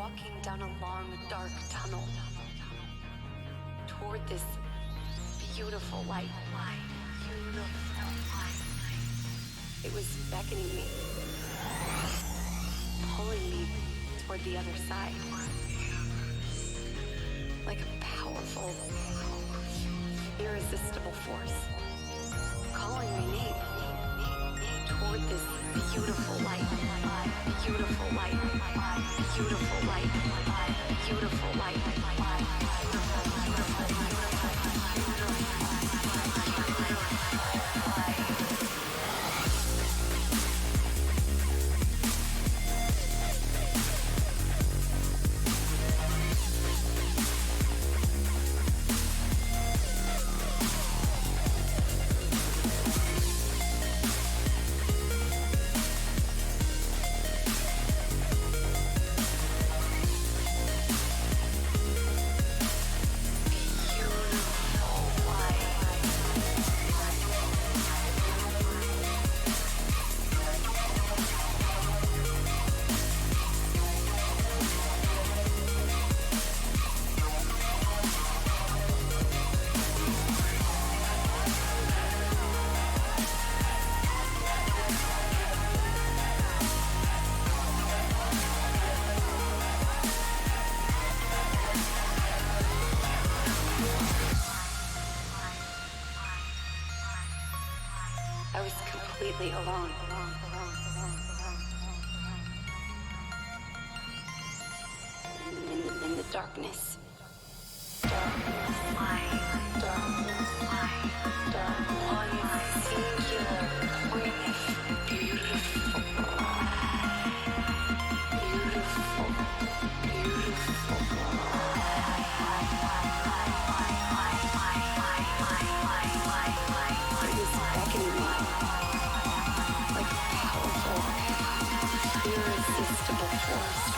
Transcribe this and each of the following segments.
walking down a long, dark tunnel toward this beautiful light. It was beckoning me, pulling me toward the other side, like a powerful, irresistible force, calling my name toward this beautiful light, beautiful light, beautiful light, beautiful light, alone. In the darkness. Irresistible force.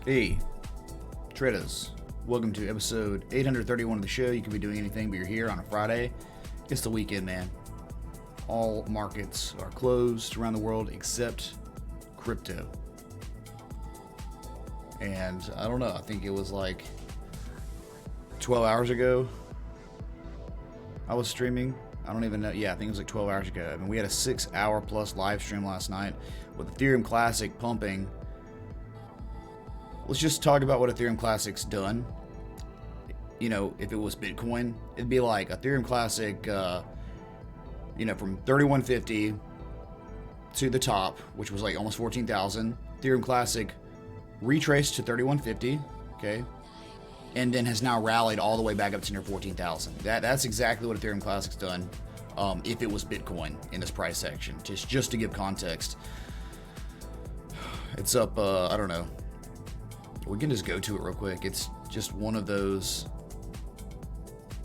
Hey, traders. Welcome to episode 831 of the show. You could be doing anything, but you're here on a Friday. It's the weekend, man. All markets are closed around the world except crypto. And I don't know, I think it was like 12 hours ago I was streaming. I don't even know. Yeah, I think it was like 12 hours ago. I mean, we had a 6-hour plus live stream last night with Ethereum Classic pumping. Let's just talk about what Ethereum Classic's done. You know, if it was Bitcoin, it'd be like Ethereum Classic, from 3150 to the top, which was like almost 14,000. Ethereum Classic retraced to 3150, okay, and then has now rallied all the way back up to near 14,000. That's exactly what Ethereum Classic's done. If it was Bitcoin in this price section, just to give context, it's up. I don't know. We can just go to it real quick. It's just one of those.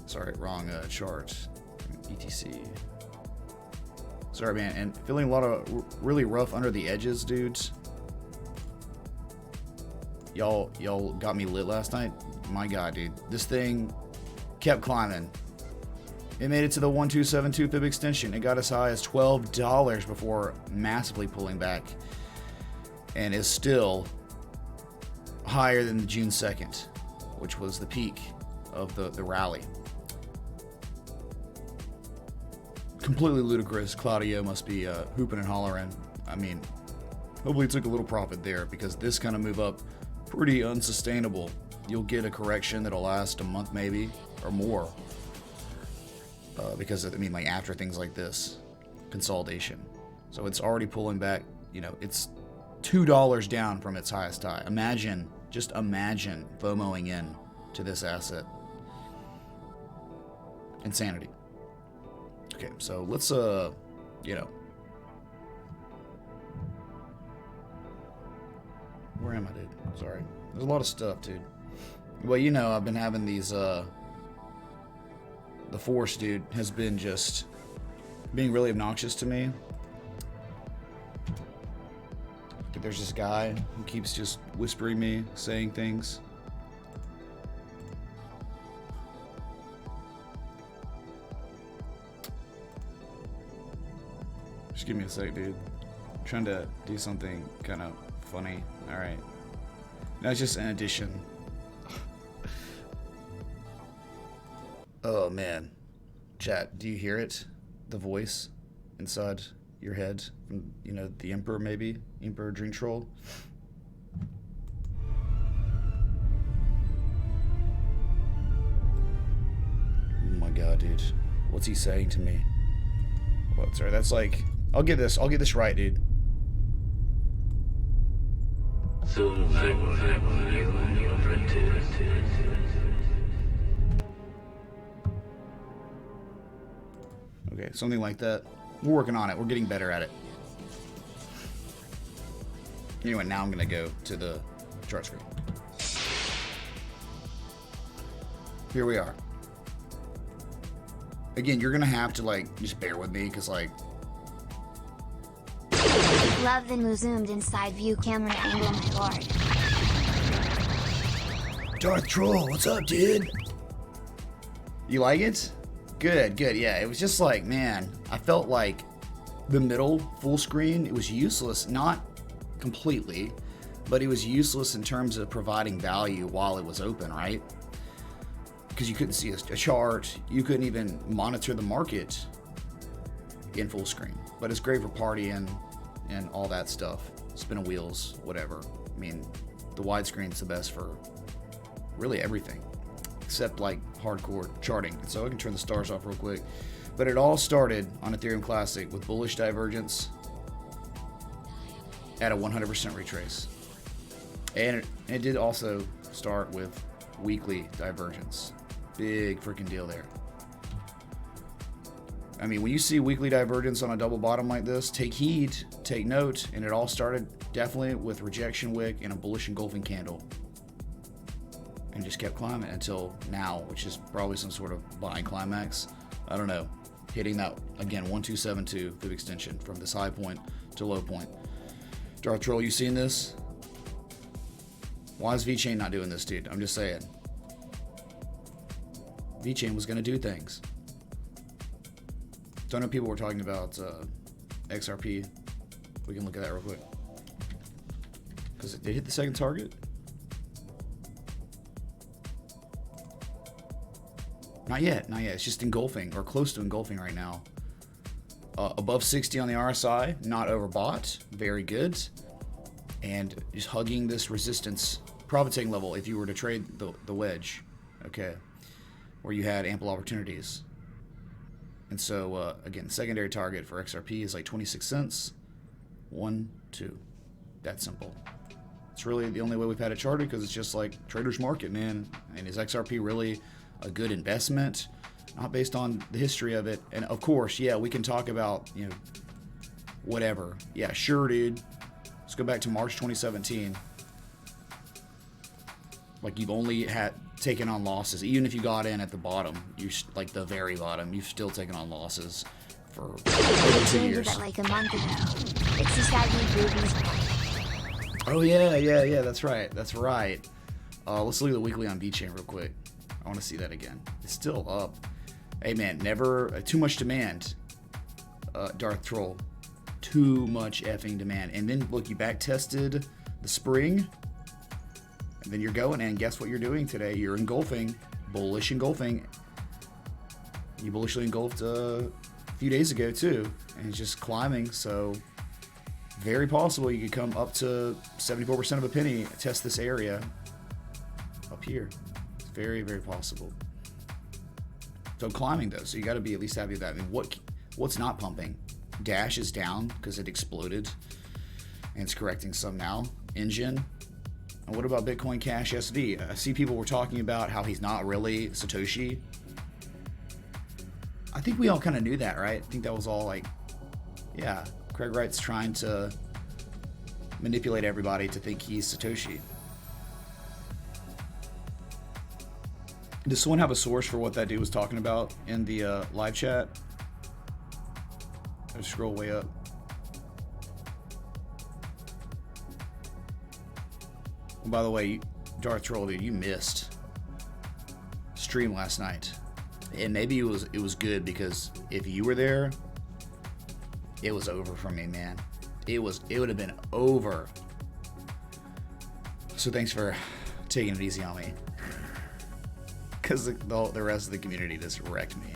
Sorry, wrong chart. ETC. Sorry, man. And feeling a lot of really rough under the edges, dudes. Y'all got me lit last night. My God, dude. This thing kept climbing. It made it to the 1272 fib extension. It got as high as $12 before massively pulling back. And is still higher than June 2nd, which was the peak of the rally. Completely ludicrous. Claudio must be hooping and hollering. I mean, hopefully took a little profit there, because this kind of move up, pretty unsustainable. You'll get a correction that'll last a month maybe, or more. Because, I mean, like after things like this, consolidation. So it's already pulling back, it's $2 down from its highest high. Just imagine FOMOing in to this asset. Insanity. Okay, so let's, where am I, dude? Sorry. There's a lot of stuff, dude. Well, I've been having these, the force, dude, has been just being really obnoxious to me. There's this guy who keeps just whispering me, saying things. Just give me a sec, dude. I'm trying to do something kind of funny. Alright. Now it's just an addition. Oh, man. Chat, do you hear it? The voice inside your head from, the Emperor, maybe? Emperor Dream Troll? Oh my God, dude. What's he saying to me? What, sorry, that's like... I'll get this right, dude. Okay, something like that. We're working on it. We're getting better at it. Anyway, now I'm going to go to the chart screen. Here we are. Again, you're going to have to, just bear with me, because, Love the new zoomed inside view camera angle, my lord. Darth Troll, what's up, dude? You like it? Good, yeah. It was just man, I felt like the middle full screen, it was useless, not completely, but it was useless in terms of providing value while it was open, right? Because you couldn't see a chart, you couldn't even monitor the market in full screen. But it's great for partying and all that stuff, spinning wheels, whatever. I mean, the widescreen's the best for really everything, except hardcore charting. So I can turn the stars off real quick. But it all started on Ethereum Classic with bullish divergence at a 100% retrace. And it did also start with weekly divergence. Big freaking deal there. I mean, when you see weekly divergence on a double bottom like this, take heed, take note, and it all started definitely with rejection wick and a bullish engulfing candle. And just kept climbing until now, which is probably some sort of buying climax. I don't know. Hitting that, again, 1272 fib extension from this high point to low point. Darth Troll, you seen this? Why is VeChain not doing this, dude? I'm just saying. VeChain was going to do things. Don't know if people were talking about XRP. We can look at that real quick. Because it did hit the second target. Not yet. It's just engulfing, or close to engulfing right now. Above 60 on the RSI, not overbought. Very good. And just hugging this resistance, profit-taking level if you were to trade the wedge. Okay. Where you had ample opportunities. And so, again, secondary target for XRP is like 26 cents. 1, 2. That simple. It's really the only way we've had it charted, because it's just like trader's market, man. And is XRP really a good investment? Not based on the history of it. And of course, yeah, we can talk about, you know, whatever. Yeah, sure, dude. Let's go back to March 2017. Like, you've only had taken on losses. Even if you got in at the bottom, like the very bottom, you've still taken on losses for over 2 years. That like a month ago. It's just that new movies. Oh yeah, that's right. Let's look at the weekly on VeChain real quick. I want to see that again. It's still up. Hey man, never too much demand. Darth Troll, too much effing demand. And then look, you back tested the spring, and then you're going. And guess what you're doing today? You're engulfing, bullish engulfing. You bullishly engulfed a few days ago too, and it's just climbing. So very possible you could come up to 74% of a penny, test this area up here. It's very, very possible. So climbing though, so you got to be at least happy with that. I mean, what's not pumping? Dash is down because it exploded, and it's correcting some now. Engine. And what about Bitcoin Cash SV? I see people were talking about how he's not really Satoshi. I think we all kind of knew that, right? I think that was all like, yeah, Craig Wright's trying to manipulate everybody to think he's Satoshi. Does someone have a source for what that dude was talking about in the live chat? I'll scroll way up. And by the way, Darth Troll, dude, you missed stream last night. And maybe it was good, because if you were there, it was over for me, man. It would have been over. So thanks for taking it easy on me, because the rest of the community just wrecked me.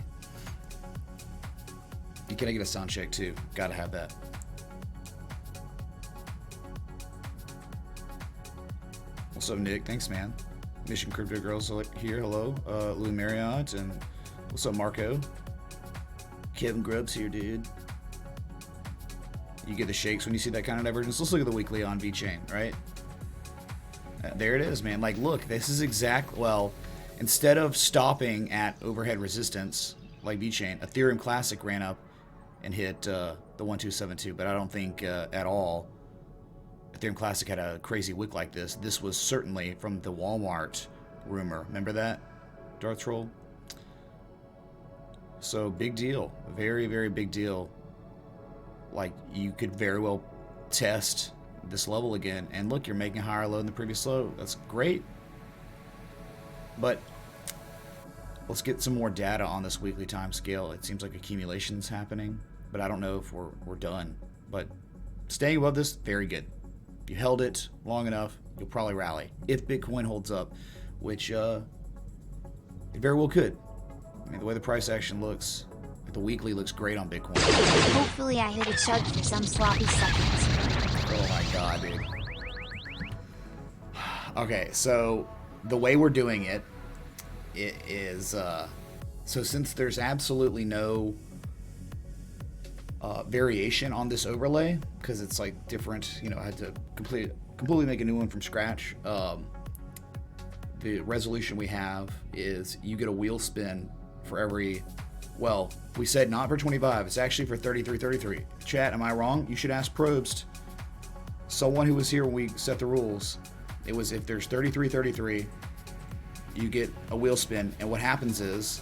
Can I get a sound check too? Gotta have that. What's up, Nick? Thanks, man. Mission Crypto Girls here. Hello. Louis Marriott. And what's up, Marco? Kevin Grubbs here, dude. You get the shakes when you see that kind of divergence. Let's look at the weekly on VeChain, right? There it is, man. Like, look, this is well, instead of stopping at overhead resistance like VeChain, Ethereum Classic ran up and hit the 1272, but I don't think at all Ethereum Classic had a crazy wick like this. This was certainly from the Walmart rumor. Remember that, Darth Troll? So big deal. Very, very big deal. Like, you could very well test this level again. And look, you're making a higher low than the previous low. That's great. But let's get some more data on this weekly time scale. It seems like accumulation's happening, but I don't know if we're done. But staying above this, very good. If you held it long enough, you'll probably rally. If Bitcoin holds up, which it very well could. I mean, the way the price action looks, the weekly looks great on Bitcoin. Hopefully I hit a chug for some sloppy seconds. Oh my god, dude. Okay, so the way we're doing it is, so since there's absolutely no variation on this overlay, because it's like different, you know, I had to completely make a new one from scratch. The resolution we have is you get a wheel spin for every, well, we said not for 25, it's actually for 33.33. Chat, am I wrong? You should ask Probst, someone who was here when we set the rules. It was if there's 33.33, you get a wheel spin, and what happens is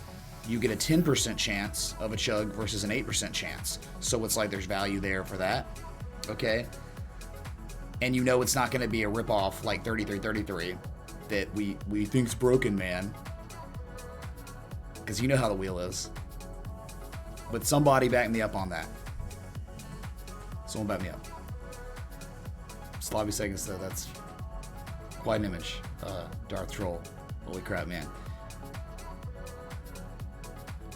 you get a 10% chance of a chug versus an 8% chance. So it's like there's value there for that, okay? And you know it's not going to be a ripoff like 3333 that we think's broken, man. Because you know how the wheel is. But somebody back me up on that. Someone back me up. Slobby Seconds, though, that's quite an image. Darth Troll. Holy crap, man.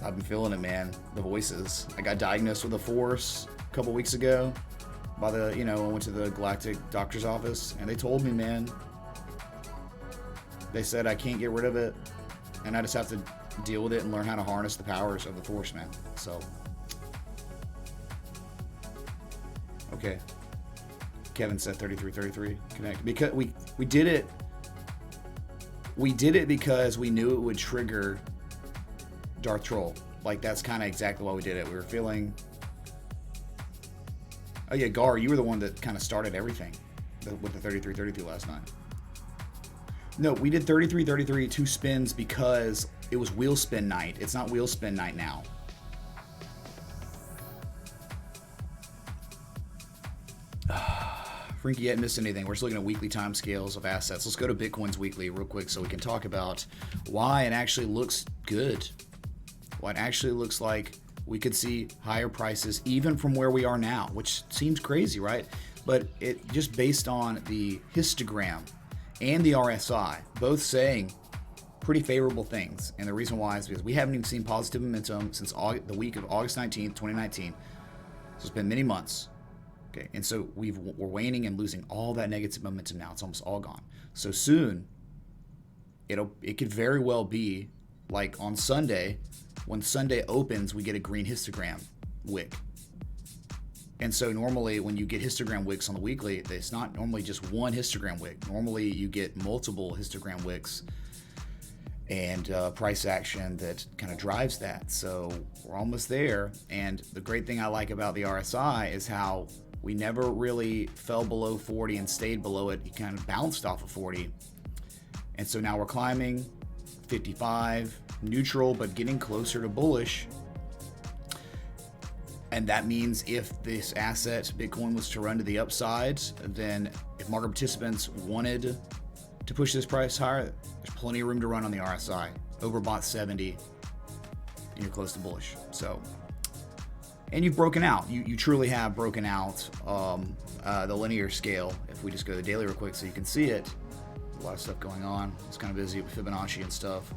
I've been feeling it, man. The voices. I got diagnosed with a force a couple weeks ago by I went to the Galactic Doctor's office, and they told me, man, they said I can't get rid of it, and I just have to deal with it and learn how to harness the powers of the force, man. So, okay. Kevin said 3333 connect because we did it. We did it because we knew it would trigger Darth Troll. Like, that's kind of exactly why we did it. We were feeling. Oh yeah, Gar, you were the one that kind of started everything with the 3333 last night. No, we did 3333 2 spins because it was wheel spin night. It's not wheel spin night now. Frankie, you hadn't missed anything. We're just looking at weekly time scales of assets. Let's go to Bitcoin's weekly real quick so we can talk about why it actually looks good. Why it actually looks like we could see higher prices even from where we are now, which seems crazy, right? But it just based on the histogram and the RSI, both saying pretty favorable things. And the reason why is because we haven't even seen positive momentum since the week of August 19th, 2019. So it's been many months. Okay, and so we're waning and losing all that negative momentum now. It's almost all gone. So soon, it could very well be like on Sunday, when Sunday opens, we get a green histogram wick. And so normally when you get histogram wicks on the weekly, it's not normally just one histogram wick. Normally you get multiple histogram wicks and price action that kind of drives that. So we're almost there. And the great thing I like about the RSI is how we never really fell below 40 and stayed below it. It kind of bounced off of 40. And so now we're climbing 55, neutral, but getting closer to bullish. And that means if this asset, Bitcoin, was to run to the upside, then if market participants wanted to push this price higher, there's plenty of room to run on the RSI. Overbought 70, and you're close to bullish. So, and you've broken out. You truly have broken out the linear scale. If we just go to the daily real quick so you can see it. A lot of stuff going on. It's kind of busy with Fibonacci and stuff.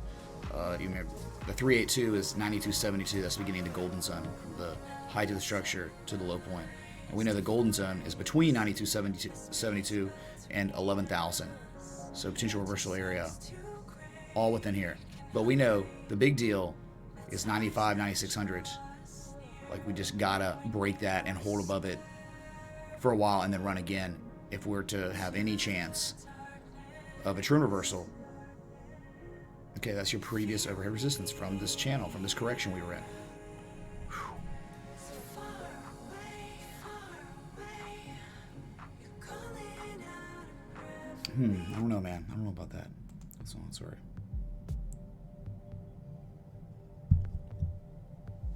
The 382 is 92.72. That's the beginning of the golden zone, from the height of the structure to the low point. And we know the golden zone is between 92.72 and 11,000. So potential reversal area, all within here. But we know the big deal is 95, 9600. Like, we just gotta break that and hold above it for a while and then run again if we're to have any chance of a trend reversal. Okay, that's your previous overhead resistance from this channel, from this correction we were in. I don't know, man. I don't know about that. That's all. Sorry.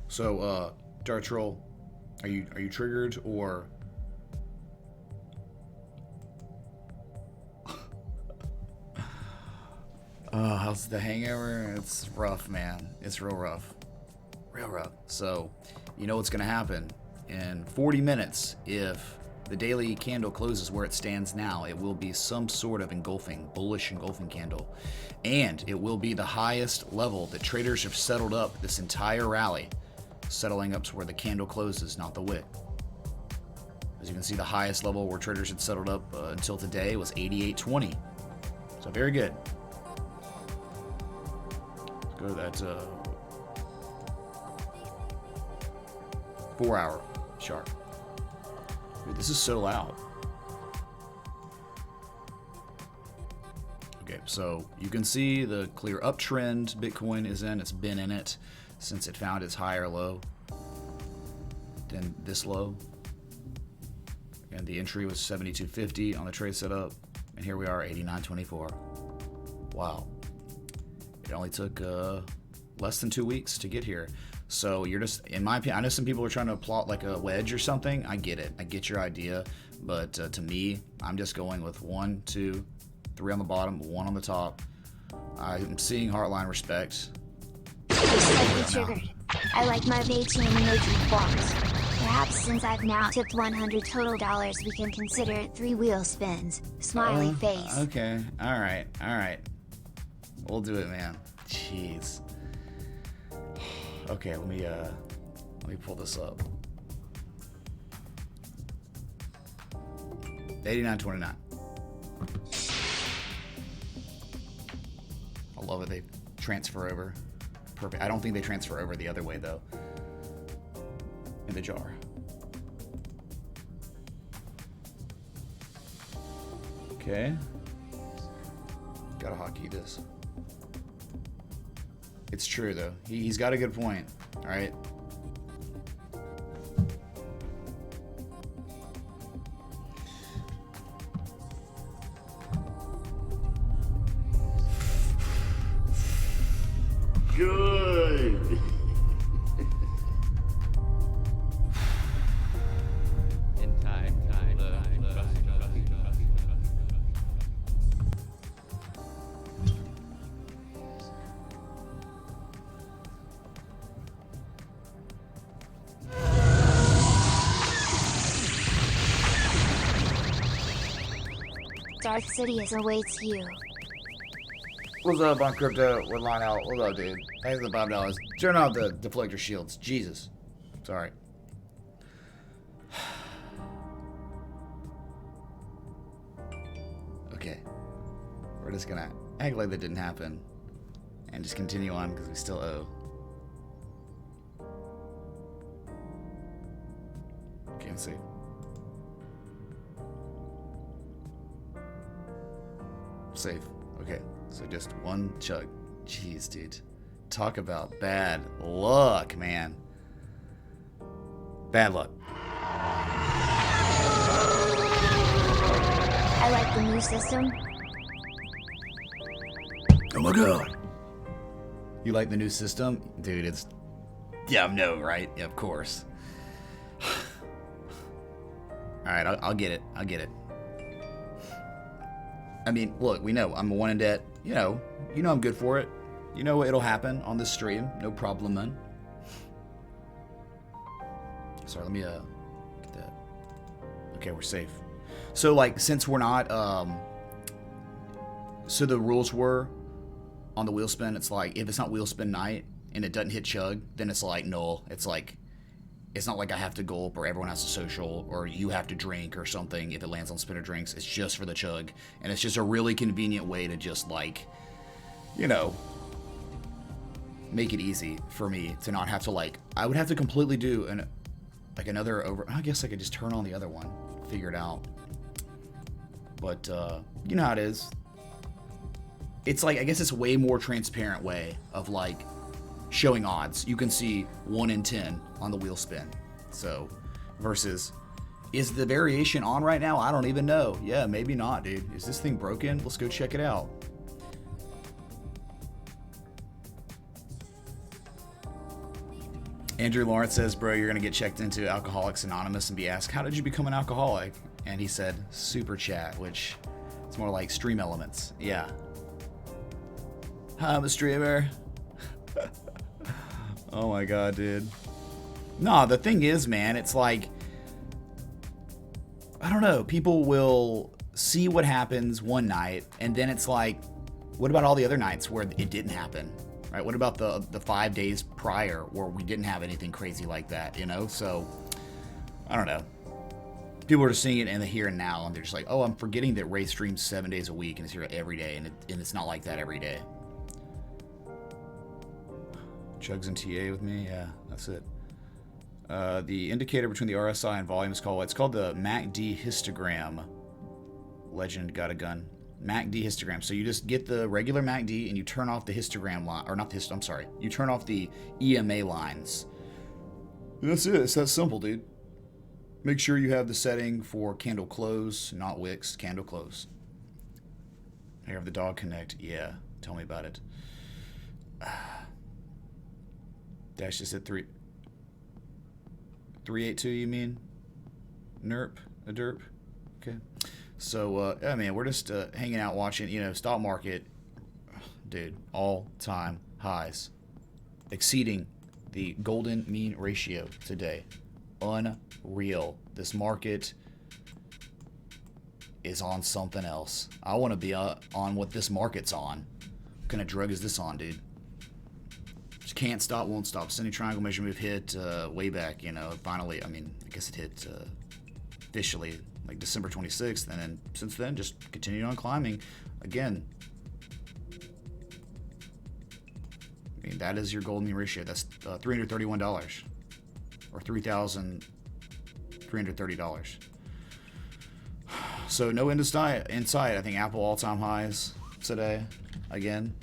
So, Dart Troll, are you triggered or? How's the hangover? It's rough, man. It's real rough. Real rough. So, you know what's going to happen in 40 minutes if the daily candle closes where it stands now. It will be some sort of bullish engulfing candle. And it will be the highest level that traders have settled up this entire rally, settling up to where the candle closes, not the wick. As you can see, the highest level where traders had settled up until today was 88.20. So very good. Go to that 4 hour chart. Dude, this is so loud. Okay, so you can see the clear uptrend Bitcoin is in. It's been in it since it found its higher low, then this low. And the entry was 72.50 on the trade setup. And here we are, 89.24. Wow. It only took less than 2 weeks to get here. So you're just, in my opinion, I know some people are trying to plot like a wedge or something. I get it. I get your idea. But to me, I'm just going with 1, 2, 3 on the bottom, 1 on the top. I'm seeing Heartline respect. Slightly triggered. I like my chain emoji box. Perhaps since I've now tipped $100 total, we can consider it 3 wheel spins. Smiley face. Okay, alright. We'll do it, man. Jeez. Okay, let me pull this up. 89.29. I love it. They transfer over. Perfect. I don't think they transfer over the other way though. In the jar. Okay. Gotta hotkey this. It's true though. He's got a good point. All right. Good. In time. Darth Sidious awaits you. What's up on crypto with Line Out? What's up, dude? Thanks for the $5. Turn off the deflector shields. Jesus. Sorry. Okay. We're just gonna act like that didn't happen and just continue on because we still owe. Can't see. Safe. Okay. So just 1 chug. Jeez, dude. Talk about bad luck, man. Bad luck. I like the new system. Oh my god. You like the new system? Dude, it's... Yeah, no, right? Yeah, of course. Alright, I'll get it. I'll get it. I mean, look, we know I'm 1 in debt. You know I'm good for it. You know it'll happen on this stream. No problem, man. Sorry, let me get that. Okay, we're safe. So, like, since we're not, so the rules were on the wheel spin, it's like, if it's not wheel spin night and it doesn't hit chug, then it's like null. It's like, it's not like I have to gulp or everyone has to social or you have to drink or something if it lands on spinner drinks. It's just for the chug. And it's just a really convenient way to just, like, you know, make it easy for me to not have to, like, I would have to completely do another over. I guess I could just turn on the other one, figure it out. But you know how it is. It's like, I guess it's a way more transparent way of, like, showing odds. You can see 1 in 10 on the wheel spin. So versus, is the variation on right now? I don't even know. Yeah, maybe not, dude. Is this thing broken? Let's go check it out. Andrew Lawrence says, bro, you're going to get checked into Alcoholics Anonymous and be asked, how did you become an alcoholic? And he said, super chat, which it's more like stream elements. Yeah. Hi, I'm a streamer. Oh my god, dude. Nah, the thing is, man, it's like, I don't know, people will see what happens one night, and then it's like, what about all the other nights where it didn't happen? Right? What about the 5 days prior where we didn't have anything crazy like that, you know? So, I don't know. People are just seeing it in the here and now, and they're just like, oh, I'm forgetting that Ray streams 7 days a week and is here every day, and it's not like that every day. Chugs and TA with me, yeah, that's it. The indicator between the RSI and volume is called the MACD histogram. Legend got a gun. MACD histogram. So you just get the regular MACD and you turn off the histogram line, or not the I'm sorry, you turn off the EMA lines. That's it. It's that simple, dude. Make sure you have the setting for candle close, not wicks, candle close. Here have the dog connect. Yeah, tell me about it. Dash just at 382, you mean? Nerp? A derp? Okay. So, I mean, we're just hanging out watching, stock market, dude, all-time highs, exceeding the golden mean ratio today. Unreal. This market is on something else. I want to be on what this market's on. What kind of drug is this on, dude? Just can't stop, won't stop. Ascending triangle measure move hit way back, finally, I guess it hit officially like December 26th, and then since then just continued on climbing. Again, that is your golden mean ratio. That's $331 or $3,330. So no end in sight. I think Apple all-time highs today again.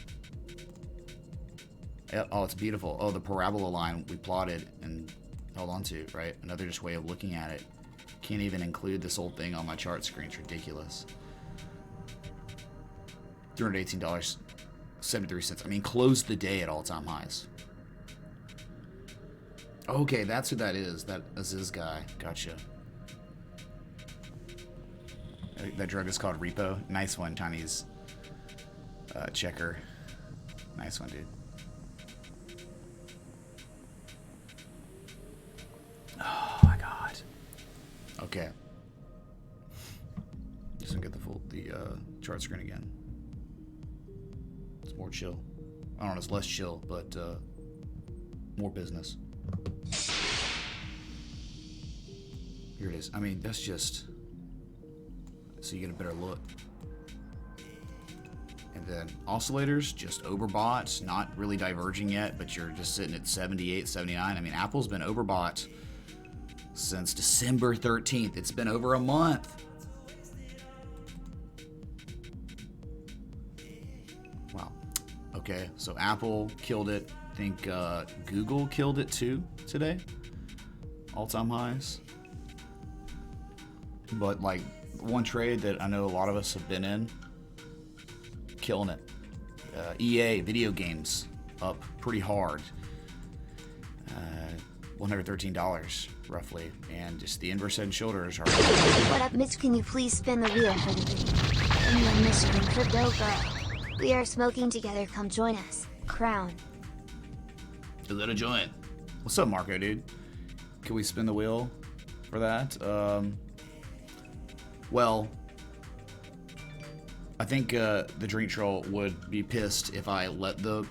Oh, it's beautiful. Oh, the parabola line we plotted and held on to, right? Another just way of looking at it. Can't even include this old thing on my chart screen. It's ridiculous. $318.73. Closed the day at all-time highs. Okay, that's who that is. That is this guy. Gotcha. That drug is called Repo. Nice one, Chinese checker. Nice one, dude. Oh my god. Okay. Just gonna get the chart screen again. It's more chill. I don't know, it's less chill, but more business. Here it is. That's just so you get a better look. And then oscillators, just overbought, not really diverging yet, but you're just sitting at 78, 79. Apple's been overbought since December 13th. It's been over a month. Wow. Okay, so Apple killed it. I think Google killed it too today. All-time highs. But like one trade that I know a lot of us have been in, killing it. EA video games up pretty hard. $113 roughly, and just the inverse head and shoulders are. What up, Mitch? Can you please spin the wheel for the video? Inland Michigan crypto girl. We are smoking together. Come join us. Crown. Is that a joint? What's up, Marco, dude? Can we spin the wheel for that? Well, I think the Drink Troll would be pissed if I let the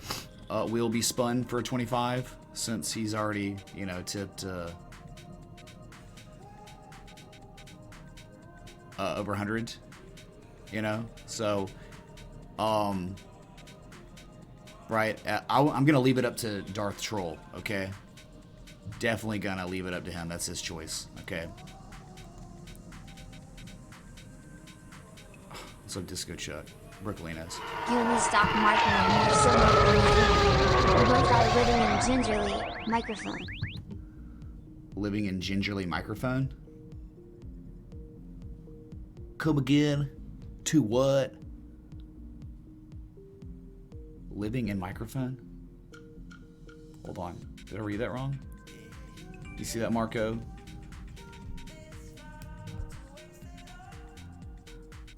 wheel be spun for 25, since he's already, tipped over 100, so, right, I'm gonna leave it up to Darth Troll, okay? Definitely gonna leave it up to him. That's his choice, okay? So Disco Chuck, Brooklynas. You in the stock market and you're similar to me. We're both are living in gingerly microphone. Living in gingerly microphone? Come again? To what? Living in microphone? Hold on. Did I read that wrong? You see that, Marco?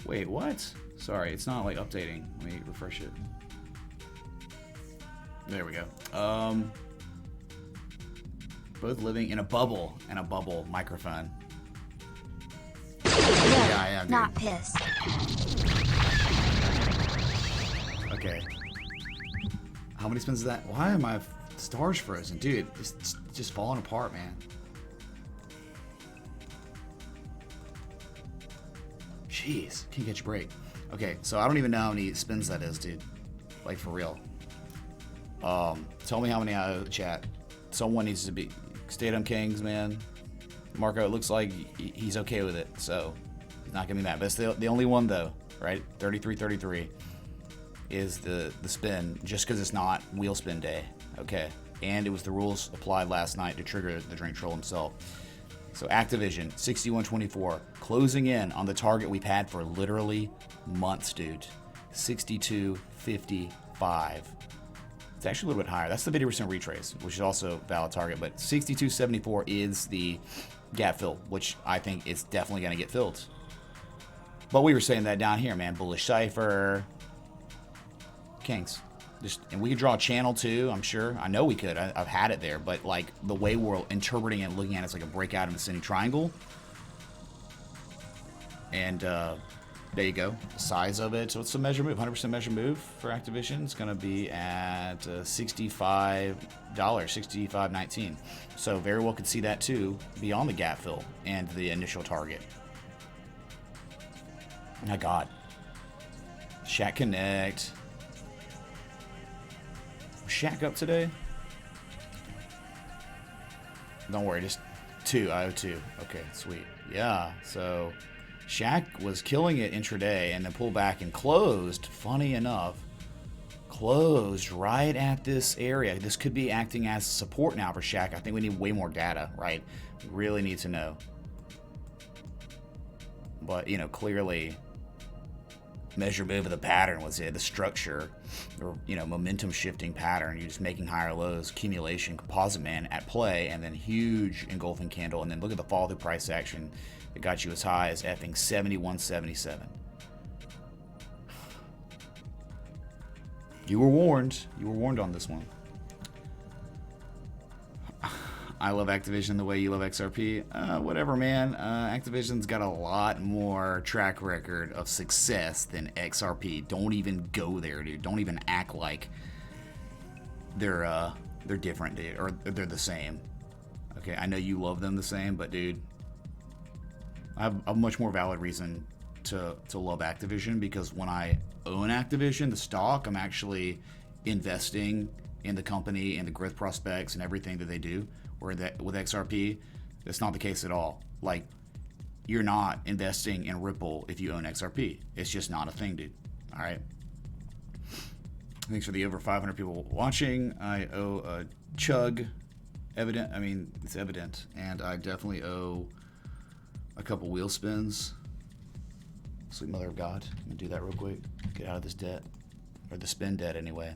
Wait, what? Sorry, it's not like updating. Let me refresh it. There we go. Both living in a bubble microphone. Yeah, I am, dude. Not pissed. Okay. How many spins is that? Why are my stars frozen? Dude, it's just falling apart, man. Jeez, can't catch a break. Okay, so I don't even know how many spins that is, dude. Like, for real. Tell me how many I owe, chat. Someone needs to be... Stadium Kings, man. Marco, it looks like he's okay with it, so he's not gonna be mad. But it's the only one, though, right? 33.33 is the spin, just because it's not wheel spin day, okay? And it was the rules applied last night to trigger the Drink Troll himself. So Activision, 61.24, closing in on the target we've had for literally months, dude. 62.55. It's actually a little bit higher. That's the 50% retrace, which is also a valid target, but 62.74 is the gap fill, which I think it's definitely going to get filled. But we were saying that down here, man. Bullish cipher. Kings. And we could draw a channel too, I'm sure. I know we could. I've had it there. But like the way we're interpreting it and looking at it, it's like a breakout in the ascending triangle. And there you go. The size of it. So what's the measure move? 100% measure move for Activision. It's going to be at $65, $65.19. So very well could see that too beyond the gap fill and the initial target. My God. Shaq Connect. Shaq up today? Don't worry, just 2. I owe 2. Okay, sweet. Yeah, so Shaq was killing it intraday and then pulled back and closed, funny enough, closed right at this area. This could be acting as support now for Shaq. I think we need way more data, right? We really need to know. But, you know, clearly measure move of the pattern was it, the structure, or, you know, momentum shifting pattern. You're just making higher lows, accumulation, composite man at play, and then huge engulfing candle. And then look at the follow through price action that got you as high as effing 71.77. You were warned. You were warned on this one. I love Activision the way you love XRP. Whatever, man. Activision's got a lot more track record of success than XRP. Don't even go there, dude. Don't even act like they're different, dude, or they're the same. Okay, I know you love them the same, but dude, I have a much more valid reason to love Activision, because when I own Activision, the stock, I'm actually investing in the company and the growth prospects and everything that they do. Where that with XRP, that's not the case at all. Like, you're not investing in Ripple if you own XRP. It's just not a thing, dude. All right. Thanks for the over 500 people watching. I owe a chug. It's evident. And I definitely owe a couple wheel spins. Sweet mother of God. I'm going to do that real quick. Get out of this debt. Or the spin debt, anyway.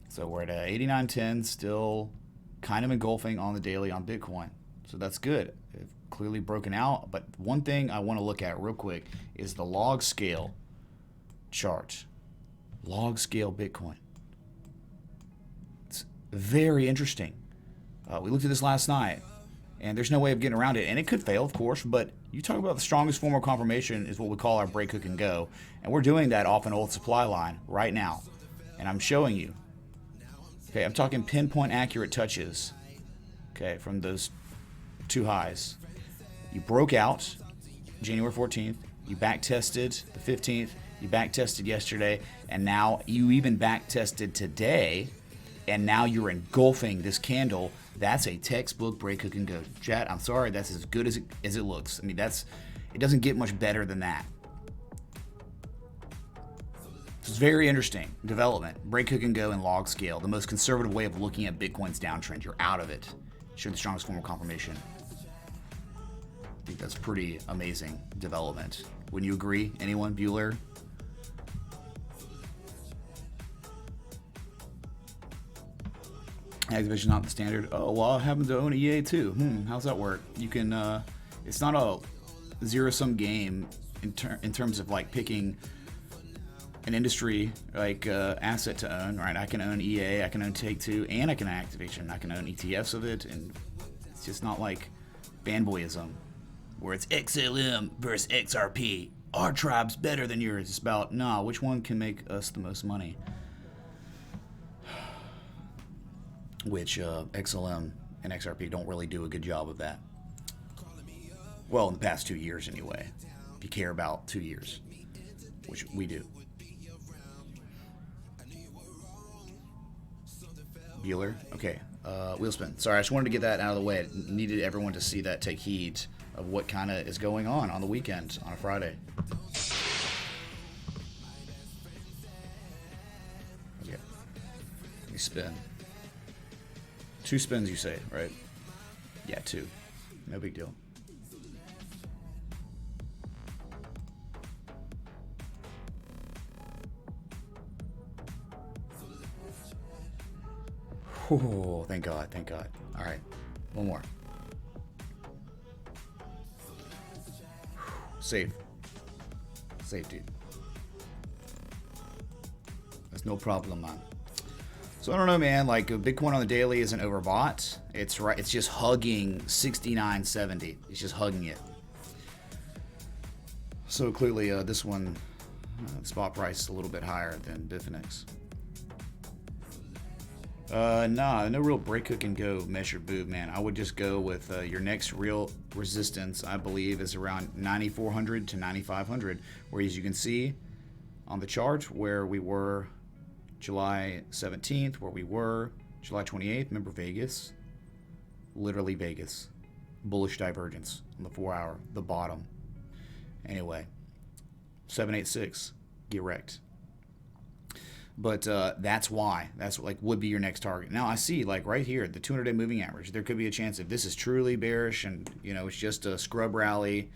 So we're at 89.10, still kind of engulfing on the daily on Bitcoin. So that's good. It's clearly broken out. But one thing I want to look at real quick is the log scale chart. Log scale Bitcoin. It's very interesting. We looked at this last night, and there's no way of getting around it. And it could fail, of course, but you talk about the strongest form of confirmation is what we call our break, hook, and go. And we're doing that off an old supply line right now. And I'm showing you. Okay, I'm talking pinpoint accurate touches, okay, from those two highs. You broke out January 14th, you back tested the 15th, you back tested yesterday, and now you even back tested today, and now you're engulfing this candle. That's a textbook break, hook, and go. Chat, I'm sorry, that's as good as it looks. I mean, it doesn't get much better than that. It's very interesting development. Break, hook, and go in log scale. The most conservative way of looking at Bitcoin's downtrend. You're out of it. Show the strongest form of confirmation. I think that's pretty amazing development. Wouldn't you agree? Anyone? Bueller? Activision not the standard. Oh, well, I happen to own EA too. How's that work? You can, it's not a zero-sum game in terms of like picking an industry like asset to own, right? I can own EA, I can own Take-Two, and I can own Activision. I can own ETFs of it, and it's just not like fanboyism, where it's XLM versus XRP. Our tribe's better than yours. It's about, nah, which one can make us the most money? Which XLM and XRP don't really do a good job of that. Well, in the past 2 years anyway, if you care about 2 years, which we do. Bueller. Okay. Wheel spin. Sorry, I just wanted to get that out of the way. I needed everyone to see that, take heed of what kind of is going on the weekend, on a Friday. Okay. Let me spin. 2 spins, you say, right? Yeah, 2. No big deal. Oh, thank God, thank God. All right, one more. Save. Safe, dude. That's no problem, man. So I don't know, man. Like Bitcoin on the daily isn't overbought. It's right. It's just hugging 69.70. It's just hugging it. So clearly, this one, spot price is a little bit higher than Bitfinex. Nah, no real break, hook, and go measured move, man. I would just go with your next real resistance, I believe, is around 9,400 to 9,500, where as you can see on the chart where we were July 17th, where we were July 28th, remember Vegas? Literally Vegas. Bullish divergence on the 4 hour, the bottom. Anyway, 786, get wrecked. But that's why. That's like would be your next target. Now I see like right here, the 200-day moving average. There could be a chance if this is truly bearish and it's just a scrub rally,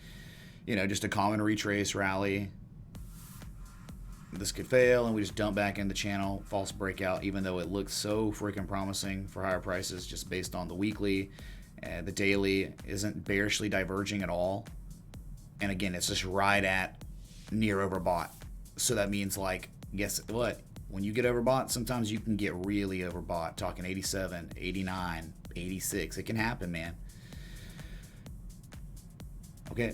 just a common retrace rally. This could fail and we just dump back in the channel, false breakout, even though it looks so freaking promising for higher prices just based on the weekly. The daily isn't bearishly diverging at all. And again, it's just right at near overbought. So that means like, guess what? When you get overbought, sometimes you can get really overbought. Talking 87, 89, 86. It can happen, man. Okay.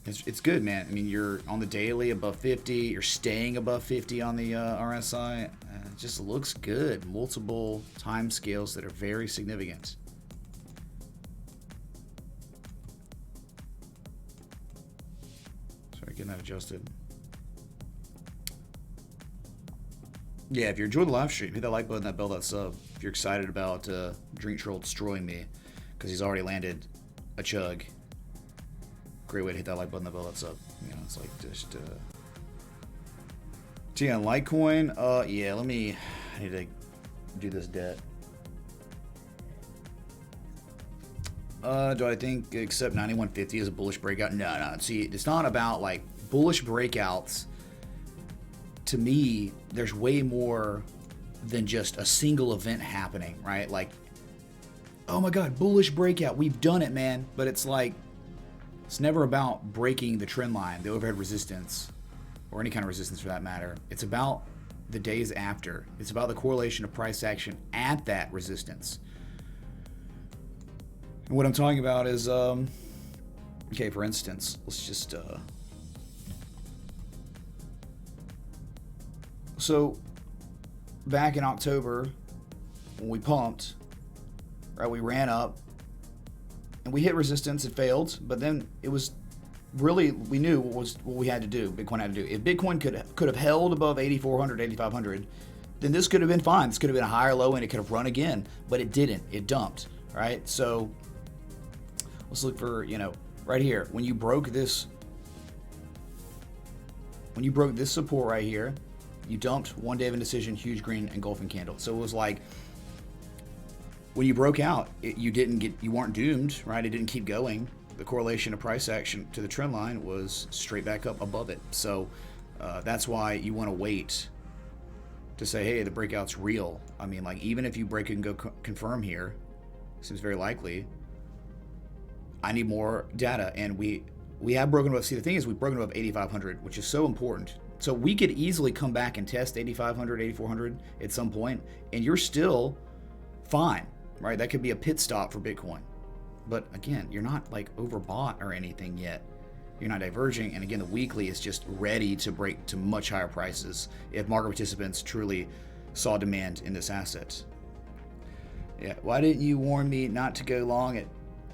It's good, man. I mean, you're on the daily above 50. You're staying above 50 on the RSI. It just looks good. Multiple time scales that are very significant. Sorry, getting that adjusted. Yeah, if you enjoyed the live stream, hit that like button, that bell, that sub. If you're excited about Drink Troll destroying me, because he's already landed a chug. Great way to hit that like button, that bell, that sub. It's like just... T on Litecoin, yeah, I need to do this debt. Do I think accept 9150 as a bullish breakout? No. See, it's not about like bullish breakouts. To me, there's way more than just a single event happening, right? Like, oh my God, bullish breakout. We've done it, man. But it's like, it's never about breaking the trend line, the overhead resistance, or any kind of resistance for that matter. It's about the days after. It's about the correlation of price action at that resistance. And what I'm talking about is, okay, for instance, let's just, so back in October, when we pumped, right, we ran up and we hit resistance. It failed, but then it was really, we knew what we had to do. Bitcoin had to do. If Bitcoin could have held above 8,400, 8,500, then this could have been fine. This could have been a higher low and it could have run again, but it didn't. It dumped, right? So let's look for, right here. When you broke this support right here, you dumped one day of indecision, huge green engulfing candle. So it was like when you broke out, you weren't doomed, right? It didn't keep going. The correlation of price action to the trend line was straight back up above it. So that's why you want to wait to say, hey, the breakout's real. I mean, like even if you break and go confirm here, seems very likely. I need more data, and we have broken above. See, the thing is, we've broken above 8,500, which is so important. So we could easily come back and test 8,500, 8,400 at some point, and you're still fine, right? That could be a pit stop for Bitcoin. But again, you're not like overbought or anything yet. You're not diverging, and again, the weekly is just ready to break to much higher prices if market participants truly saw demand in this asset. Yeah, why didn't you warn me not to go long at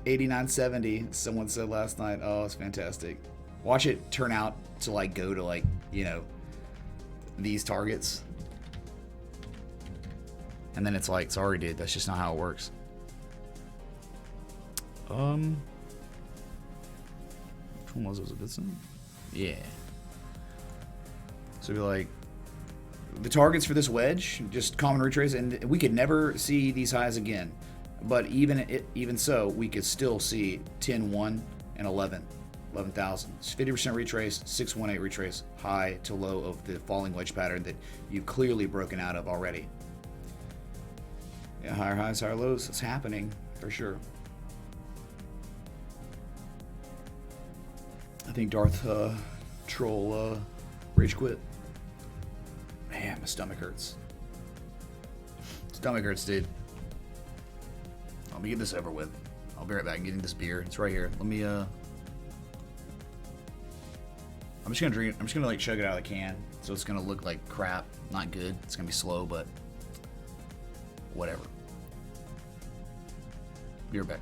89.70? Someone said last night. Oh, it's fantastic. Watch it turn out to like go to like, these targets. And then it's like, sorry, dude, that's just not how it works. Which one was it? Was it this one? Yeah. So like, the targets for this wedge, just common retrace, and we could never see these highs again. But even so, we could still see 10, 1, and 11,000. It's 50% retrace, 618 retrace, high to low of the falling wedge pattern that you've clearly broken out of already. Yeah, higher highs, higher lows. It's happening for sure. think Darth Troll rage quit. Man, my stomach hurts. Stomach hurts, dude. Let me get this over with. I'll be right back. I'm getting this beer. It's right here. Let me I'm just gonna drink it. I'm just gonna like chug it out of the can. So it's gonna look like crap. Not good. It's gonna be slow, but whatever. Be right back.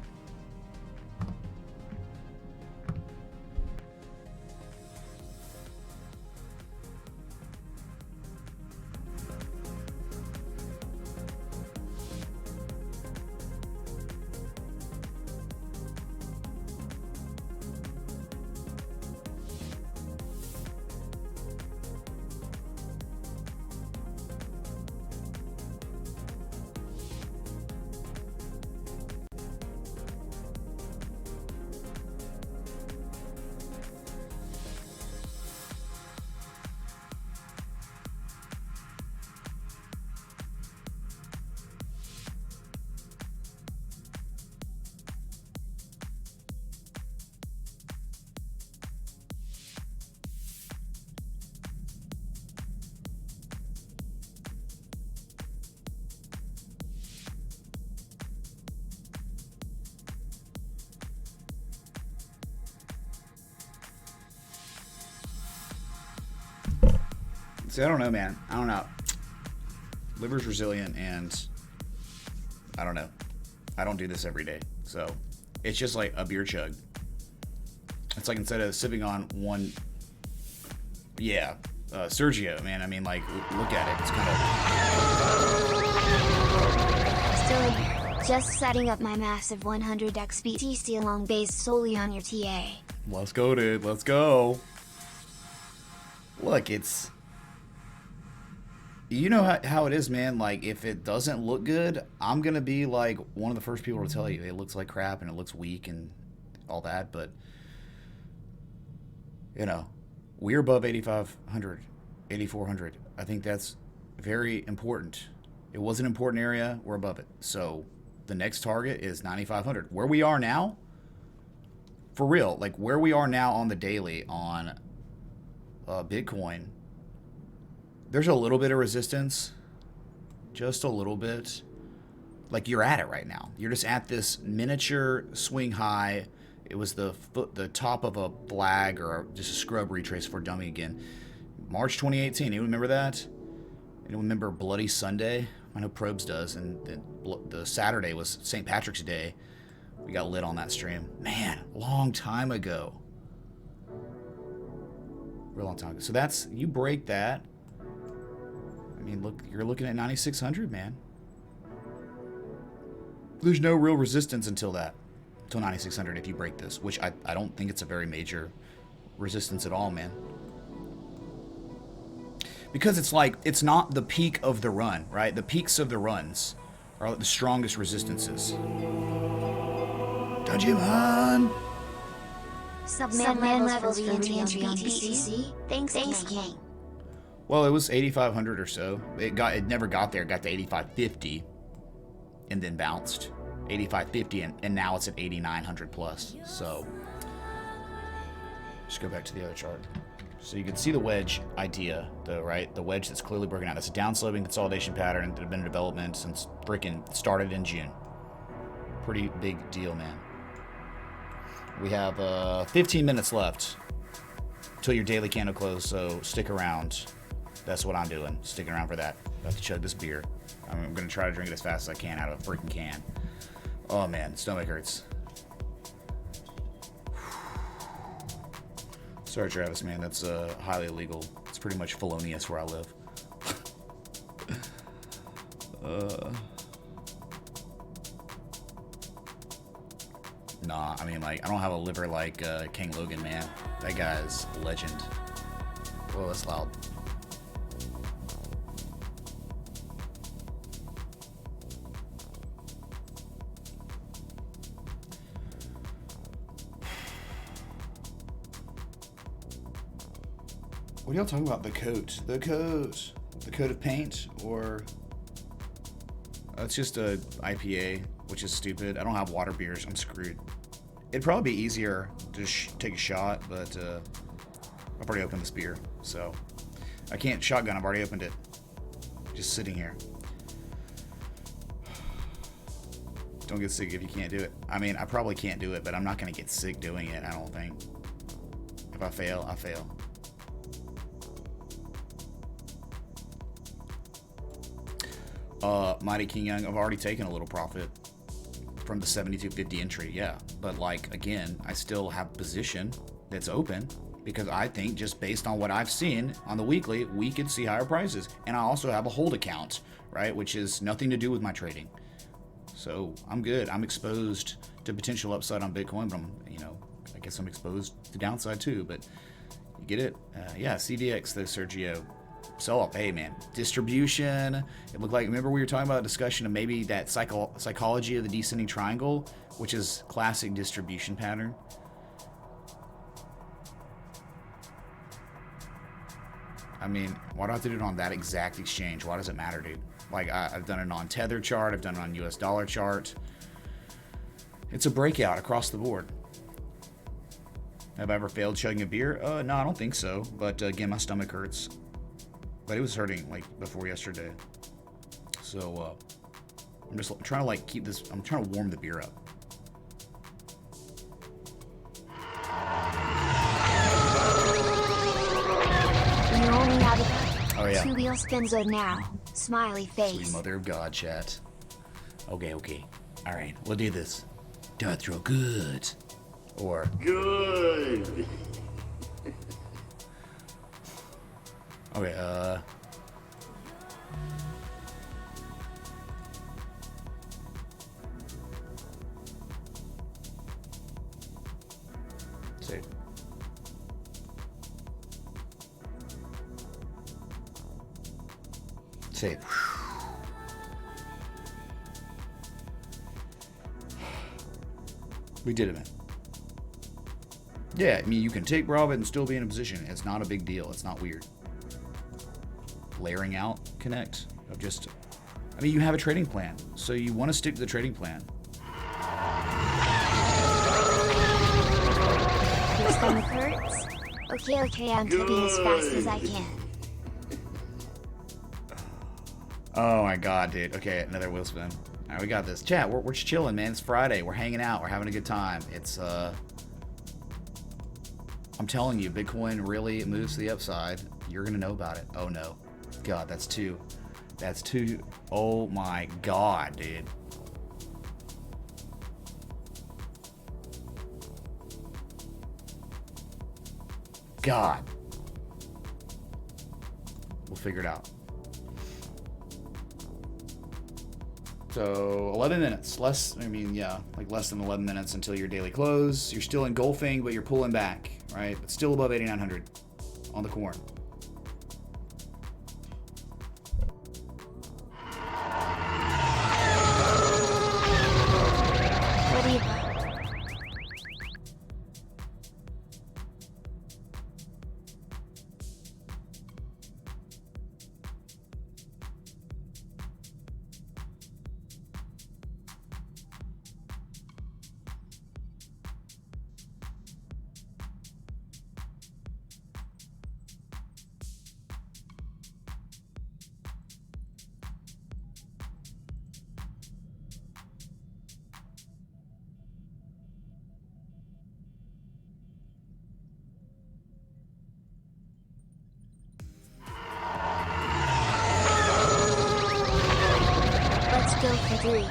See, I don't know, man. I don't know. Liver's resilient, and I don't know. I don't do this every day, so it's just like a beer chug. It's like instead of sipping on one, yeah, Sergio, man. I mean, like, look at it. It's kind of Still here. Just setting up my massive 100x BTC long based solely on your TA. Let's go, dude. Let's go. Look, it's... You know how it is, man. Like, if it doesn't look good, I'm going to be, like, one of the first people to tell you it looks like crap and it looks weak and all that. But, you know, we're above 8,500, 8,400. I think that's very important. It was an important area. We're above it. So the next target is 9,500. Where we are now, for real, like where we are now on the daily on Bitcoin, there's a little bit of resistance, just a little bit. Like you're at it right now. You're just at this miniature swing high. It was the top of a flag or just a scrub retrace for dummy again. March 2018. Anyone remember that? Anyone remember Bloody Sunday? I know Probes does. And the Saturday was St. Patrick's Day. We got lit on that stream. Man, long time ago. Real long time ago. So that's, you break that. I mean, look, you're looking at 9,600, man. There's no real resistance until 9,600 if you break this, which I don't think it's a very major resistance at all, man. Because it's like, it's not the peak of the run, right? The peaks of the runs are the strongest resistances. Dodgy-man! Subman levels for BTC. Thanks, King. Well, it was 8,500 or so. It never got there. It got to 8,550 and then bounced. 8,550 and now it's at 8,900 plus. So just go back to the other chart. So you can see the wedge idea, right? The wedge that's clearly broken out. That's a down-sloping consolidation pattern that had been in development since freaking started in June. Pretty big deal, man. We have 15 minutes left till your daily candle close, so stick around. That's what I'm doing, sticking around for that. I have to chug this beer. I'm going to try to drink it as fast as I can out of a freaking can. Oh, man, stomach hurts. Sorry, Travis, man, that's highly illegal. It's pretty much felonious where I live. Nah, I mean, like, I don't have a liver like King Logan, man. That guy's a legend. Whoa, that's loud. What are y'all talking about? The coat. The coat of paint? Or... It's just a IPA, which is stupid. I don't have water beers. I'm screwed. it'd probably be easier to take a shot, but I've already opened the spear, so I can't shotgun. I've already opened it. Just sitting here. Don't get sick if you can't do it. I mean, I probably can't do it, but I'm not going to get sick doing it, I don't think. If I fail, I fail. Mighty King Young, I've already taken a little profit from the 72.50 entry, yeah. But like, again, I still have a position that's open because I think just based on what I've seen on the weekly, we could see higher prices. And I also have a hold account, right? Which is nothing to do with my trading. So I'm good. I'm exposed to potential upside on Bitcoin, but I guess I'm exposed to downside too, but you get it? Yeah, CDX though, Sergio. Sell up. Hey man, distribution. It looked like, remember we were talking about a discussion of maybe that psychology of the descending triangle, which is classic distribution pattern. I mean, why do I have to do it on that exact exchange? Why does it matter, dude? Like, I've done it on Tether chart. I've done it on US dollar chart. It's a breakout across the board. Have I ever failed chugging a beer? No, I don't think so. But again, my stomach hurts. But it was hurting like before yesterday. So I'm just trying to like keep this. I'm trying to warm the beer up. You only have Oh yeah. 2 wheel spin zone now. Smiley face. Sweet mother of God, chat. Okay. All right, we'll do this. Do I throw good? Or Good. okay. Save. Save. We did it, man. Yeah, I mean, you can take profit and still be in a position. It's not a big deal. It's not weird. Layering out connect of just, I mean, you have a trading plan, so you want to stick to the trading plan. Your stomach hurts? Okay, I'm typing as fast as I can. Oh my God, dude. Okay, another wheel spin. All right, we got this. Chat, we're just chilling, man. It's Friday. We're hanging out. We're having a good time. It's, I'm telling you, Bitcoin really moves to the upside. You're going to know about it. Oh no. God, that's two. That's two. Oh my God, dude. God. We'll figure it out. So 11 minutes, less than 11 minutes until your daily close. You're still engulfing, but you're pulling back, right? But still above 8,900 on the corn. What do you... 3.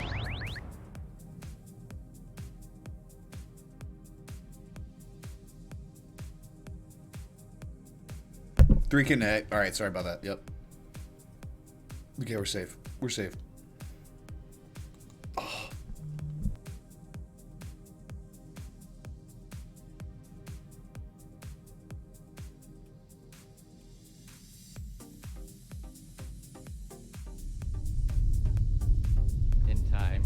3 connect. All right, sorry about that. Yep. Okay, we're safe. We're safe. Oh. In time,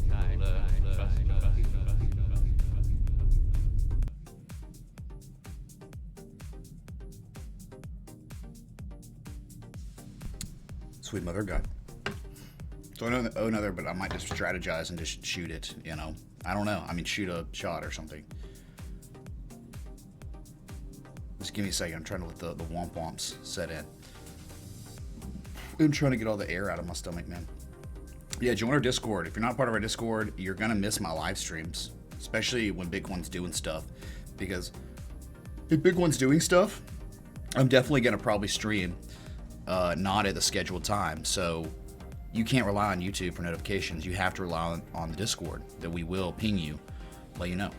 Sweet mother of God. So I know another, but I might just strategize and just shoot it, you know. I don't know. I mean, shoot a shot or something. Just give me a second. I'm trying to let the womp womps set in. I'm trying to get all the air out of my stomach, man. Yeah, join our Discord. If you're not part of our Discord, you're going to miss my live streams, especially when Bitcoin's doing stuff. Because if Bitcoin's doing stuff, I'm definitely going to probably stream, not at the scheduled time. So you can't rely on YouTube for notifications. You have to rely on the Discord that we will ping you, let you know.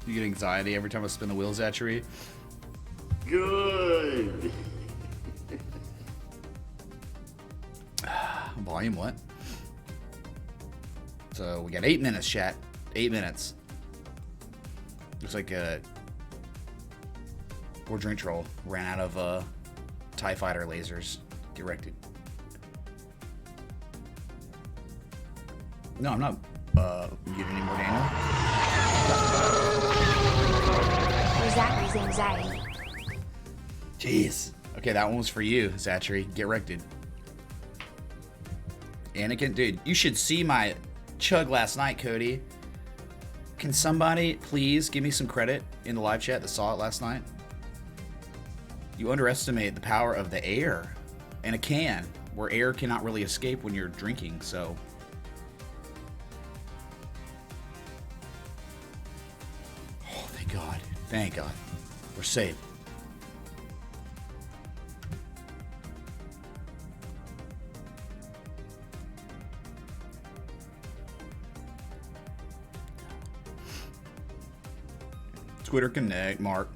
You get anxiety every time I spin the wheels at you. Good. Volume what? So we got 8 minutes, chat. 8 minutes. Looks like poor Drink Troll ran out of TIE Fighter lasers. Get wrecked. No, I'm not muting anymore, Daniel. For Zachary's anxiety. Jeez. Okay, that one was for you, Zachary. Get wrecked. Anakin, dude, you should see my chug last night, Cody. Can somebody please give me some credit in the live chat that saw it last night? You underestimate the power of the air in a can, where air cannot really escape when you're drinking, so. Oh, thank God. Thank God. We're safe. Twitter Connect, Mark.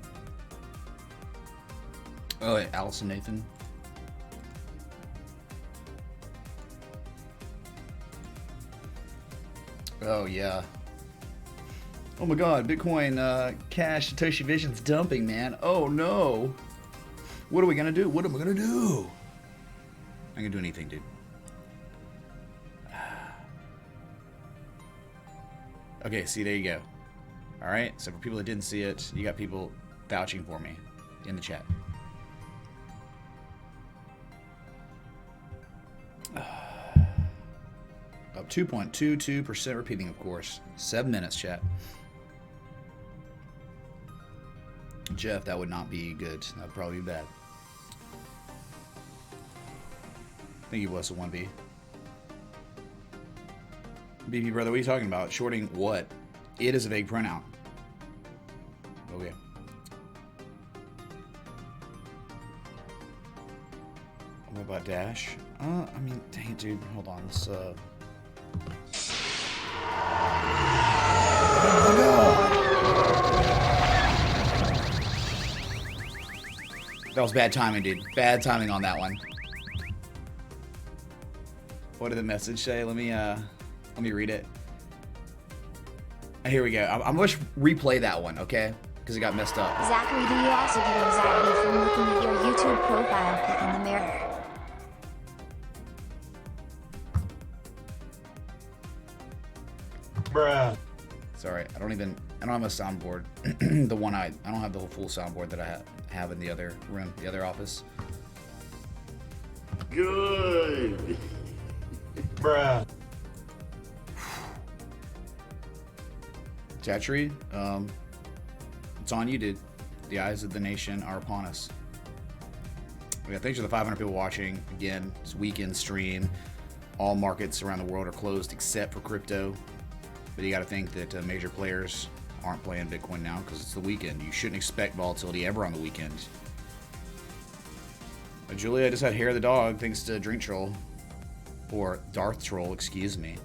Oh, wait, Allison Nathan. Oh, yeah. Oh my God, Bitcoin Cash Satoshi Vision's dumping, man. Oh no. What are we gonna do? What am I gonna do? I can do anything, dude. Okay, see, there you go. All right, so for people that didn't see it, you got people vouching for me in the chat. Up 2.22%, repeating, of course. 7 minutes, chat. Jeff, that would not be good. That would probably be bad. Thank you, Blessed 1B. BP brother, what are you talking about? Shorting what? It is a vague printout. Okay. What about Dash? I mean, dang it, dude. Hold on. Let's, Oh my God. That was bad timing, dude. Bad timing on that one. What did the message say? Let me read it. Here we go. I'm going to replay that one, okay? Because it got messed up. Zachary, do you also get anxiety from looking at your YouTube profile pic in the mirror? Bruh. Sorry, I don't have a soundboard. The one I don't have the whole full soundboard that I have in the other room, the other office. Good. Bruh. Chatchery, it's on you, dude. The eyes of the nation are upon us. Yeah, thanks for the 500 people watching. Again, it's weekend stream. All markets around the world are closed except for crypto. But you got to think that major players aren't playing Bitcoin now because it's the weekend. You shouldn't expect volatility ever on the weekend. Julia just had hair of the dog thanks to Drink Troll. Or Darth Troll, excuse me.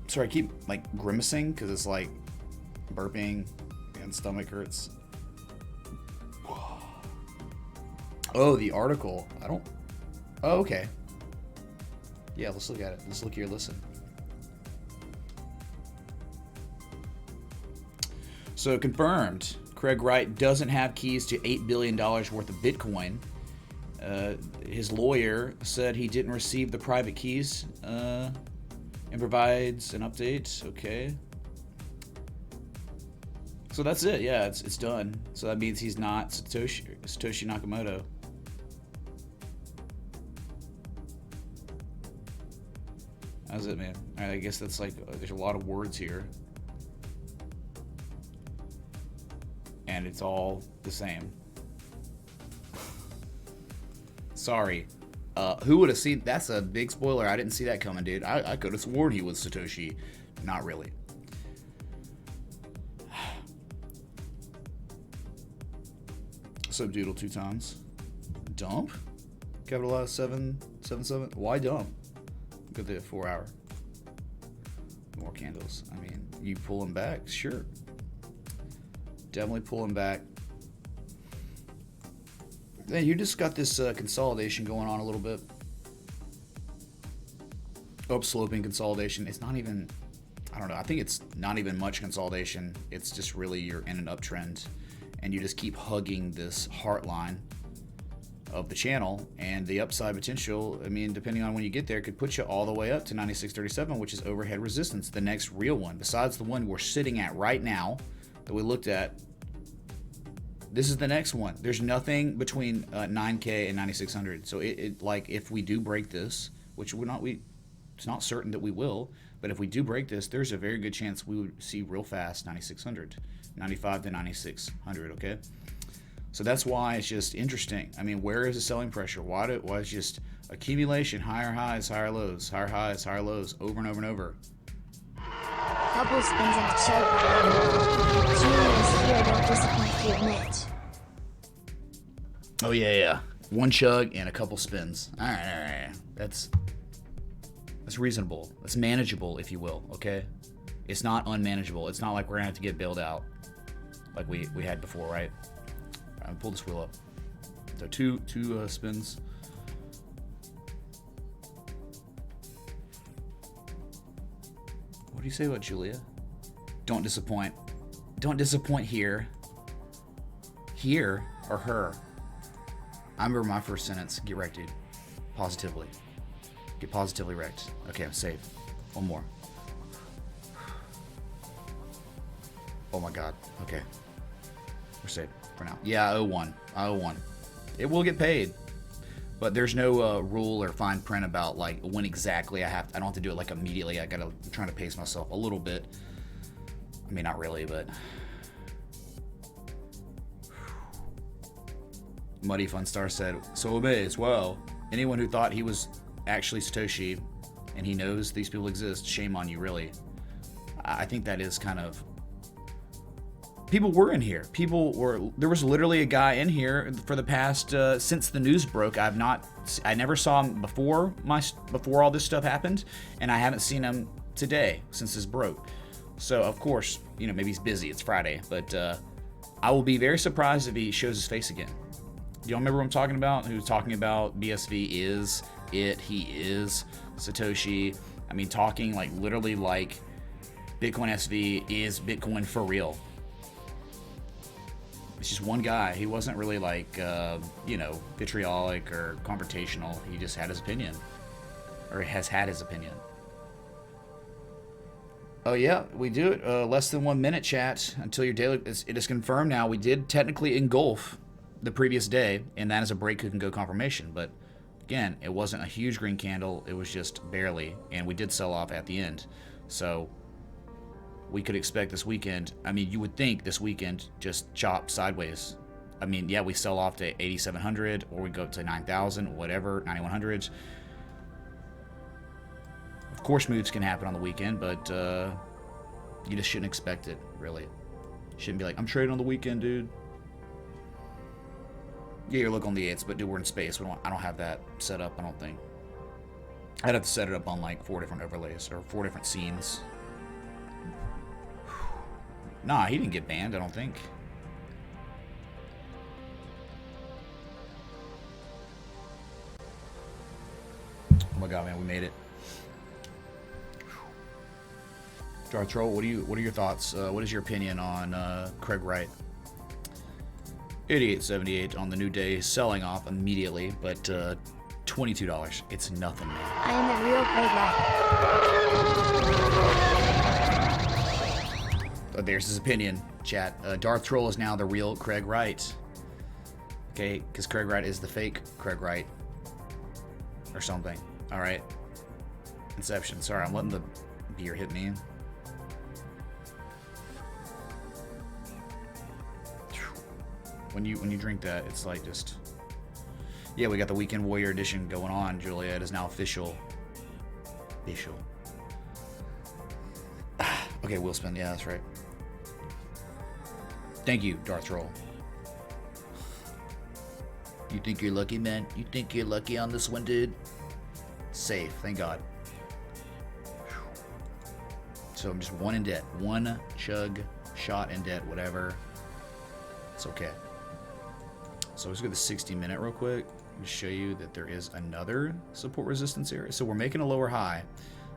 Sorry, I keep like grimacing because it's like burping and stomach hurts. Oh, the article. I don't. Oh, okay. Yeah, let's look at it. Let's look here, listen. So confirmed, Craig Wright doesn't have keys to $8 billion worth of Bitcoin. His lawyer said he didn't receive the private keys and provides an update. Okay. So that's it. Yeah, it's done. So that means he's not Satoshi Nakamoto. How's it, man? All right, I guess that's like, there's a lot of words here. And it's all the same. Sorry. Who would have seen? That's a big spoiler. I didn't see that coming, dude. I could have sworn he was Satoshi. Not really. Subdoodle 2 times. Dump? Capitalize 777. Why dump? Look at the 4 hour. More candles. I mean, you pull them back? Sure. Definitely pull them back. Then you just got this consolidation going on a little bit. Upsloping consolidation. It's not even, I don't know. I think it's not even much consolidation. It's just really you're in an uptrend. And you just keep hugging this heart line of the channel, and the upside potential, I mean, depending on when you get there, could put you all the way up to 96.37, which is overhead resistance, the next real one, besides the one we're sitting at right now that we looked at. This is the next one. There's nothing between 9K and 9600. So it like if we do break this, which it's not certain that we will, but if we do break this, there's a very good chance we would see real fast 9600. 95 to 9600, okay? So that's why it's just interesting. I mean, where is the selling pressure? Why is just accumulation, higher highs, higher lows, higher highs, higher lows, over and over and over? Couple spins and chug. Genius here, don't disappoint here, Mitch. Oh yeah. One chug and a couple spins. All right. That's reasonable. That's manageable, if you will, okay? It's not unmanageable. It's not like we're gonna have to get bailed out like we had before, right? All right, pull this wheel up. So two spins. What do you say about Julia? Don't disappoint. Don't disappoint here. Here or her? I remember my first sentence. Get wrecked, dude. Positively. Get positively wrecked. Okay, I'm safe. One more. Oh my god. Okay. We're safe for now. Yeah, I owe one. It will get paid. But there's no rule or fine print about like when exactly I don't have to do it like immediately. I'm trying to pace myself a little bit. I mean, not really, but Muddy Funstar said, so amazed, wow. Anyone who thought he was actually Satoshi and he knows these people exist, shame on you, really. I think that is kind of, people were in here. There was literally a guy in here for the past, since the news broke. I never saw him before all this stuff happened, and I haven't seen him today since this broke. So of course, maybe he's busy, it's Friday, but I will be very surprised if he shows his face again. Do y'all remember what I'm talking about? Who's talking about BSV is it, he is Satoshi. I mean, talking like literally like Bitcoin SV is Bitcoin for real. It's just one guy. He wasn't really like, vitriolic or confrontational. He just had his opinion, or has had his opinion. Oh yeah, we do it. Less than 1 minute, chat, until your daily. It is confirmed now. We did technically engulf the previous day, and that is a break can go confirmation. But again, it wasn't a huge green candle. It was just barely, and we did sell off at the end. So we could expect this weekend. I mean, you would think this weekend just chop sideways. I mean, yeah, we sell off to 8,700, or we go up to 9,000, whatever, 9,100. Of course, moves can happen on the weekend, but you just shouldn't expect it, really. Shouldn't be like, I'm trading on the weekend, dude. Yeah, you're looking on the 8s, but dude, we're in space. I don't have that set up, I don't think. I'd have to set it up on like 4 different overlays, or 4 different scenes. Nah, he didn't get banned, I don't think. Oh my god, man, we made it. Jar Troll, what are your thoughts? What is your opinion on Craig Wright? 88.78 on the new day, selling off immediately, but $22. It's nothing, man. I am the real Craig Wright. Oh, there's his opinion, chat. Darth Troll is now the real Craig Wright. Okay, because Craig Wright is the fake Craig Wright. Or something. Alright. Inception. Sorry, I'm letting the beer hit me. When you drink that, it's like just... Yeah, we got the Weekend Warrior edition going on, Julia. It is now official. Official. Okay, wheel spin. Yeah, that's right. Thank you, Darth Troll. You think you're lucky, man? You think you're lucky on this one, dude? Safe, thank God. So I'm just one in debt. One chug, shot in debt, whatever. It's okay. So let's go to the 60-minute real quick. To show you that there is another support resistance area. So we're making a lower high.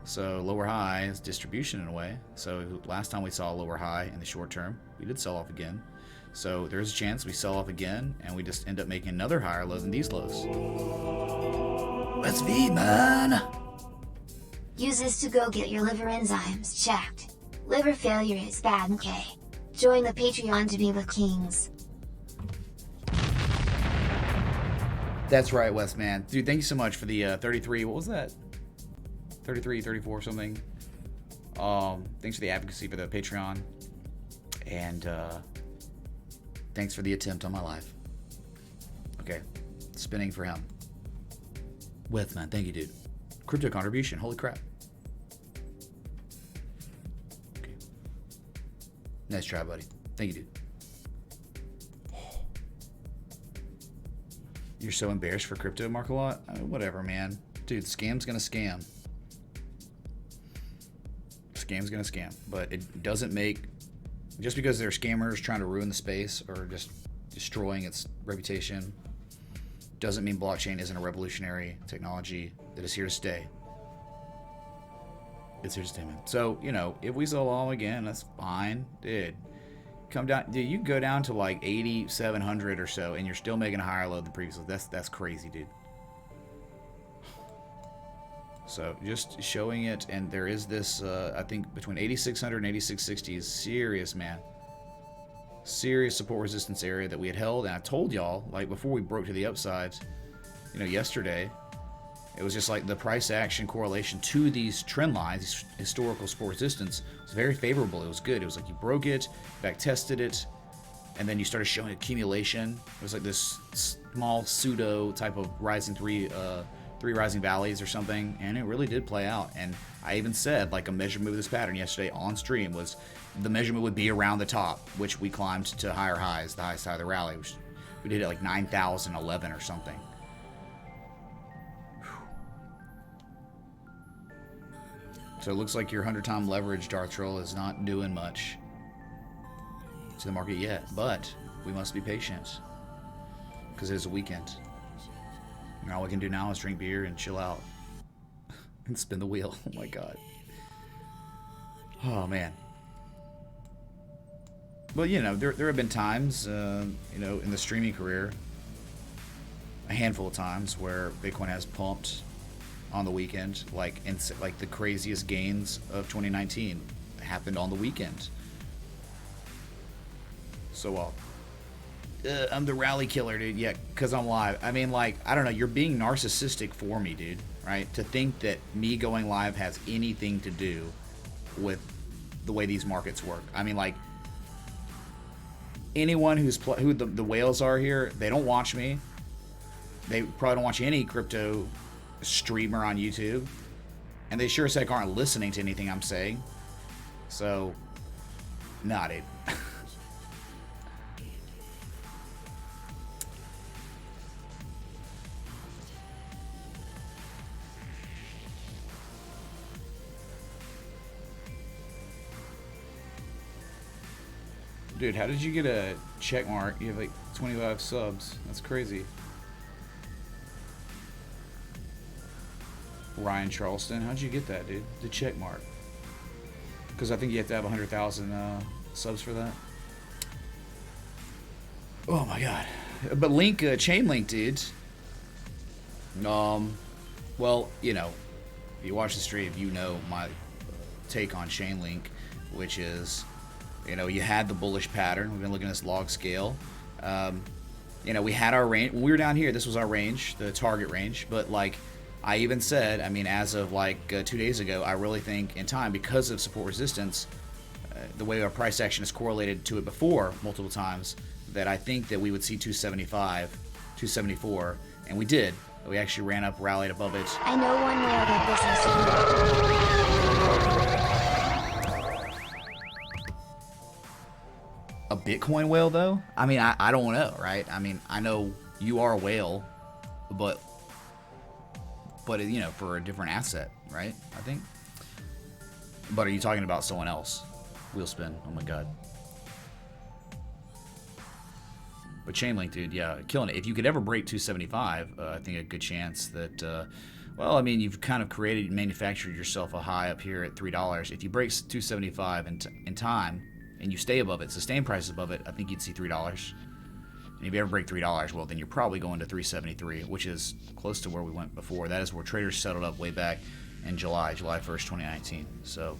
So lower high is distribution in a way. So last time we saw a lower high in the short term, we did sell off again. So there's a chance we sell off again and we just end up making another higher low than these lows. Let's be, man. Use this to go get your liver enzymes checked. Liver failure is bad, okay? Join the Patreon to be with kings. That's right, West, man. Dude, thank you so much for the 33. What was that? 33, 34 something. Thanks for the advocacy for the Patreon. And thanks for the attempt on my life. Okay. Spinning for him. West, man. Thank you, dude. Crypto contribution. Holy crap. Okay. Nice try, buddy. Thank you, dude. You're so embarrassed for crypto, Mark-a-lot? Whatever, man. Dude, scam's gonna scam. Scam's gonna scam. But it doesn't make... Just because they're scammers trying to ruin the space or just destroying its reputation doesn't mean blockchain isn't a revolutionary technology that is here to stay. It's here to stay, man. So, you know, if we sell all again, that's fine. Dude. Come down, dude. You go down to like 8,700 or so, and you're still making a higher low than previously. That's crazy, dude. So just showing it, and there is this. I think between 8,600 and 8,660 is serious, man. Serious support resistance area that we had held, and I told y'all like before we broke to the upside, you know, yesterday. It was just like the price action correlation to these trend lines, these historical support resistance, was very favorable. It was good. It was like you broke it, back tested it, and then you started showing accumulation. It was like this small pseudo type of rising three rising valleys or something, and it really did play out. And I even said like a measurement of this pattern yesterday on stream was the measurement would be around the top, which we climbed to higher highs, the highest high of the rally, which we did at like 9,011 or something. So it looks like your 100-time leverage, Darth Troll, is not doing much to the market yet, but we must be patient because it is a weekend. And all we can do now is drink beer and chill out and spin the wheel. Oh my God. Oh man. But you know, there have been times, you know, in the streaming career, a handful of times where Bitcoin has pumped on the weekend, like the craziest gains of 2019 happened on the weekend. So I'm the rally killer, dude. Yeah, because I'm live. I mean, like, I don't know, you're being narcissistic for me, dude, right? To think that me going live has anything to do with the way these markets work. I mean, like, anyone who the whales are here, they don't watch me. They probably don't watch any crypto streamer on YouTube, and they sure as heck aren't listening to anything I'm saying. So, nah, dude. Dude, how did you get a check mark? You have like 25 subs. That's crazy. Ryan Charleston, how'd you get that, dude? The check mark. Because I think you have to have 100,000 subs for that. Oh my God. But Link, Chainlink, dude. Well, you know, if you watch the stream, you know my take on Chainlink, which is, you know, you had the bullish pattern. We've been looking at this log scale. You know, we had our range. When we were down here, this was our range, the target range. But, like, I even said, I mean, as of like 2 days ago, I really think in time, because of support resistance, the way our price action is correlated to it before multiple times, that I think that we would see 275, 274, and we did. We actually ran up, rallied above it. I know one whale that A Bitcoin whale, though? I mean, I don't know, right? I mean, I know you are a whale, but you know, for a different asset, right? I think. But are you talking about someone else? Wheel spin. Oh my god. But Chainlink, dude, yeah, killing it. If you could ever break 275, I think a good chance that, well, I mean, you've kind of created and manufactured yourself a high up here at $3. If you break 275 in time, and you stay above it, sustain prices above it, I think you'd see $3. And if you ever break $3, well, then you're probably going to 373, which is close to where we went before. That is where traders settled up way back in July 1st, 2019. So,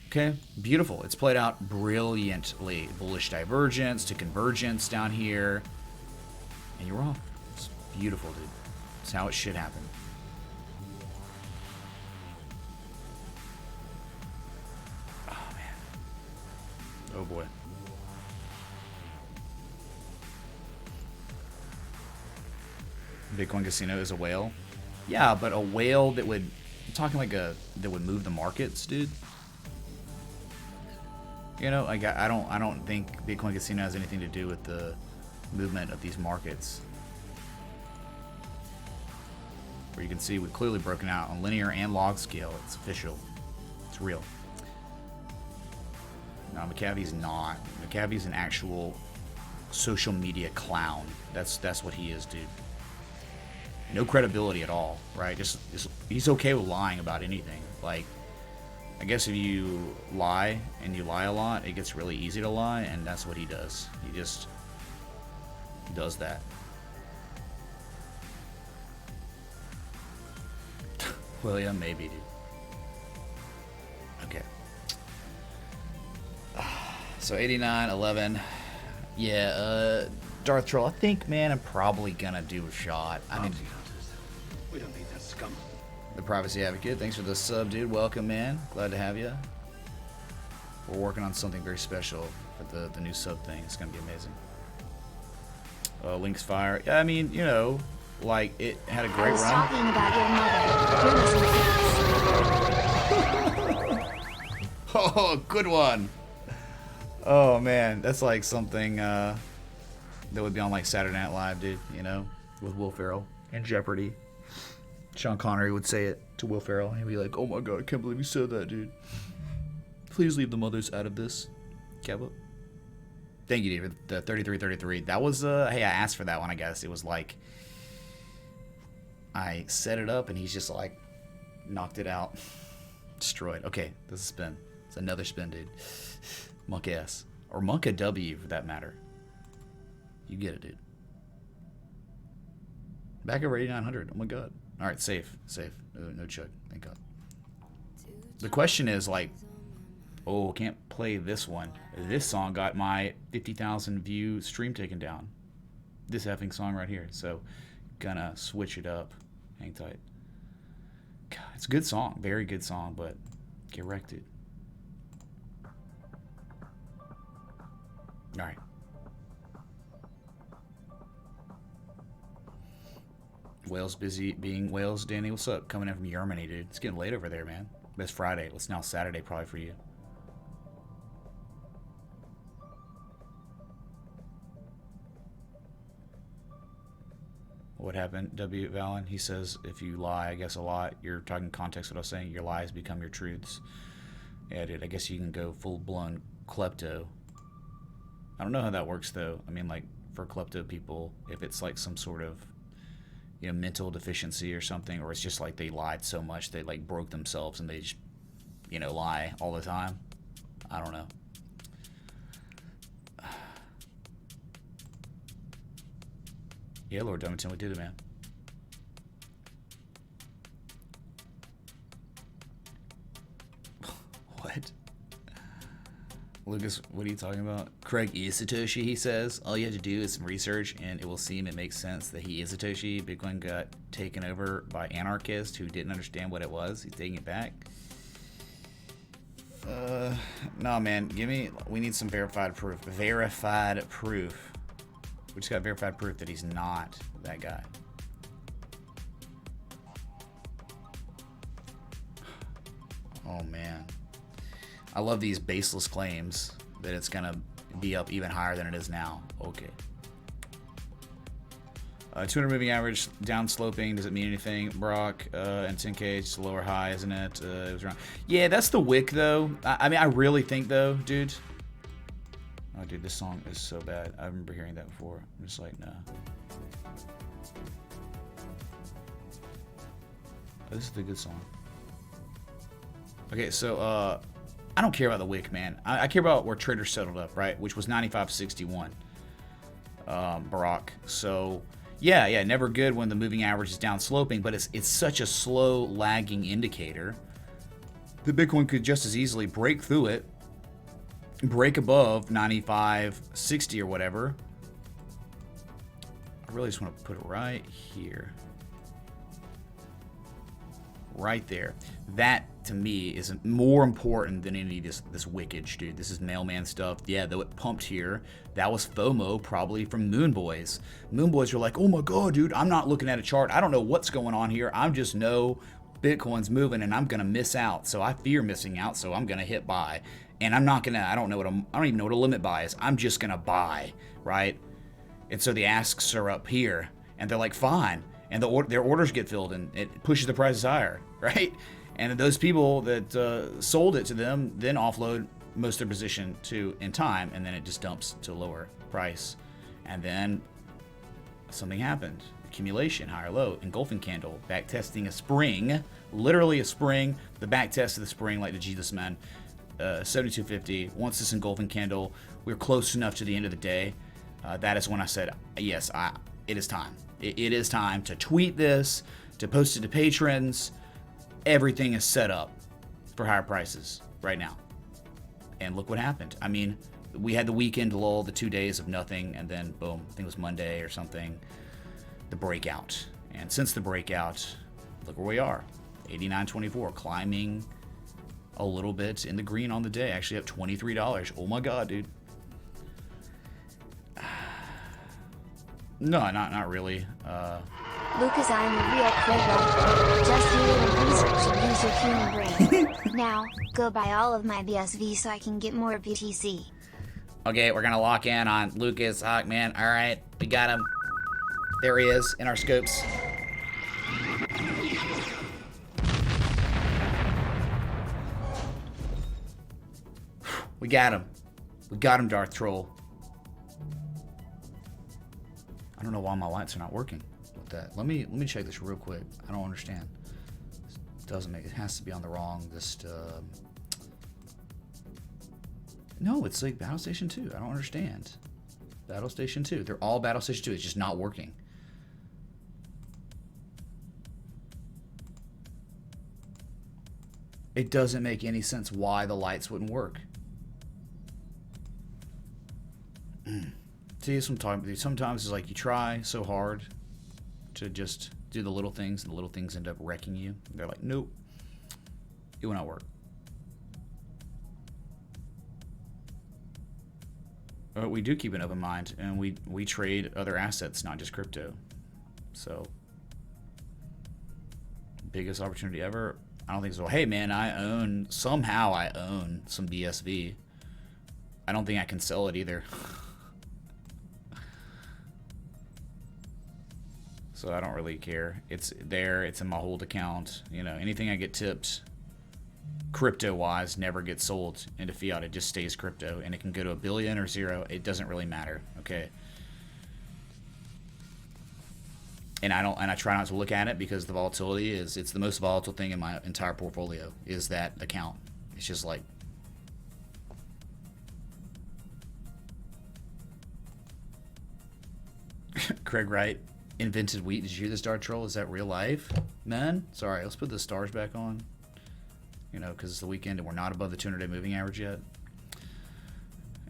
okay, beautiful. It's played out brilliantly. Bullish divergence to convergence down here. And you're wrong. It's beautiful, dude. It's how it should happen. Oh, man. Oh, boy. Bitcoin Casino is a whale. Yeah, but a whale that would, I'm talking like that would move the markets, dude. You know, like I don't think Bitcoin Casino has anything to do with the movement of these markets. Where you can see we've clearly broken out on linear and log scale. It's official. It's real. No, McAfee's not. McAfee's an actual social media clown. That's what he is, dude. No credibility at all, right? Just he's okay with lying about anything. Like, I guess if you lie and you lie a lot, it gets really easy to lie, and that's what he does. He just does that. Well, yeah, maybe, dude. Okay. So 89, 11. Yeah, Darth Troll, I think, man, I'm probably gonna do a shot. I mean, We don't need that scum. the Privacy Advocate, thanks for the sub, dude. Welcome, man. Glad to have you. We're working on something very special for the new sub thing. It's gonna be amazing. Link's Fire. Yeah, I mean, you know, like, it had a I great was run. talking about your mother. You're missing things. Oh, good one. Oh, man. That's like something that would be on, like, Saturday Night Live, dude, you know, with Will Ferrell and Jeopardy. Sean Connery would say it to Will Ferrell. He'd be like, oh, my God, I can't believe you said that, dude. Please leave the mothers out of this. Cabo. Thank you, David. The 3333. That was, hey, I asked for that one, I guess. It was like, I set it up, and he's just like, knocked it out. Destroyed. Okay, this is a spin. It's another spin, dude. Monk S. Or Monk W, for that matter. You get it, dude. Back over 8,900. Oh, my God. All right, safe. Safe. No chug. Thank God. The question is, like, oh, can't play this one. This song got my 50,000 view stream taken down. This effing song right here. So, gonna switch it up. Hang tight. God, it's a good song. Very good song, but get wrecked, dude. All right. Wales busy being Wales. Danny, what's up? Coming in from Germany, dude. It's getting late over there, man. But it's Friday. It's now Saturday probably for you. What happened? W. Valen, he says, if you lie, I guess a lot. You're talking context what I was saying. Your lies become your truths. Yeah, dude, I guess you can go full-blown klepto. I don't know how that works, though. I mean, like, for klepto people, if it's like some sort of, you know, mental deficiency or something, or it's just like they lied so much they, like, broke themselves and they just, you know, lie all the time. I don't know. Yeah, Lord Dumington, we did it, man. What? Lucas, what are you talking about? Craig is Satoshi, he says. All you have to do is some research, and it will seem it makes sense that he is Satoshi. Bitcoin got taken over by anarchists who didn't understand what it was. He's taking it back. No, man. We need some verified proof. Verified proof. We just got verified proof that he's not that guy. Oh, man. I love these baseless claims that it's going to be up even higher than it is now. Okay. 200 moving average down sloping. Does it mean anything, Brock? And 10K, it's a lower high, isn't it? It was wrong. Yeah, that's the wick, though. I mean, I really think, though, dude. Oh, dude, this song is so bad. I remember hearing that before. I'm just like, nah. Oh, this is a good song. Okay, so, I don't care about the wick, man. I care about where traders settled up, right? Which was 95.61, Barack. So, yeah, never good when the moving average is down sloping, but it's such a slow lagging indicator. The Bitcoin could just as easily break through it, break above 95.60 or whatever. I really just want to put it right here. Right there. That, to me, is more important than any of this wickage, dude. This is mailman stuff. Yeah, though it pumped here, that was FOMO probably from Moon Boys. Moon Boys are like, oh my god, dude, I'm not looking at a chart. I don't know what's going on here. I just know Bitcoin's moving and I'm going to miss out. So I fear missing out, so I'm going to hit buy. And I'm not going to, I don't even know what a limit buy is. I'm just going to buy, right? And so the asks are up here, and they're like, fine. And their orders get filled, and it pushes the prices higher, right? And those people that sold it to them then offload most of their position in time, and then it just dumps to a lower price. And then something happened. Accumulation, higher low, engulfing candle, back testing a spring, literally a spring, the back test of the spring like the Jesus man, 7250. Once this engulfing candle, we're close enough to the end of the day. That is when I said, yes, it is time. It is time to tweet this, to post it to patrons. Everything is set up for higher prices right now. And look what happened. I mean, we had the weekend lull, the 2 days of nothing, and then boom, I think it was Monday or something, the breakout. And since the breakout, look where we are. 89.24, climbing a little bit in the green on the day. Actually up $23. Oh my god, dude. No, not really. Lucas, I'm a real player. Just do a little research and use your human brain. Now, go buy all of my BSV so I can get more BTC. Okay, we're gonna lock in on Lucas Hawkman. All right, we got him. There he is in our scopes. We got him. We got him, Darth Troll. I don't know why my lights are not working with that. Let me check this real quick. I don't understand. It doesn't make it has to be on the wrong No, it's like Battle Station 2. I don't understand. Battle Station 2. They're all Battle Station 2. It's just not working. It doesn't make any sense why the lights wouldn't work. See, sometimes it's like you try so hard to just do the little things, and the little things end up wrecking you. They're like, nope, it will not work. But we do keep an open mind, and we trade other assets, not just crypto. So, biggest opportunity ever? I don't think so. Hey man, somehow I own some BSV. I don't think I can sell it either. So I don't really care. It's there. It's in my hold account. You know, anything I get tipped crypto-wise never gets sold into fiat. It just stays crypto, and it can go to $1 billion or zero. It doesn't really matter. Okay. And I try not to look at it because the volatility it's the most volatile thing in my entire portfolio is that account. It's just like. Craig Wright invented wheat. Did you hear this, Dark Troll? Is that real life, man? Sorry, let's put the stars back on. You know, because it's the weekend and we're not above the 200-day moving average yet.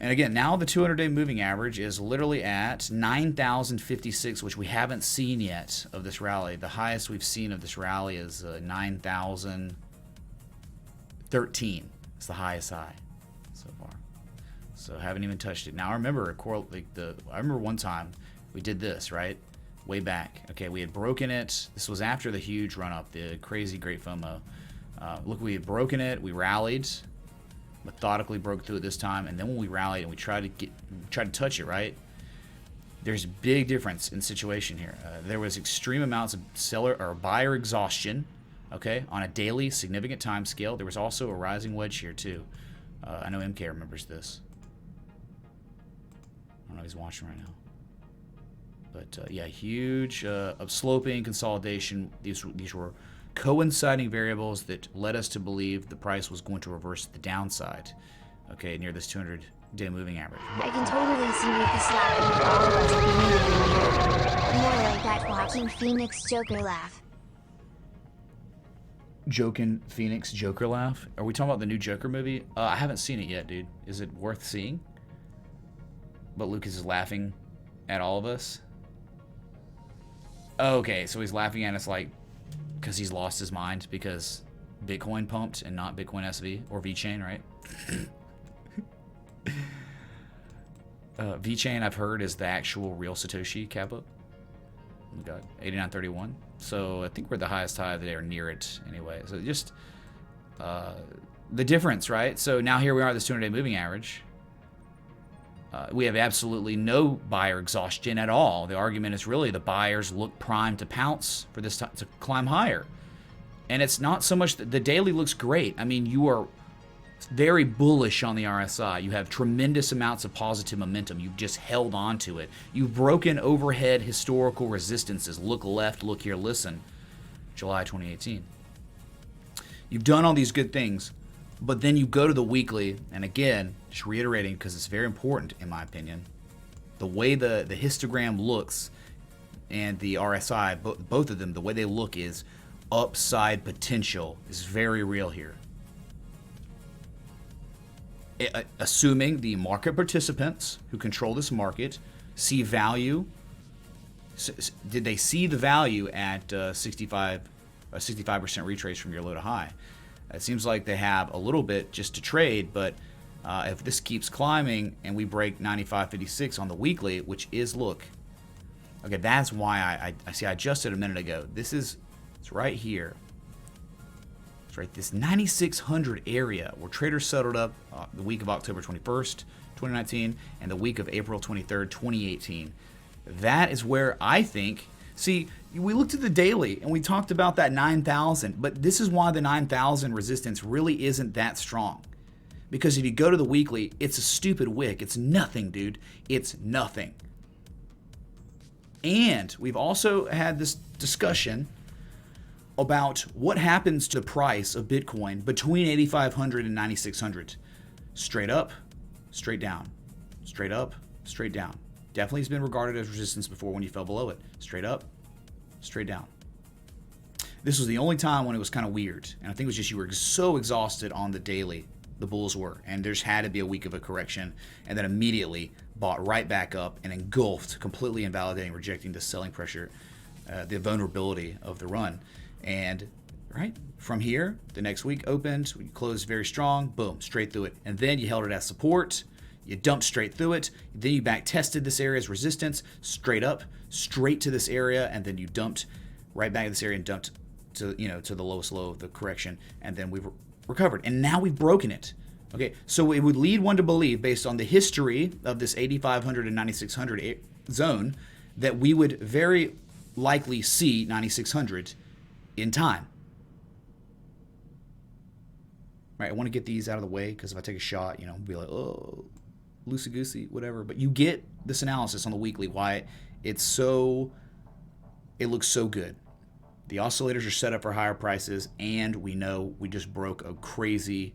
And again, now the 200-day moving average is literally at 9,056, which we haven't seen yet of this rally. The highest we've seen of this rally is 9,013. It's the highest high so far. So haven't even touched it. Now I remember I remember one time we did this, right? Way back. Okay, we had broken it. This was after the huge run up, the crazy great FOMO. Look, we had broken it. We rallied. Methodically broke through it this time, and then when we rallied and we tried to touch it, right? There's a big difference in situation here. There was extreme amounts of seller or buyer exhaustion, okay, on a daily significant time scale. There was also a rising wedge here too. I know MK remembers this. I don't know if he's watching right now, but yeah, huge upsloping consolidation. These were coinciding variables that led us to believe the price was going to reverse to the downside, okay, near this 200-day moving average. I can totally see what the slapping of all of us being more like that Joaquin Phoenix Joker laugh. Joking Phoenix Joker laugh? Are we talking about the new Joker movie? I haven't seen it yet, dude. Is it worth seeing? But Lucas is laughing at all of us? Okay, so he's laughing at us like because he's lost his mind because Bitcoin pumped and not Bitcoin SV or VeChain, right? VeChain, I've heard, is the actual real Satoshi Kappa. Oh my god, 89.31. So I think we're the highest high of the day or near it anyway. So just the difference, right? So now here we are at this 200-day moving average. We have absolutely no buyer exhaustion at all. The argument is really the buyers look primed to pounce for this to climb higher. And it's not so much that the daily looks great. I mean, you are very bullish on the RSI. You have tremendous amounts of positive momentum. You've just held on to it. You've broken overhead historical resistances. Look left, look here, listen. July 2018. You've done all these good things. But then you go to the weekly, and again, just reiterating because it's very important in my opinion, the way the histogram looks and the RSI, both of them, the way they look is upside potential is very real here. Assuming the market participants who control this market see value, did they see the value at 65% retrace from your low to high? It seems like they have a little bit just to trade, but if this keeps climbing and we break 95.56 on the weekly, which is, look, okay, that's why I see I adjusted a minute ago. It's right here. It's right this 9,600 area where traders settled up the week of October 21st, 2019, and the week of April 23rd, 2018. That is where I think. See, we looked at the daily and we talked about that 9,000, but this is why the 9,000 resistance really isn't that strong. Because if you go to the weekly, it's a stupid wick. It's nothing, dude. It's nothing. And we've also had this discussion about what happens to the price of Bitcoin between 8,500 and 9,600. Straight up, straight down. Straight up, straight down. Definitely has been regarded as resistance before when you fell below it. Straight up, straight down. This was the only time when it was kind of weird. And I think it was just you were so exhausted on the daily, the bulls were. And there's had to be a week of a correction. And then immediately bought right back up and engulfed, completely invalidating, rejecting the selling pressure, the vulnerability of the run. And right from here, the next week opened, we closed very strong, boom, straight through it. And then you held it as support. You dumped straight through it. Then you back tested this area as resistance, straight up, straight to this area, and then you dumped right back to this area and dumped to to the lowest low of the correction, and then we've recovered. And now we've broken it. Okay, so it would lead one to believe, based on the history of this 8,500 and 9,600 zone, that we would very likely see 9,600 in time. Right, I want to get these out of the way because if I take a shot, I'll be like, oh, loosey-goosey, whatever. But you get this analysis on the weekly, why it looks so good. The oscillators are set up for higher prices, and we know we just broke a crazy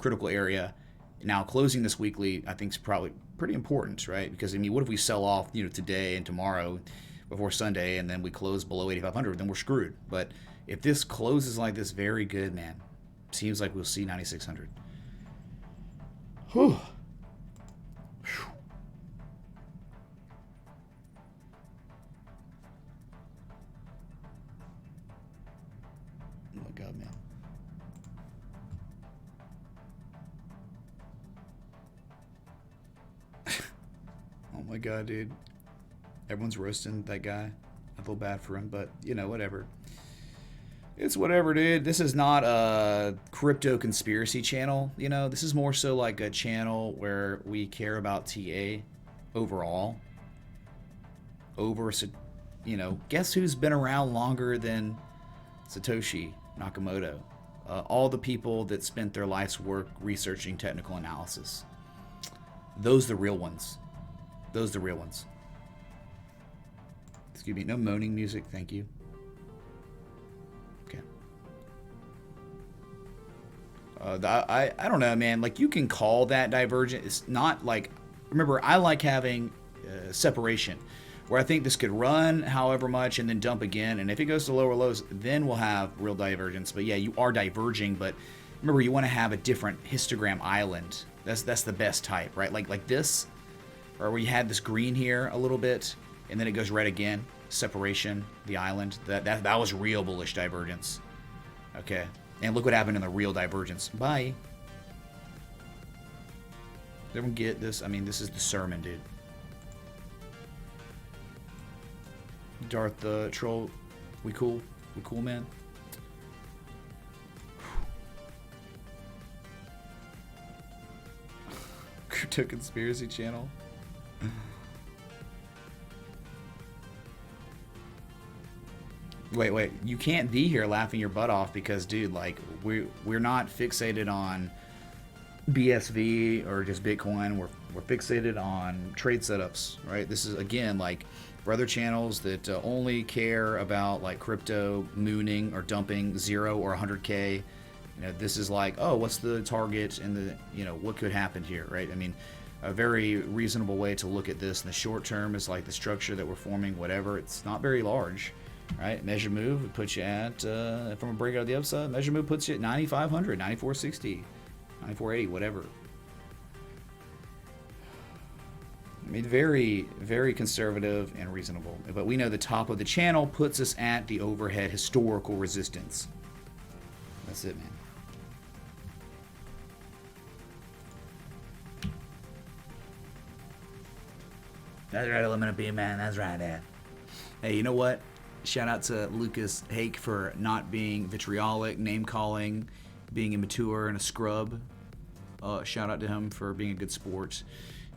critical area. Now, closing this weekly, I think, is probably pretty important, right? Because, what if we sell off, today and tomorrow before Sunday, and then we close below 8,500, then we're screwed. But if this closes like this, very good, man. Seems like we'll see 9,600. Whew. my god, dude. Everyone's roasting that guy. I feel bad for him, but you know, whatever. It's whatever, dude. This is not a crypto conspiracy channel. You know, this is more so like a channel where we care about TA overall. Over, you know, guess who's been around longer than Satoshi Nakamoto? All the people that spent their life's work researching technical analysis. Those the real ones. Those the real ones. Excuse me, no moaning music, thank you. Okay. I don't know, man. Like, you can call that divergent. It's not like, remember, I like having separation, where I think this could run however much and then dump again. And if it goes to lower lows, then we'll have real divergence. But yeah, you are diverging. But remember, you want to have a different histogram island. That's the best type, right? Like this, or where you had this green here a little bit, and then it goes red again. Separation, the island. That was real bullish divergence. Okay. And look what happened in the real divergence. Bye. Does everyone get this? I mean, this is the sermon, dude. Darth the troll, we cool? We cool, man? Crypto conspiracy channel. Wait, you can't be here laughing your butt off because, dude, like, we're not fixated on BSV or just Bitcoin. We're fixated on trade setups, right? This is, again, like, for other channels that only care about like crypto mooning or dumping 0 or 100K, you know, this is like, oh, what's the target and the, you know, what could happen here, right? I mean, a very reasonable way to look at this in the short term is like the structure that we're forming, whatever. It's not very large, right? Measure move would put you at, from a breakout of the upside, measure move puts you at 9,500, 9,460, 9,480, whatever. I mean, very, very conservative and reasonable. But we know the top of the channel puts us at the overhead historical resistance. That's it, man. That's right, Aluminum B, man. That's right, Dad. Hey, you know what? Shout out to Lucas Hake for not being vitriolic, name-calling, being immature and a scrub. Shout out to him for being a good sport.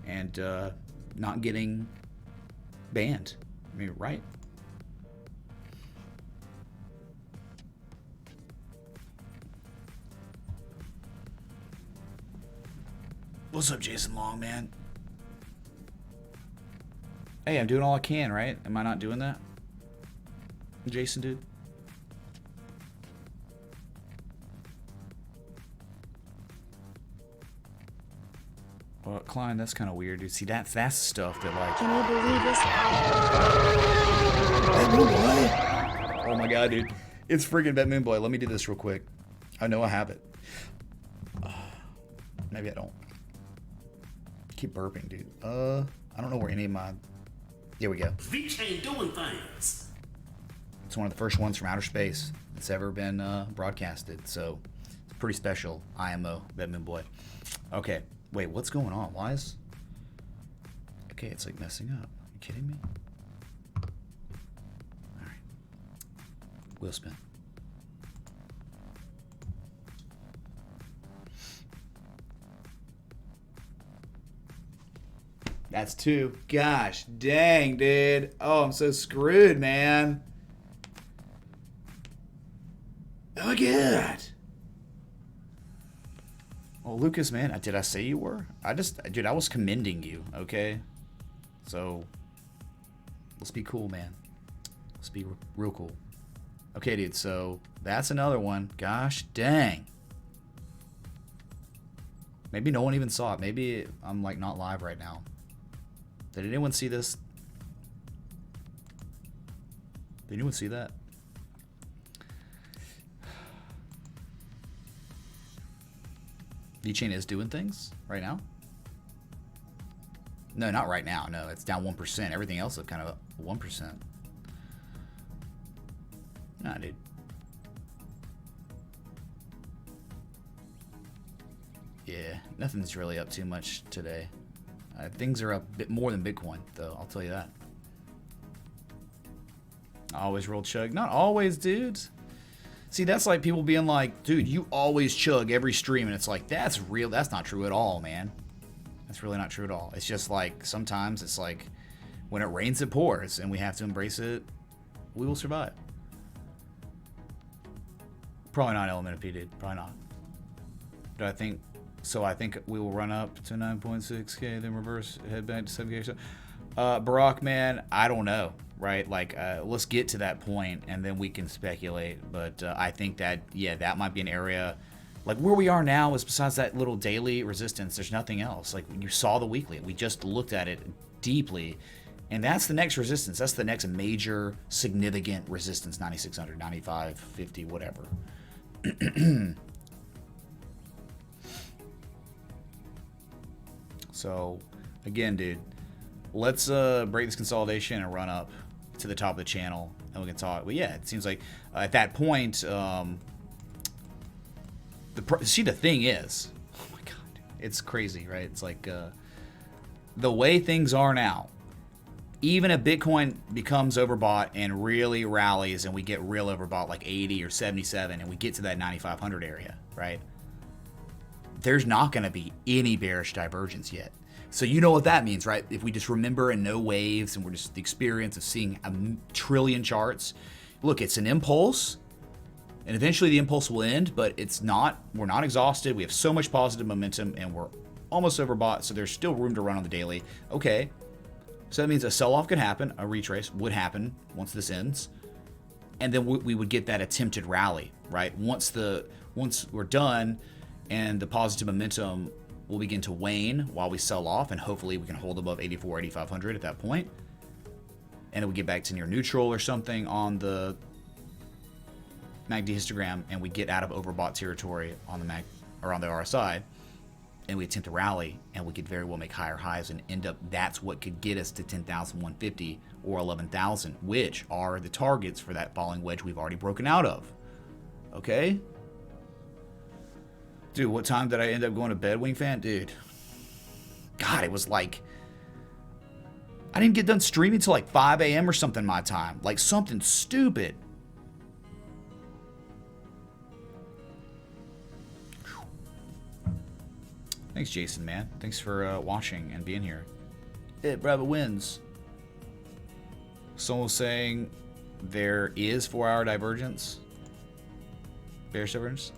And, not getting banned. I mean, right? What's up, Jason Long, man? Hey, I'm doing all I can, right? Am I not doing that? Jason, dude? Well, Klein, that's kind of weird, dude. See, that's the stuff that, like... Can you believe this? That Moon Boy? Oh my god, dude. It's freaking Bet Moon Boy. Let me do this real quick. I know I have it. Maybe I don't. Keep burping, dude. I don't know where any of my... Here we go. V-Chain doing things. It's one of the first ones from outer space that's ever been broadcasted, so it's pretty special. IMO, Bet Moon Boy. Okay. Wait, what's going on? Why is... Okay, it's like messing up. Are you kidding me? Alright. Wheel spin. That's 2. Gosh, dang, dude. Oh, I'm so screwed, man. Oh my god. Oh, Lucas, man, did I say you were? Dude, I was commending you, okay? So, let's be cool, man. Let's be real cool. Okay, dude, so that's another one. Gosh, dang. Maybe no one even saw it. Maybe I'm, like, not live right now. Did anyone see this? Did anyone see that? V-Chain is doing things right now? No, not right now. No, it's down 1%. Everything else is kind of 1%. Nah, dude. Yeah, nothing's really up too much today. Things are a bit more than Bitcoin, though. I'll tell you that. I always roll chug. Not always, dudes. See, that's like people being like, dude, you always chug every stream. And it's like, that's real. That's not true at all, man. That's really not true at all. It's just like, sometimes it's like, when it rains, it pours. And we have to embrace it. We will survive. Probably not Element P, dude. Probably not. Do I think... So I think we will run up to 9.6K, then reverse, head back to 7K. So, Barack, man, I don't know, right? Like, let's get to that point, and then we can speculate. But I think that, yeah, that might be an area. Like, where we are now is besides that little daily resistance, there's nothing else. Like, you saw the weekly. We just looked at it deeply, and that's the next resistance. That's the next major, significant resistance, 9,600, 9,550, whatever. So, again, dude, let's break this consolidation and run up to the top of the channel, and we can talk. But yeah, it seems like at that point, see, the thing is, oh my god, it's crazy, right? It's like the way things are now. Even if Bitcoin becomes overbought and really rallies, and we get real overbought, like 80 or 77, and we get to that 9,500 area, right? There's not going to be any bearish divergence yet. So you know what that means, right? If we just remember and know waves, and we're just the experience of seeing a trillion charts. Look, it's an impulse, and eventually the impulse will end, but it's not. We're not exhausted. We have so much positive momentum, and we're almost overbought, so there's still room to run on the daily. Okay, so that means a sell-off could happen, a retrace would happen once this ends, and then we would get that attempted rally, right? Once we're done, and the positive momentum will begin to wane while we sell off, and hopefully we can hold above 84, 8,500 at that point. And then we get back to near neutral or something on the MACD histogram, and we get out of overbought territory on the MAC or on the RSI, and we attempt to rally, and we could very well make higher highs and end up. That's what could get us to 10,150 or 11,000, which are the targets for that falling wedge we've already broken out of. Okay. Dude, what time did I end up going to bed, Wing Fan? Dude. God, it was like... I didn't get done streaming till like 5 a.m. or something my time. Like something stupid. Thanks, Jason, man. Thanks for watching and being here. Bravo wins. Someone was saying there is 4-hour divergence. Bearish divergence.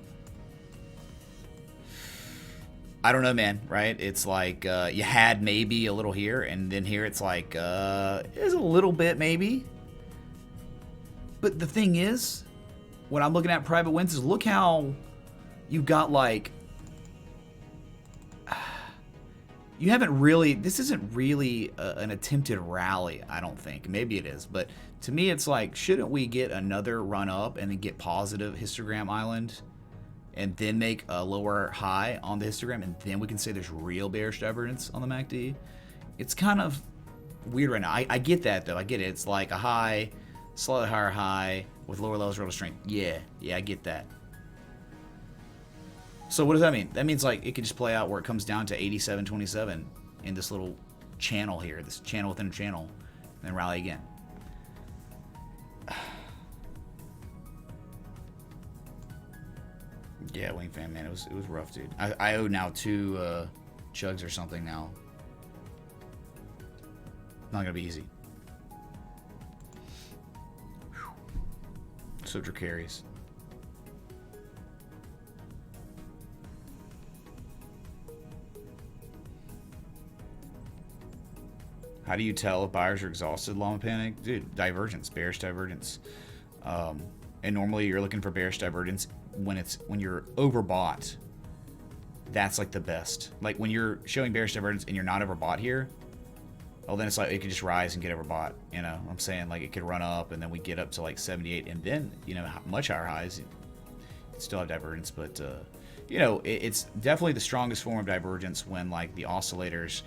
I don't know, man, right? It's like you had maybe a little here, and then here it's like it's a little bit maybe. But the thing is, when I'm looking at private wins, is look how you got like... You haven't really... This isn't really an attempted rally, I don't think. Maybe it is, but to me it's like, shouldn't we get another run up and then get positive histogram island? And then make a lower high on the histogram, and then we can say there's real bearish divergence on the MACD. It's kind of weird right now. I get that, though. I get it. It's like a high, slightly higher high with lower levels of relative strength. Yeah, I get that. So what does that mean? That means like it could just play out where it comes down to 87.27 in this little channel here, this channel within a channel, and then rally again. Yeah, Wing Fan, man, it was rough, dude. I owe now 2 chugs or something now. Not gonna be easy. So Dracarys. How do you tell if buyers are exhausted, Llama Panic? Dude, divergence, bearish divergence. And normally you're looking for bearish divergence when you're overbought. That's like the best. Like when you're showing bearish divergence and you're not overbought here, well then it's like it could just rise and get overbought. You know what I'm saying? Like it could run up and then we get up to like 78 and then, you know, much higher highs. It still have divergence, but you know, it's definitely the strongest form of divergence when like the oscillators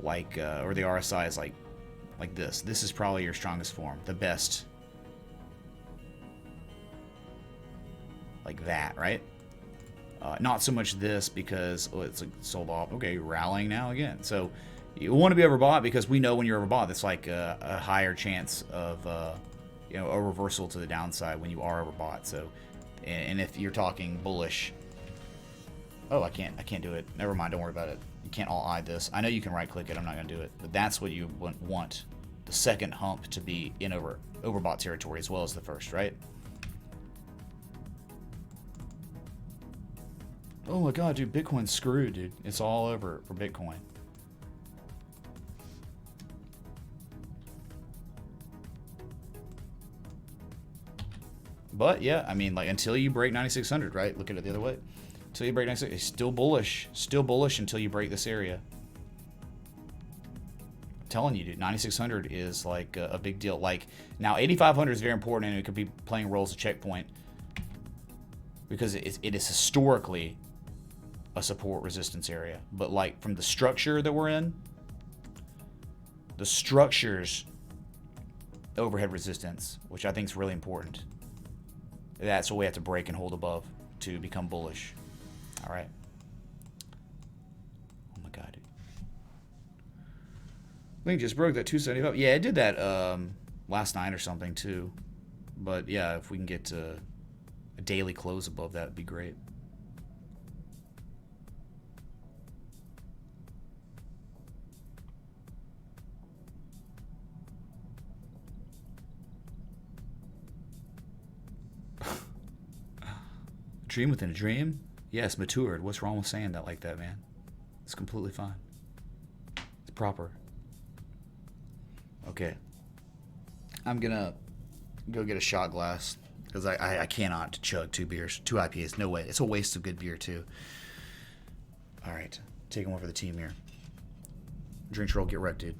like or the RSI is like this. This is probably your strongest form, the best. Like that, right? Not so much this because it's like sold off. Okay, rallying now again. So You want to be overbought because we know when you're overbought, that's like a higher chance of a reversal to the downside when you are overbought. So, and if you're talking bullish, oh, I can't do it. Never mind, don't worry about it. You can't all eye this. I know you can right click it. I'm not gonna do it, but that's what you want the second hump to be in overbought territory as well as the first, right? Oh my god, dude, Bitcoin's screwed, dude. It's all over for Bitcoin. But yeah, I mean, like, until you break 9,600, right? Look at it the other way. Until you break 9,600, it's still bullish until you break this area. I'm telling you, dude, 9,600 is like a big deal. Like, now 8,500 is very important, and it could be playing roles as a checkpoint because it is historically a support resistance area. But like from the structure that we're in, the structure's overhead resistance, which I think is really important. That's what we have to break and hold above to become bullish. All right. Oh my god, dude. Link just broke that 275. Yeah, it did that last night or something too. But yeah, if we can get a daily close above that, would be great. Dream within a dream? Yes, matured. What's wrong with saying that like that, man? It's completely fine. It's proper. Okay. I'm gonna go get a shot glass because I cannot chug 2 beers, 2 IPAs. No way. It's a waste of good beer too. All right, taking one for the team here. Drink troll, get wrecked, dude.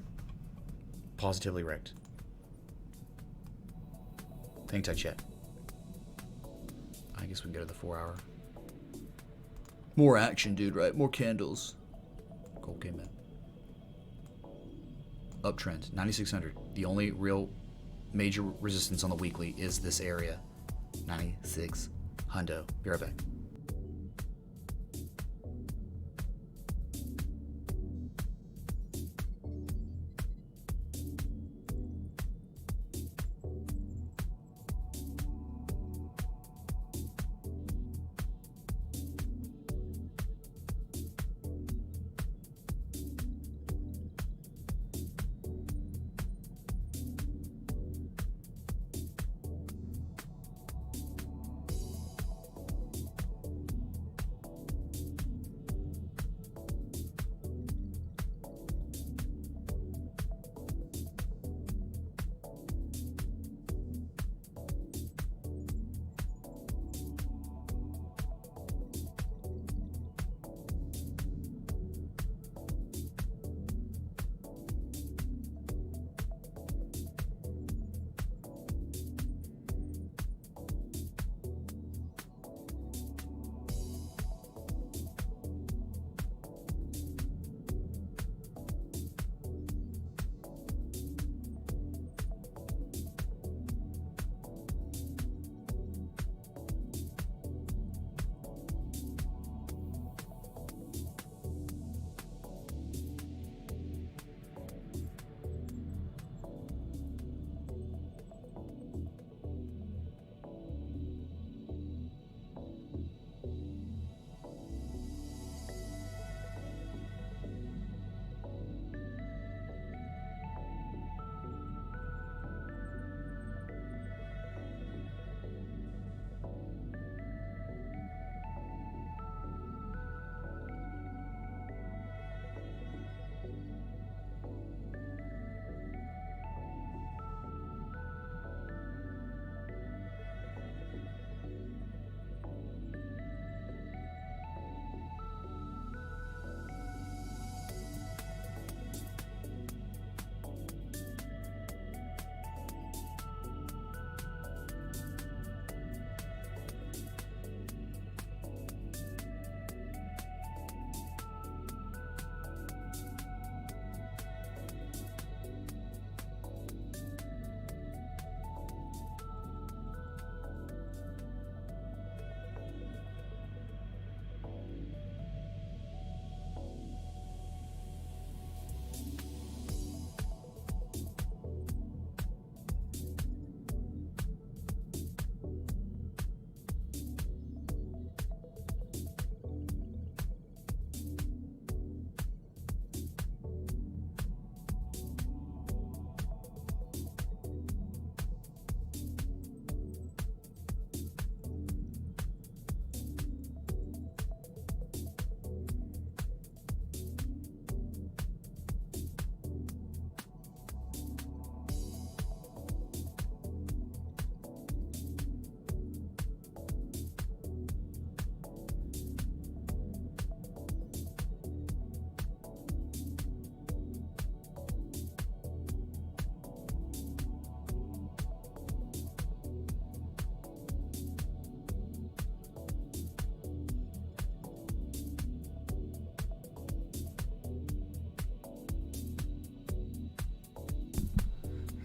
Positively wrecked. Hang tight, chat. I guess we can go to the 4 hour. More action, dude, right? More candles. Gold came in. Uptrend, 9,600. The only real major resistance on the weekly is this area. 96 hundo. Be right back.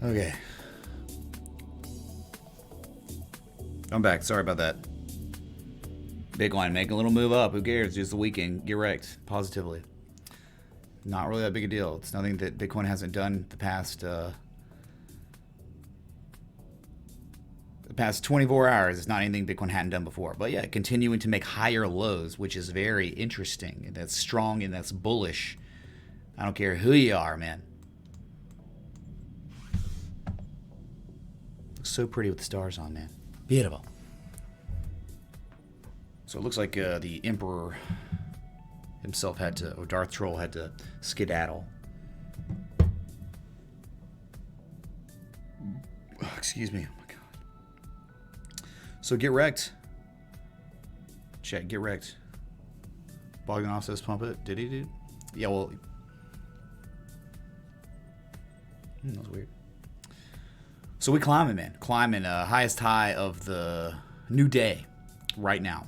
Okay. I'm back. Sorry about that. Bitcoin making a little move up. Who cares? Just the weekend. Get wrecked. Positively. Not really that big a deal. It's nothing that Bitcoin hasn't done the past 24 hours. It's not anything Bitcoin hadn't done before. But yeah, continuing to make higher lows, which is very interesting. And that's strong and that's bullish. I don't care who you are, man. Looks so pretty with the stars on, man. Beautiful. So it looks like the Emperor himself had to, or Darth Troll had to skedaddle. Oh, excuse me. Oh my god. So get wrecked. Chat, get wrecked. Bogdanov says pump it. Did he, dude? Yeah, well. That was weird. So we climbing, man. Climbing. Highest high of the new day right now.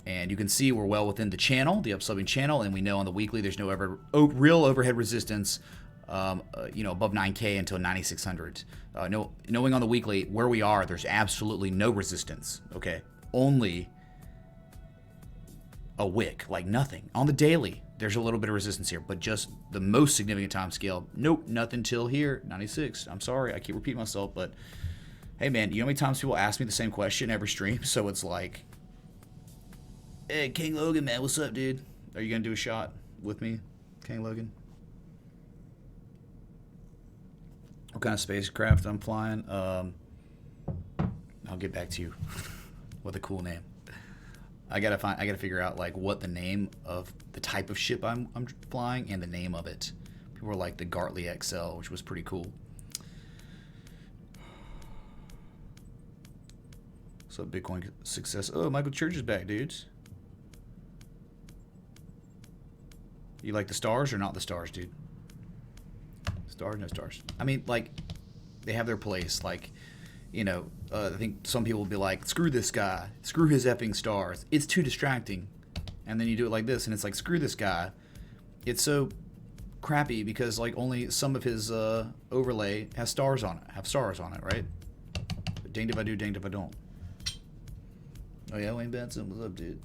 And you can see we're well within the channel, the upsloping channel, and we know on the weekly there's no real overhead resistance, above 9K until 9,600. Knowing on the weekly where we are, there's absolutely no resistance. Okay, only a wick, like nothing. On the daily, there's a little bit of resistance here, but just the most significant time scale, nope, nothing till here, 96. I'm sorry, I keep repeating myself, but hey, man, you know how many times people ask me the same question every stream? So it's like, hey, King Logan, man, what's up, dude? Are you going to do a shot with me, King Logan? What kind of spacecraft I'm flying? I'll get back to you. What a cool name. I gotta figure out like what the name of the type of ship I'm flying and the name of it. People were like the Gartley XL, which was pretty cool. So Bitcoin success. Oh, Michael Church is back, dudes. You like the stars or not the stars, dude? Stars, no stars. I mean, like, they have their place. Like, I think some people will be like, screw this guy. Screw his effing stars. It's too distracting. And then you do it like this, and it's like, screw this guy. It's so crappy because, like, only some of his overlay has stars on it, right? But danged if I do, danged if I don't. Oh, yeah, Wayne Benson. What's up, dude?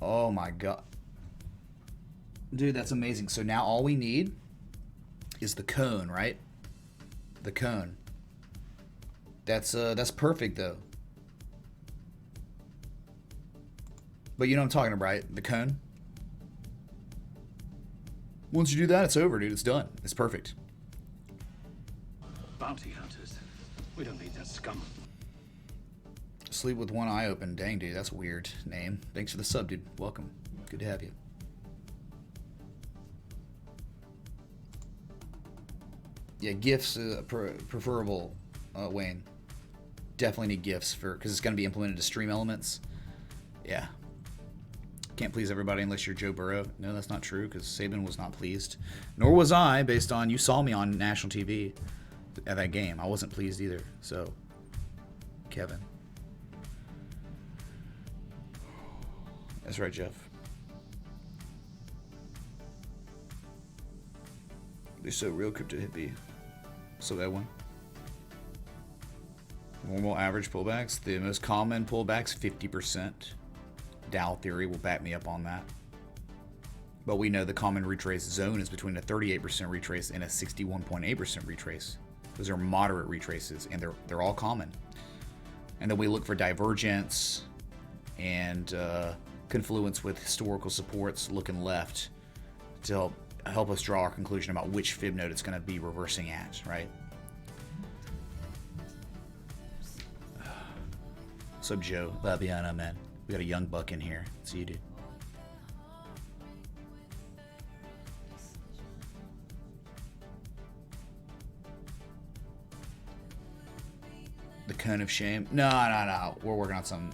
Oh my god. Dude, that's amazing. So now all we need is the cone, right? The cone. That's perfect though. But you know what I'm talking about, right? The cone. Once you do that, it's over, dude. It's done. It's perfect. Bounty hunters. We don't need that scum. Sleep with one eye open. Dang, dude, that's a weird name. Thanks for the sub, dude. Welcome. Good to have you. Yeah, gifts preferable, Wayne. Definitely need gifts because it's going to be implemented to stream elements. Yeah. Can't please everybody unless you're Joe Burrow. No, that's not true because Saban was not pleased. Nor was I, based on you saw me on national TV at that game. I wasn't pleased either. So, Kevin. That's right, Jeff. They're so real, crypto hippie. So that one. Normal average pullbacks. The most common pullbacks, 50%. Dow theory will back me up on that. But we know the common retrace zone is between a 38% retrace and a 61.8% retrace. Those are moderate retraces, and they're all common. And then we look for divergence and confluence with historical supports looking left to help us draw our conclusion about which fib node it's going to be reversing at, right? What's up, Joe? Babiana, man. We got a young buck in here. See you, dude. The cone of shame. No. We're working on something.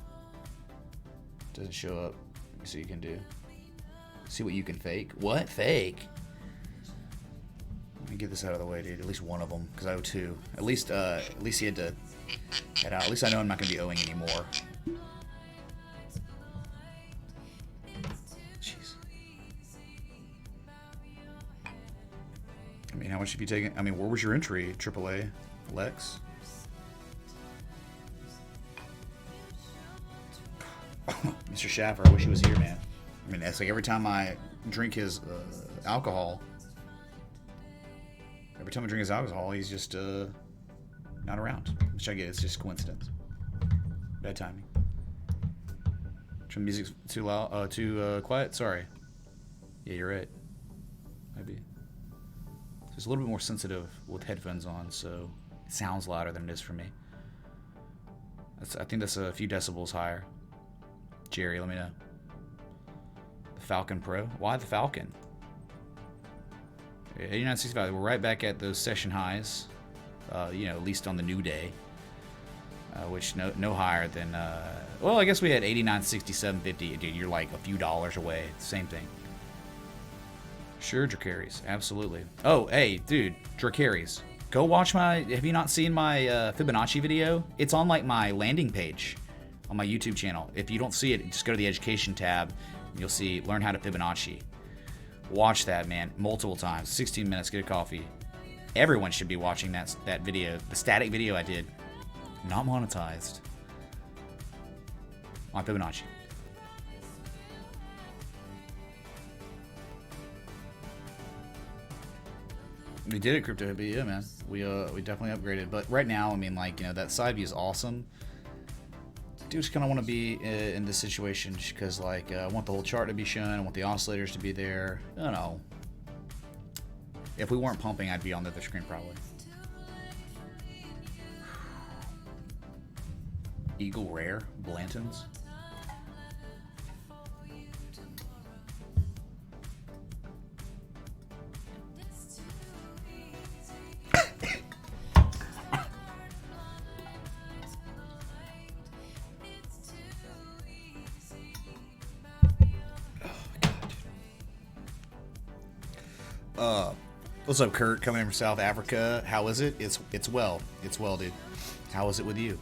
Doesn't show up. Let me see what you can do. See what you can fake. What? Fake? Let me get this out of the way, dude. At least one of them, because I owe two. At least he had to head out. At least I know I'm not going to be owing anymore. Jeez. how much have you taken? I mean, where was your entry? AAA, Lex. Mr. Schaffer, I wish he was here, man. I mean, it's like every time I drink his alcohol, he's just not around. Which I get, it's just coincidence. Bad timing. Turn the music's too loud, too quiet. Sorry. Yeah, you're right. Maybe. It's a little bit more sensitive with headphones on, so it sounds louder than it is for me. I think that's a few decibels higher. Jerry, let me know. The Falcon Pro. Why the Falcon? 89.65. We're right back at those session highs. You know, at least on the new day. Which no higher than. Well, I guess we had 89.67.50. Dude, you're like a few dollars away. Same thing. Sure, Dracarys. Absolutely. Oh, hey, dude, Dracarys. Go watch my. Have you not seen my Fibonacci video? It's on like my landing page on my YouTube channel. If you don't see it, just go to the education tab. And you'll see learn how to Fibonacci. Watch that, man, multiple times. 16 minutes. Get a coffee. Everyone should be watching that video. The static video I did, not monetized, on Fibonacci. We did it, Crypto Hippie, yeah, man. We definitely upgraded, but right now, I mean, like, you know, that side view is awesome. I do just kind of want to be in this situation just because, like, I want the whole chart to be shown. I want the oscillators to be there. I don't know. If we weren't pumping, I'd be on the other screen probably. Eagle Rare, Blanton's. What's up, Kurt? Coming in from South Africa. How is it? It's well. It's well, dude. How is it with you?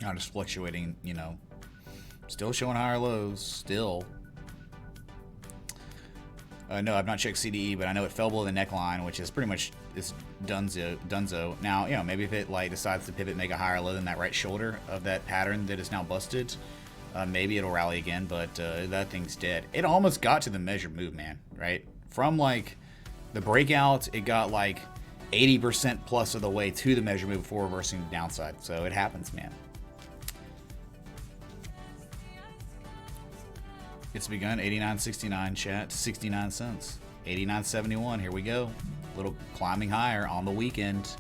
I'm just fluctuating, you know. Still showing higher lows. Still. No, I've not checked CDE, but I know it fell below the neckline, which is pretty much is dunzo. Now, you know, maybe if it like decides to pivot, make a higher low than that right shoulder of that pattern that is now busted, maybe it'll rally again. But that thing's dead. It almost got to the measured move, man. Right from like the breakout, it got like 80% plus of the way to the measured move before reversing the downside. So it happens, man. It's begun. 89.69 chat, 69 cents. 89.71. Here we go. Little climbing higher on the weekend.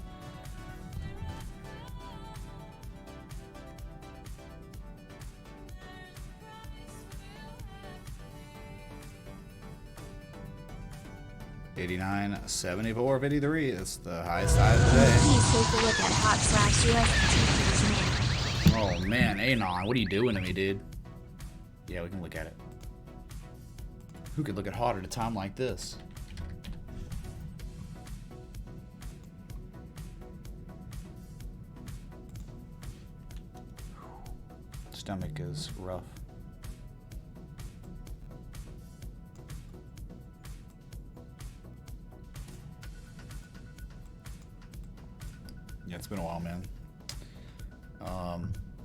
$89.74.53. That's the highest high of the day. Please take a look at hot/USDT, man. Oh man, Anon, what are you doing to me, dude? Yeah, we can look at it. Who could look at hot at a time like this? Stomach is rough. Yeah, it's been a while, man.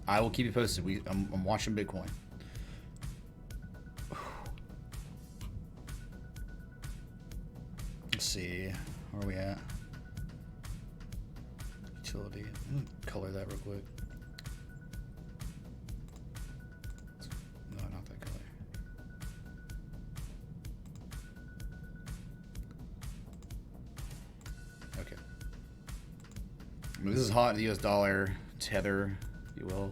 I will keep you posted. I'm watching Bitcoin. Let's see, where are we at? Utility. I'm gonna color that real quick. No, not that color. Okay. I mean, this is hot in the US dollar. Tether, if you will.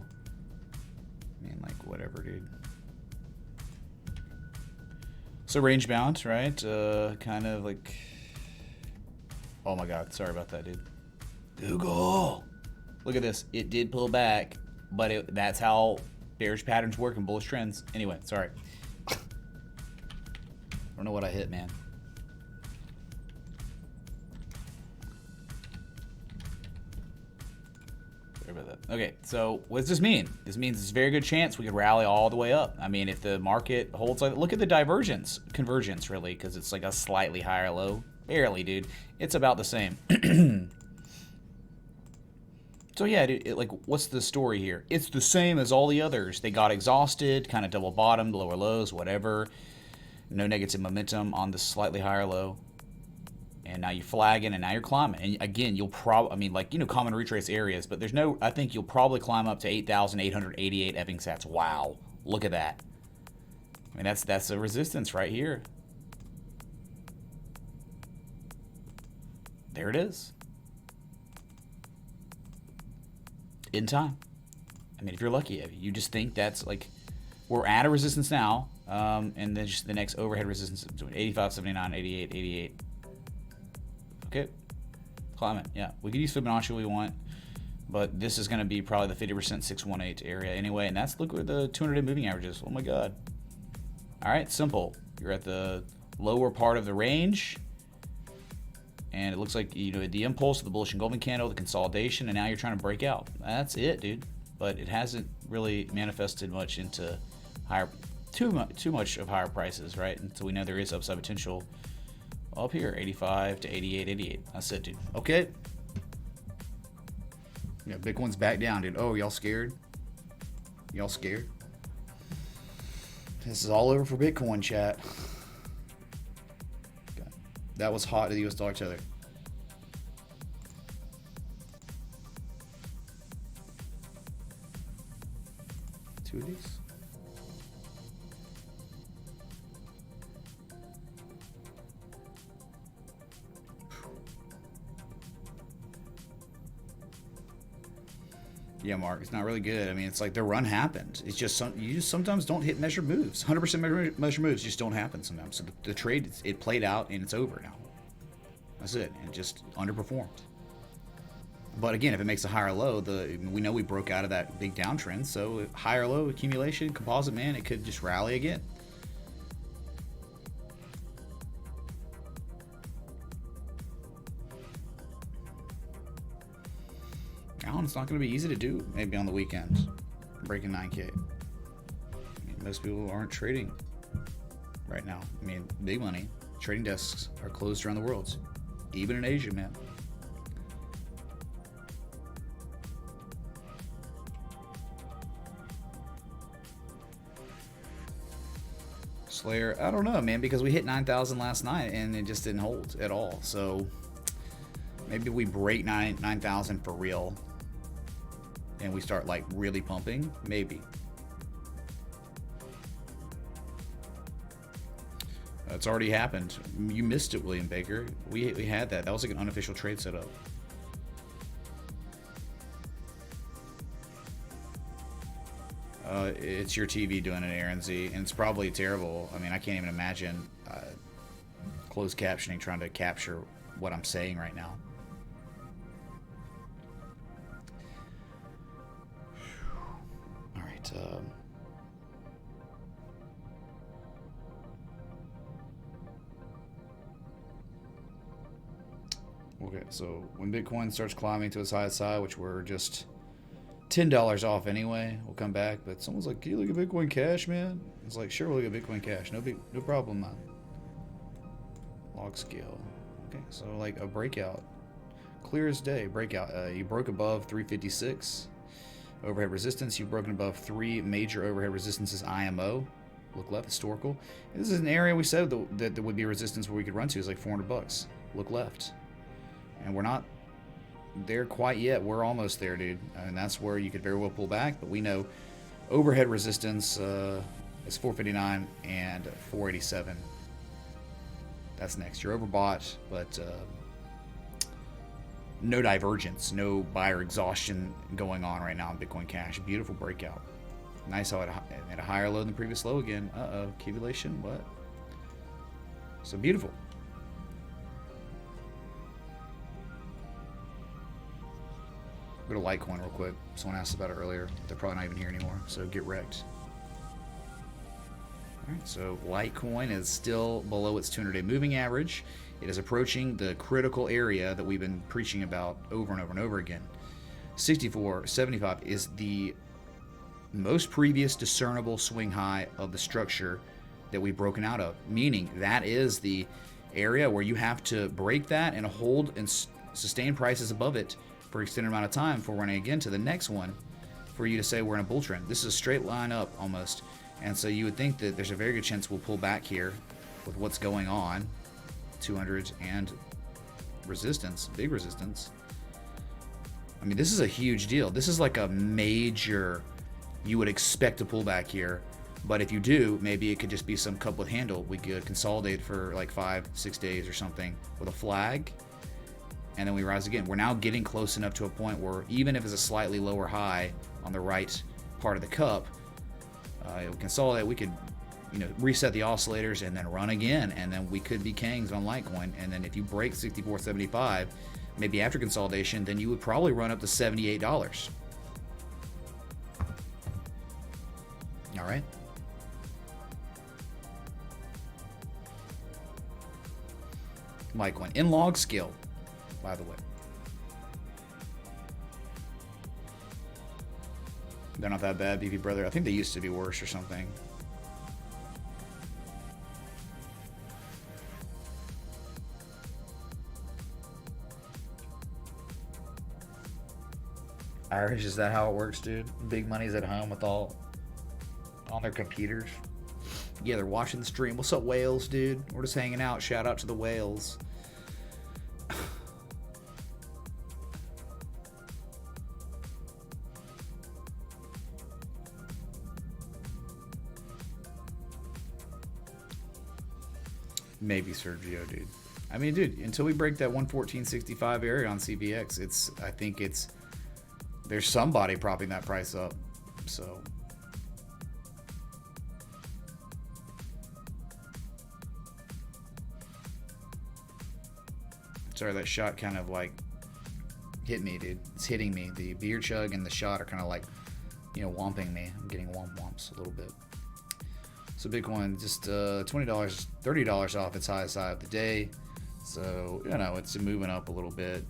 I mean, like, whatever, dude. So range bound, right? Kind of like... Oh my god, sorry about that, dude. Google! Look at this. It did pull back, but that's how bearish patterns work and bullish trends. Anyway, sorry. I don't know what I hit, man. Sorry about that. Okay, so what does this mean? This means there's a very good chance we could rally all the way up. I mean, if the market holds like, look at the convergence really, because it's like a slightly higher low. Barely, dude. It's about the same. So yeah, dude, like, what's the story here? It's the same as all the others. They got exhausted, kind of double bottomed, lower lows, whatever. No negative momentum on the slightly higher low. And now you're flagging, and now you're climbing. And again, you'll probably, I mean, like, you know, common retrace areas, but there's no, I think you'll probably climb up to 8,888 Epping sats. Wow. Look at that. I mean, that's a resistance right here. There it is. In time. I mean, if you're lucky, you just think that's like, we're at a resistance now, and then just the next overhead resistance between 85, 79, 88, 88. Okay, climb it. Yeah, we can use Fibonacci if we want, but this is going to be probably the 50% 618 area anyway, and that's, look where the 200-day moving average is. Oh my god. All right, simple. You're at the lower part of the range. And it looks like, you know, the impulse of the bullish engulfing candle, the consolidation, and now you're trying to break out. That's it, dude. But it hasn't really manifested much into too much of higher prices, right? And so we know there is upside potential up here, 85 to 88, 88. That's it, dude. Okay. Yeah, Bitcoin's back down, dude. Oh, y'all scared? Y'all scared? This is all over for Bitcoin, chat. That was hot to the US dollar tether. Two of these. Yeah, Mark, it's not really good. I mean, it's like the run happened. It's just you just sometimes don't hit measured moves. 100% measured moves just don't happen sometimes. So the trade, it played out and it's over now. That's it. It just underperformed. But again, if it makes a higher low, we know we broke out of that big downtrend. So higher low accumulation, composite, man, it could just rally again. It's not going to be easy to do maybe on the weekends, breaking 9K. I mean, most people aren't trading right now. I mean, big money. Trading desks are closed around the world, even in Asia, man. Slayer, I don't know, man, because we hit 9,000 last night and it just didn't hold at all. So maybe we break 9,000 for real and we start like really pumping, maybe. It's already happened. You missed it, William Baker. We had that. That was like an unofficial trade setup. It's your TV doing it, Aaron Z, and it's probably terrible. I mean, I can't even imagine closed captioning trying to capture what I'm saying right now. All right. Okay, so when Bitcoin starts climbing to its highest high, which we're just $10 off anyway, we'll come back. But someone's like, "Can you look at Bitcoin Cash, man?" It's like, sure, we'll look at Bitcoin Cash. No problem, man. Log scale. Okay, so like a breakout, clear as day. Breakout. You broke above 356 overhead resistance. You've broken above 3 major overhead resistances. IMO. Look left. Historical. This is an area we said that there would be resistance where we could run to. Is like $400. Look left. And we're not there quite yet. We're almost there, dude. And that's where you could very well pull back. But we know overhead resistance is 459 and 487. That's next. You're overbought, but no divergence, no buyer exhaustion going on right now in Bitcoin Cash. Beautiful breakout. Nice how it at a higher low than the previous low again. Accumulation, what? So beautiful. Go to Litecoin real quick. Someone asked about it earlier. They're probably not even here anymore, so get wrecked. Alright, so Litecoin is still below its 200-day moving average. It is approaching the critical area that we've been preaching about over and over and over again. 64.75 is the most previous discernible swing high of the structure that we've broken out of, meaning that is the area where you have to break that and hold and sustain prices above it for an extended amount of time before running again to the next one for you to say we're in a bull trend. This is a straight line up almost, and so you would think that there's a very good chance we'll pull back here with what's going on. 200 and resistance, big resistance. I mean, this is a huge deal. This is like a major, you would expect to pull back here. But if you do, maybe it could just be some cup with handle. We could consolidate for like 5-6 days or something with a flag, and then we rise again. We're now getting close enough to a point where even if it's a slightly lower high on the right part of the cup, it would consolidate. We could, reset the oscillators and then run again, and then we could be kings on Litecoin. And then if you break 64.75, maybe after consolidation, then you would probably run up to $78. All right. Litecoin in log scale, by the way. They're not that bad, BP brother. I think they used to be worse or something. Irish, is that how it works, dude? Big money's at home with all on their computers. Yeah, they're watching the stream. What's up, whales, dude? We're just hanging out. Shout out to the whales. Maybe Sergio, dude. I mean, dude, until we break that 114.65 area on CVX, I think there's somebody propping that price up. So sorry, that shot kind of like hit me, dude. It's hitting me. The beer chug and the shot are kind of like, womping me. I'm getting womps a little bit. So Bitcoin just $20, $30 off its highest high of the day. So, it's moving up a little bit.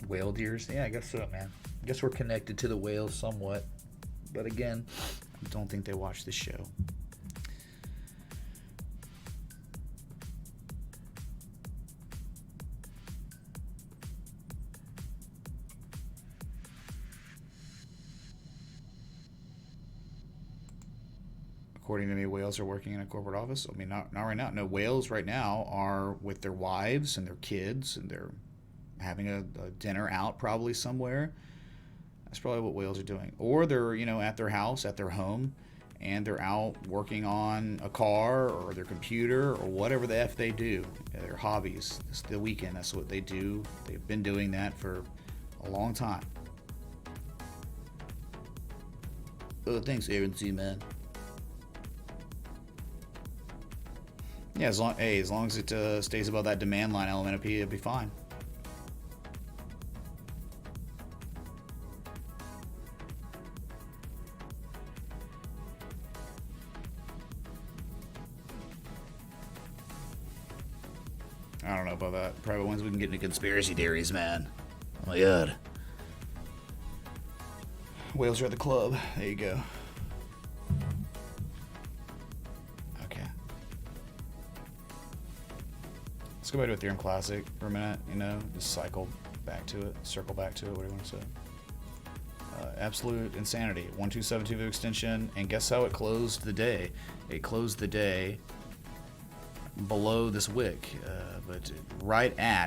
Whale deers? Yeah, I guess so, man. I guess we're connected to the whales somewhat. But again, I don't think they watch this show. According to me, whales are working in a corporate office. I mean, not right now. No, whales right now are with their wives and their kids, and they're having a dinner out probably somewhere. That's probably what whales are doing. Or they're, at their house, at their home, and they're out working on a car or their computer or whatever the F they do. Their hobbies. It's the weekend. That's what they do. They've been doing that for a long time. Oh, thanks, Aaron C, man. Yeah, as long as it stays above that demand line element, it'll be fine. I don't know about that. Private ones, we can get into conspiracy theories, man. Oh my god. Whales are at the club. There you go. Okay. Let's go back to Ethereum Classic for a minute, just circle back to it, whatever you want to say. Absolute insanity. 1272 extension, and guess how it closed the day? It closed the day below this wick, but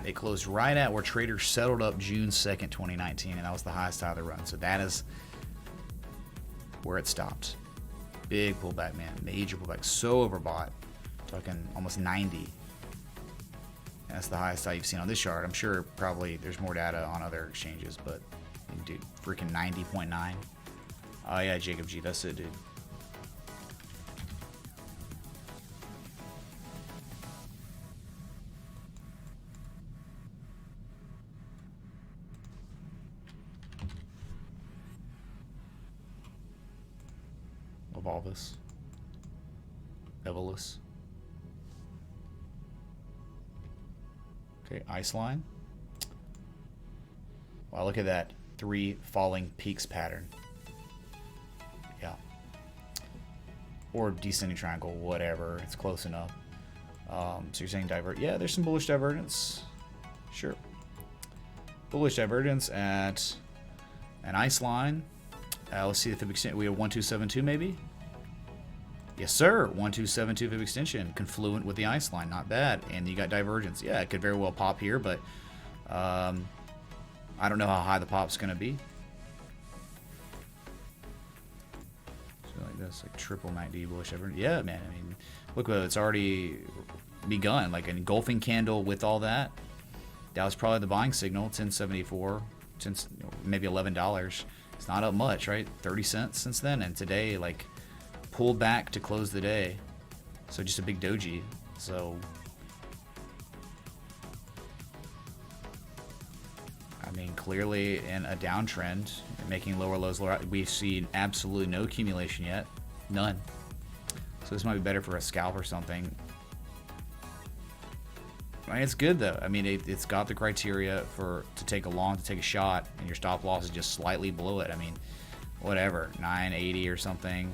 it closed right at where traders settled up June 2nd, 2019, and that was the highest high of the run. So that is where it stopped. Big pullback, man. Major pullback. So overbought. Talking almost 90. That's the highest high you've seen on this chart. I'm sure probably there's more data on other exchanges, but dude, freaking 90.9. Oh yeah, Jacob G, that's it, dude. Evolvus. levelless. Okay, ice line. Wow, look at that 3 falling peaks pattern. Yeah. Or descending triangle, whatever. It's close enough. So you're saying divert? Yeah, there's some bullish divergence. Sure. Bullish divergence at an ice line. Let's see the fib extension. We have 1272 maybe? Yes, sir. 1272 fib extension. Confluent with the ice line. Not bad. And you got divergence. Yeah, it could very well pop here, but I don't know how high the pop's going to be. So like this, like triple MACD bullish divergence. Yeah, man. I mean, look, it's already begun. Like an engulfing candle with all that. That was probably the buying signal. 1074, maybe $11. It's not up much, right? 30 cents since then, and today like pulled back to close the day. So just a big doji. So I mean, clearly in a downtrend, making lower lows lower. We've seen absolutely no accumulation yet, none. So this might be better for a scalp or something. I mean, it's good though. I mean, it's got the criteria to take a shot, and your stop loss is just slightly below it. I mean, whatever, 980 or something.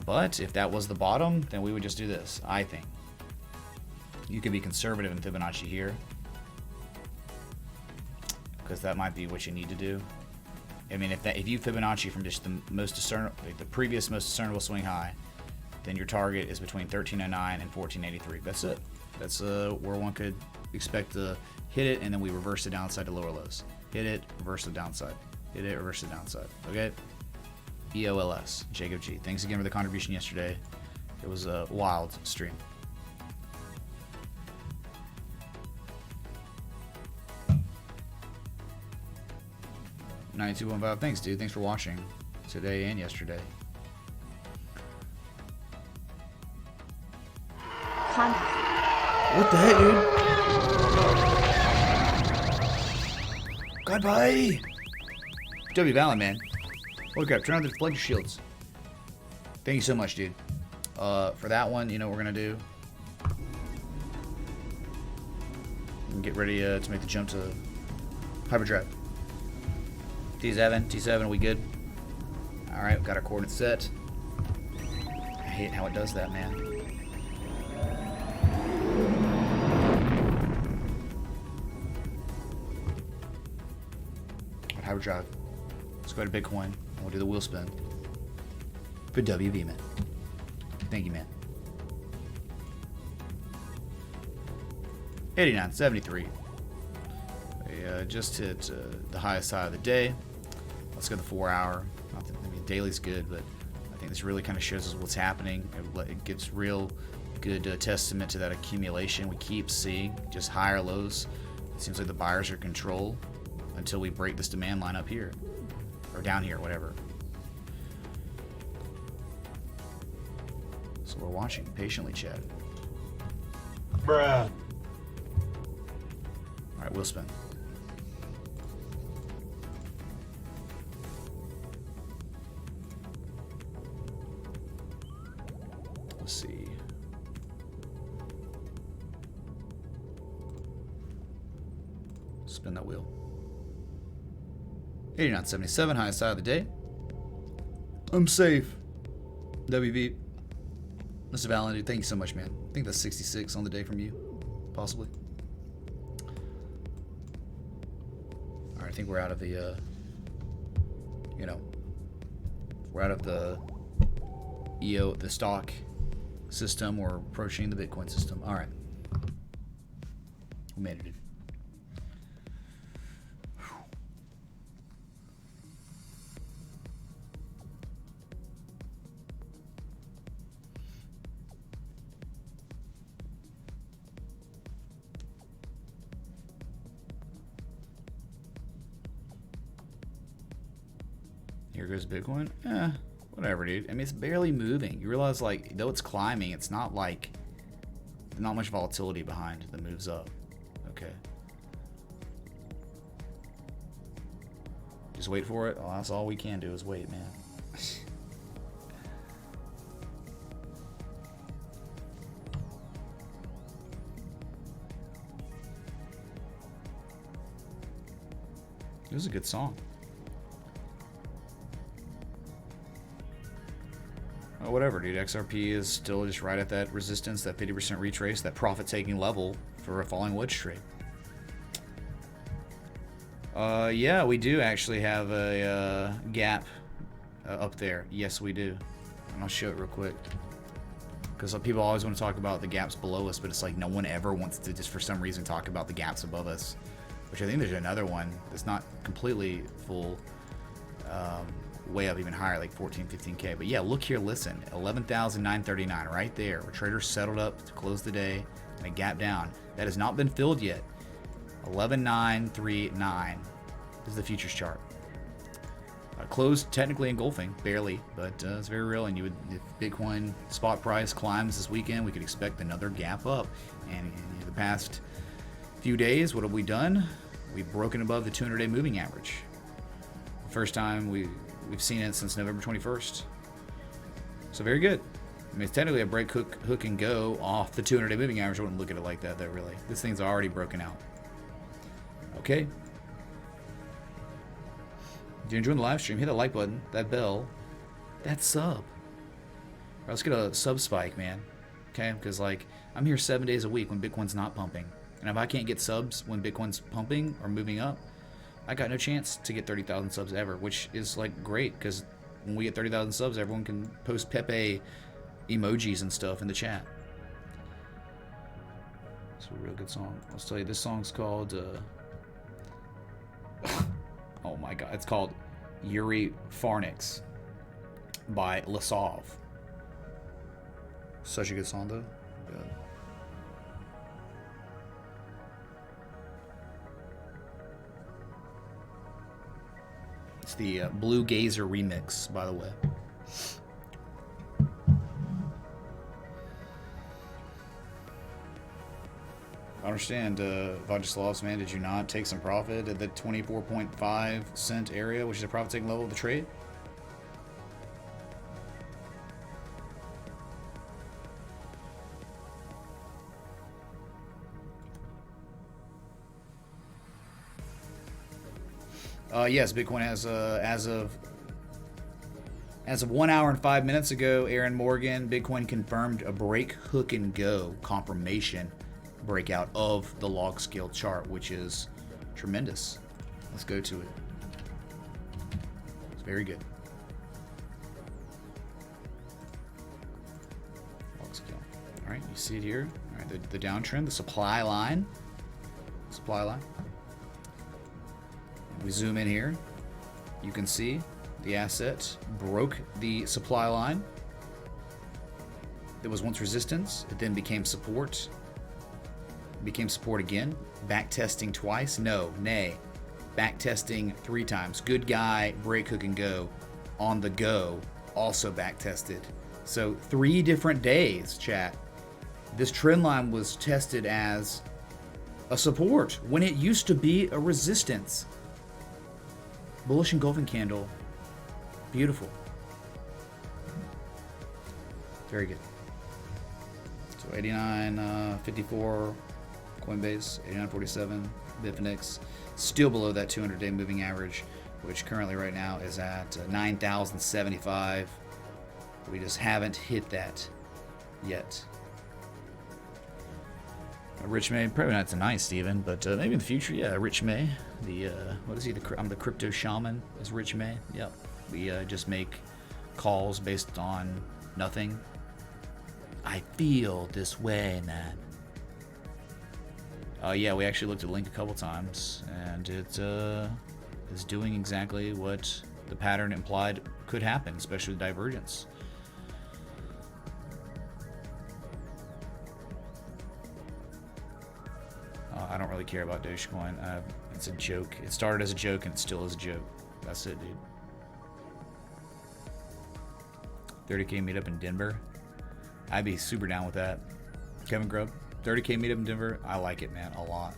But if that was the bottom, then we would just do this. I think you could be conservative in Fibonacci here, because that might be what you need to do. I mean, if you Fibonacci from just the previous most discernible swing high, then your target is between 1309 and 1483. That's it. That's where one could expect to hit it, and then we reverse the downside to lower lows. Hit it, reverse the downside. Hit it, reverse the downside. Okay? EOLS, Jacob G. Thanks again for the contribution yesterday. It was a wild stream. $92.15. Thanks, dude. Thanks for watching today and yesterday. What the heck, dude? God, bye. W Valen, man. Look up. Turn on the deflector shields. Thank you so much, dude. For that one, you know what we're gonna do? Get ready to make the jump to hyperdrive. T7, we good? All right, got our coordinates set. I hate how it does that, man. Hyperdrive. Let's go to Bitcoin. We'll do the wheel spin. For WV, man. Thank you, man. 89.73. We just hit the highest high of the day. Let's go to the 4 hour. I mean, daily's good, but I think this really kind of shows us what's happening. It gives real good testament to that accumulation we keep seeing. Just higher lows. It seems like the buyers are in control until we break this demand line up here. Or down here, whatever. So we're watching patiently, Chad. Bruh. Alright, wheel spin. Let's see. Spin that wheel. 89.77, highest side of the day. I'm safe. WV. Mr. Valen, thank you so much, man. I think that's 66 on the day from you, possibly. All right, I think we're out of the, we're out of the the stock system. We're approaching the Bitcoin system. All right, we made it. Here goes Bitcoin. Whatever, dude. I mean, it's barely moving. You realize, like, though it's climbing, it's not like not much volatility behind the moves up. Okay. Just wait for it. Well, that's all we can do is wait, man. It was a good song. Oh, whatever, dude. XRP is still just right at that resistance, that 50% retrace, that profit-taking level for a falling wedge trade. Yeah, we do actually have a gap up there. Yes, we do. And I'll show it real quick. Because people always want to talk about the gaps below us, but it's like no one ever wants to just for some reason talk about the gaps above us. Which I think there's another one that's not completely full. Way up even higher, like 14, 15K. But yeah, look here, listen. 11,939 right there. Where traders settled up to close the day and a gap down. That has not been filled yet. 11,939 is the futures chart. Closed technically engulfing, barely, but it's very real. And you would, if Bitcoin spot price climbs this weekend, we could expect another gap up. And in the past few days, what have we done? We've broken above the 200-day moving average. First time we've seen it since November 21st. So very good. I mean, it's technically a break hook and go off the 200-day moving average. I wouldn't look at it like that, though, really. This thing's already broken out. Okay. If you're enjoying the live stream, hit that like button, that bell, that sub. All right, let's get a sub spike, man. Okay? Because, like, I'm here 7 days a week when Bitcoin's not pumping. And if I can't get subs when Bitcoin's pumping or moving up, I got no chance to get 30,000 subs ever, which is, like, great. Because when we get 30,000 subs, everyone can post Pepe emojis and stuff in the chat. It's a real good song. I'll tell you, this song's called... oh my god, it's called Yuri Farnix by Lasov. Such a good song, though. Good. It's the Blue Gazer remix, by the way. I understand, Vajislavs, man, did you not take some profit at the 24.5 cent area, which is a profit-taking level of the trade? Yes, Bitcoin has, as of 1 hour and 5 minutes ago, Aaron Morgan, Bitcoin confirmed a break, hook, and go confirmation breakout of the log scale chart, which is tremendous. Let's go to it. It's very good. Log scale. All right, you see it here. All right, the downtrend, the supply line. Supply line. We zoom in here. You can see the asset broke the supply line. There was once resistance. It then became support. Became support again. Back testing twice. No, nay. Back testing 3 times. Good guy, break, hook, and go. On the go, also back tested. So 3 different days, chat. This trend line was tested as a support when it used to be a resistance. Bullish engulfing candle. Beautiful. Very good. So 89.54 Coinbase, 89.47 Bitfinex, still below that 200-day moving average, which currently right now is at 9,075. We just haven't hit that yet. Rich May, probably not tonight, Steven, but maybe in the future, yeah. Rich May, the what is he? I'm the crypto shaman. Is Rich May? Yep. We just make calls based on nothing. I feel this way, man. Yeah, we actually looked at Link a couple times, and it is doing exactly what the pattern implied could happen, especially with divergence. I don't really care about Dogecoin. It's a joke. It started as a joke, and it still is a joke. That's it, dude. 30K meetup in Denver. I'd be super down with that. Kevin Grubb, 30K meetup in Denver. I like it, man, a lot.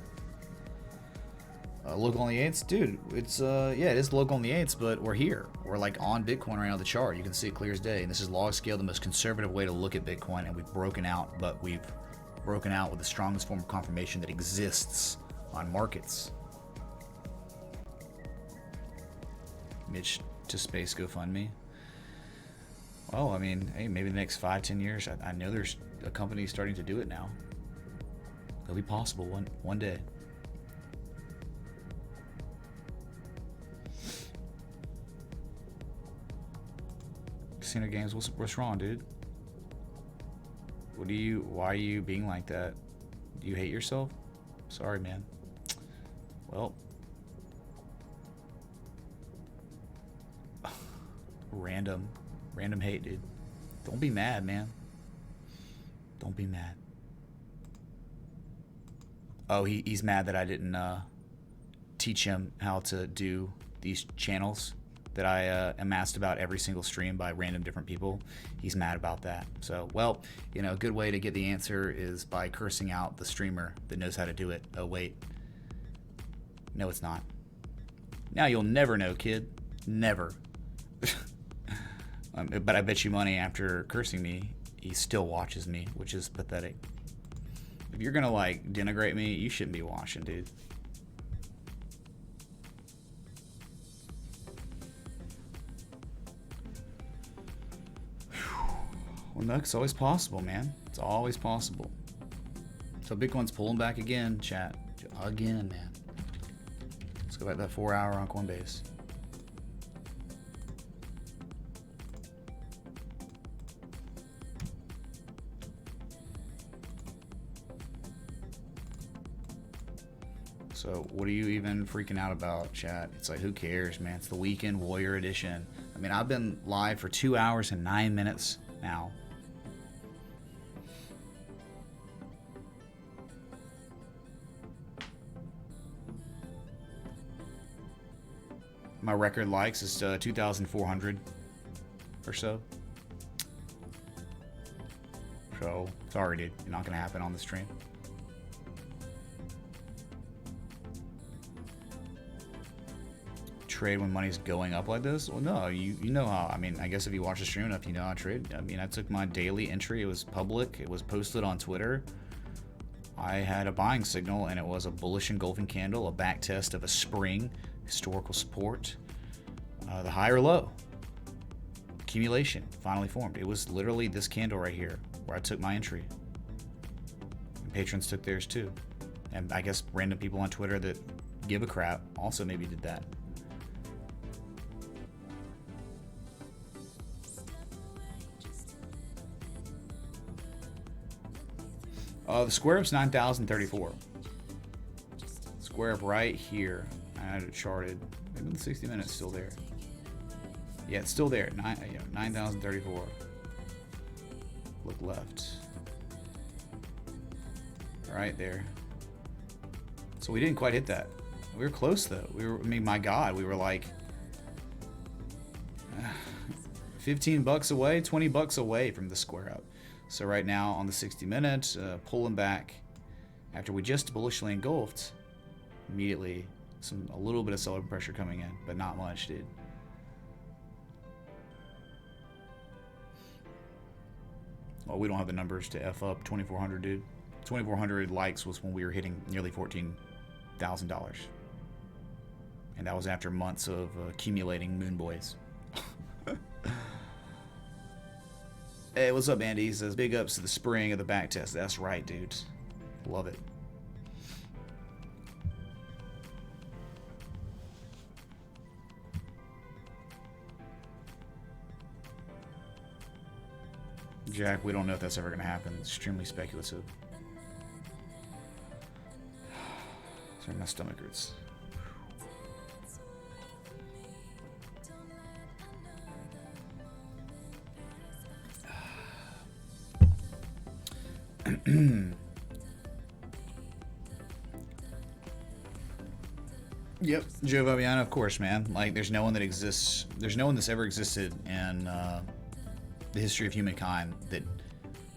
Local on the 8s, dude. It's yeah, it is local on the 8s, but we're here. We're like on Bitcoin right now. The chart, you can see it clear as day. And this is log scale, the most conservative way to look at Bitcoin, and we've broken out, but we've broken out with the strongest form of confirmation that exists on markets. Mitch to Space GoFundMe. Well, I mean, hey, maybe the next 5-10 years, I know there's a company starting to do it now. It'll be possible one day. Casino games, what's wrong, dude? Why are you being like that? Do you hate yourself? Sorry, man. Well, random hate, dude. Don't be mad, man. Don't be mad. Oh, he's mad that I didn't teach him how to do these channels that I amassed about every single stream by random different people. He's mad about that. So, well, you know, a good way to get the answer is by cursing out the streamer that knows how to do it. Oh, wait. No, it's not. Now you'll never know, kid. Never. But I bet you money after cursing me, he still watches me, which is pathetic. If you're gonna, like, denigrate me, you shouldn't be watching, dude. Well, no, it's always possible, man. It's always possible. So Bitcoin's pulling back again, chat. Again, man. Let's go back to that 4 hour on Coinbase. So what are you even freaking out about, chat? It's like, who cares, man? It's the Weekend Warrior Edition. I mean, I've been live for 2 hours and 9 minutes now. My record likes is 2,400 or so. So, sorry, dude. You're not going to happen on the stream. Trade when money's going up like this? Well, no, you know how. I mean, I guess if you watch the stream enough, you know how I trade. I mean, I took my daily entry. It was public. It was posted on Twitter. I had a buying signal, and it was a bullish engulfing candle, a back test of a spring, historical support, the high or low, accumulation finally formed. It was literally this candle right here where I took my entry. And patrons took theirs too. And I guess random people on Twitter that give a crap also maybe did that. The square up's 9,034. Square up right here. I had it charted. Maybe the 60 minutes still there. Yeah, it's still there. 9,034. Look left. Right there. So we didn't quite hit that. We were close though. I mean, my God, we were like 15 bucks away, 20 bucks away from the square up. So right now on the 60 minutes, pulling back after we just bullishly engulfed, immediately a little bit of seller pressure coming in, but not much, dude. Well, we don't have the numbers to F up 2,400, dude. 2,400 likes was when we were hitting nearly $14,000. And that was after months of accumulating moon boys. Hey, what's up, Andy? He says, big ups to the spring of the back test. That's right, dude. Love it. Jack, we don't know if that's ever going to happen. It's extremely speculative. Sorry, my stomach hurts. Yep, Joe Fabiano, of course, man. Like, there's no one that exists. There's no one that's ever existed in the history of humankind that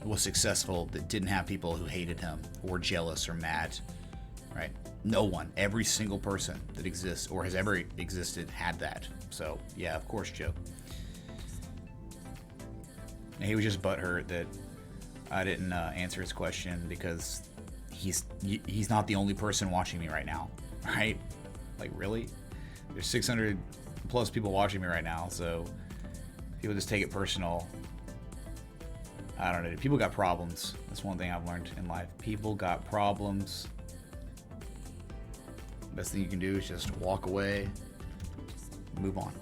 was successful that didn't have people who hated him or jealous or mad, right? No one. Every single person that exists or has ever existed had that. So, yeah, of course, Joe. And he was just butthurt that I didn't answer his question because he's not the only person watching me right now, right? Like, really? There's 600 Plus, people watching me right now, so people just take it personal. I don't know. People got problems. That's one thing I've learned in life. People got problems. Best thing you can do is just walk away, move on.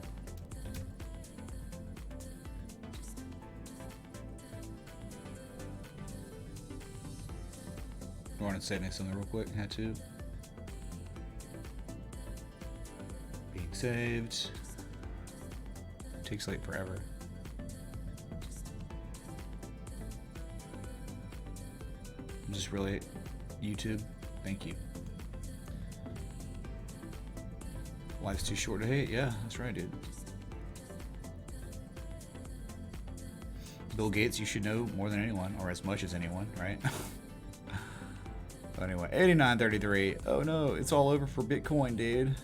I want to say next something real quick. Had to. Being saved. Takes like forever. Just really, YouTube, thank you. Life's too short to hate. Yeah, that's right, dude. Bill Gates, you should know more than anyone, or as much as anyone, right? But anyway, 89.33. Oh no, it's all over for Bitcoin, dude.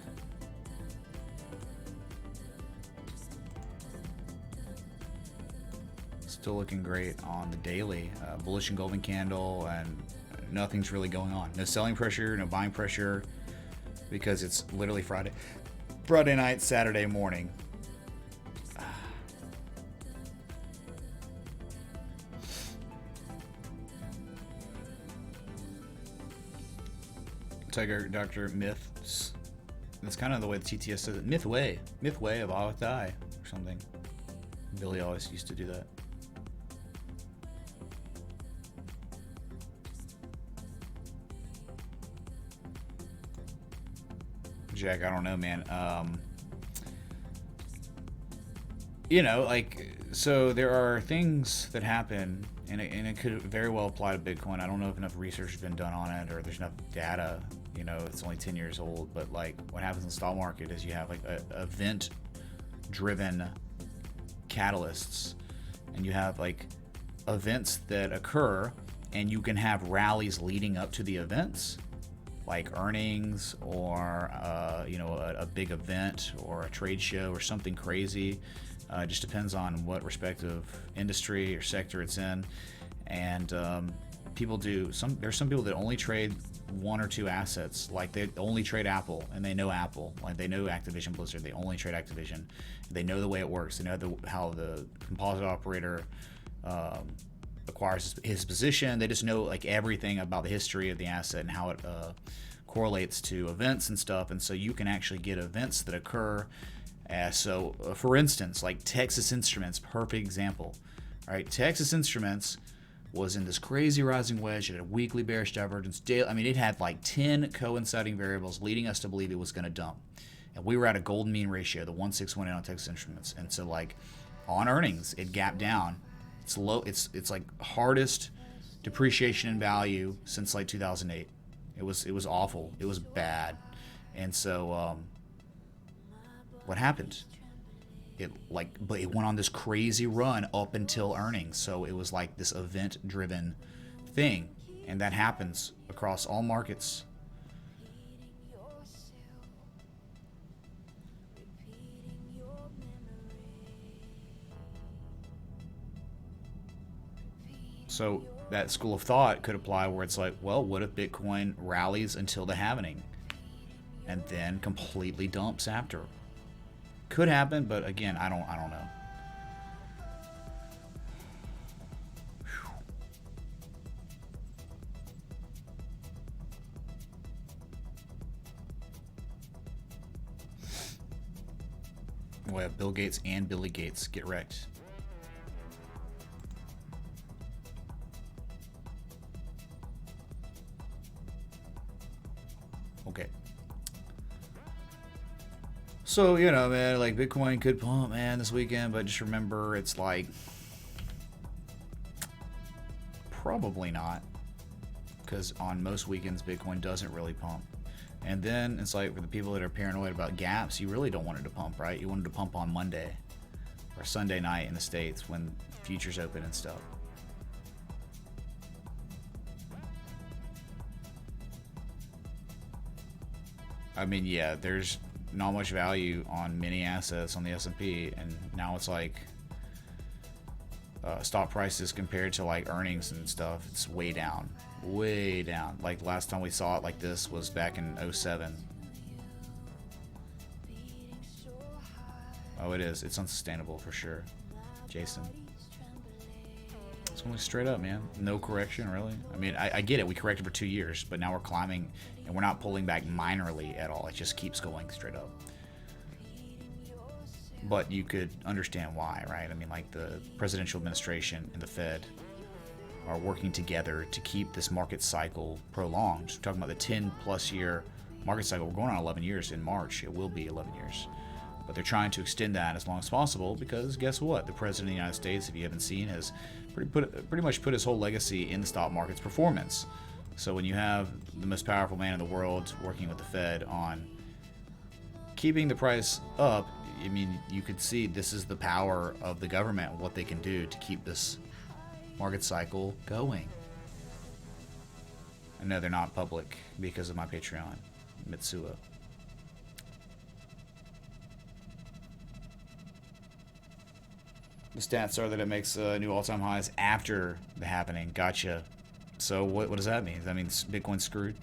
Still looking great on the daily. Bullish engulfing candle, and nothing's really going on. No selling pressure, no buying pressure, because it's literally Friday night, Saturday morning. Tiger Dr. Myths. That's kind of the way the TTS says it. Mythway of Awatai or something. Billy always used to do that. Jack, I don't know, man. You know, like, so there are things that happen, and it could very well apply to Bitcoin. I don't know if enough research has been done on it, or there's enough data. You know, it's only 10 years old, but like what happens in the stock market is you have like event-driven catalysts, and you have like events that occur, and you can have rallies leading up to the events, like earnings or you know, a big event or a trade show or something crazy. It just depends on what respective industry or sector it's in, and people do some. There's some people that only trade one or two assets, like they only trade Apple, and they know Apple, like they know Activision Blizzard. They only trade Activision. They know the way it works. They know how the composite operator acquires his position. They just know like everything about the history of the asset and how it correlates to events and stuff. And so you can actually get events that occur. For instance, like Texas Instruments, perfect example. All right, Texas Instruments was in this crazy rising wedge. It had a weekly bearish divergence. I mean, it had like 10 coinciding variables leading us to believe it was going to dump. And we were at a golden mean ratio, the 1.618 on Texas Instruments. And so like on earnings, it gapped down. It's low. It's like hardest depreciation in value since like 2008. It was awful. It was bad. And so what happened? But it went on this crazy run up until earnings. So it was like this event-driven thing, and that happens across all markets. So that school of thought could apply where it's like, well, what if Bitcoin rallies until the halvening and then completely dumps after? Could happen, but again, I don't know. We have Bill Gates and Billy Gates get wrecked. Okay. So, you know, man, like Bitcoin could pump, man, this weekend, but just remember it's like probably not, because on most weekends Bitcoin doesn't really pump. And then it's like for the people that are paranoid about gaps, you really don't want it to pump, right? You want it to pump on Monday or Sunday night in the States when futures open and stuff. I mean, yeah, there's not much value on many assets on the S&P, and now it's like stock prices compared to like earnings and stuff, it's way down. Like last time we saw it like this was back in 07. Oh, it is. It's unsustainable for sure. Jason. It's going straight up, man. No correction, really. I mean, I get it. We corrected for 2 years, but now we're climbing, and we're not pulling back minorly at all. It just keeps going straight up. But you could understand why, right? I mean, like the presidential administration and the Fed are working together to keep this market cycle prolonged. We're talking about the 10-plus year market cycle. We're going on 11 years in March. It will be 11 years. But they're trying to extend that as long as possible because guess what? The President of the United States, if you haven't seen, has pretty much put his whole legacy in the stock market's performance. So when you have the most powerful man in the world working with the Fed on keeping the price up, I mean, you could see this is the power of the government, what they can do to keep this market cycle going. I know they're not public because of my Patreon, Mitsuo. The stats are that it makes new all-time highs after the happening. Gotcha. So what does that mean? Does that mean Bitcoin's screwed?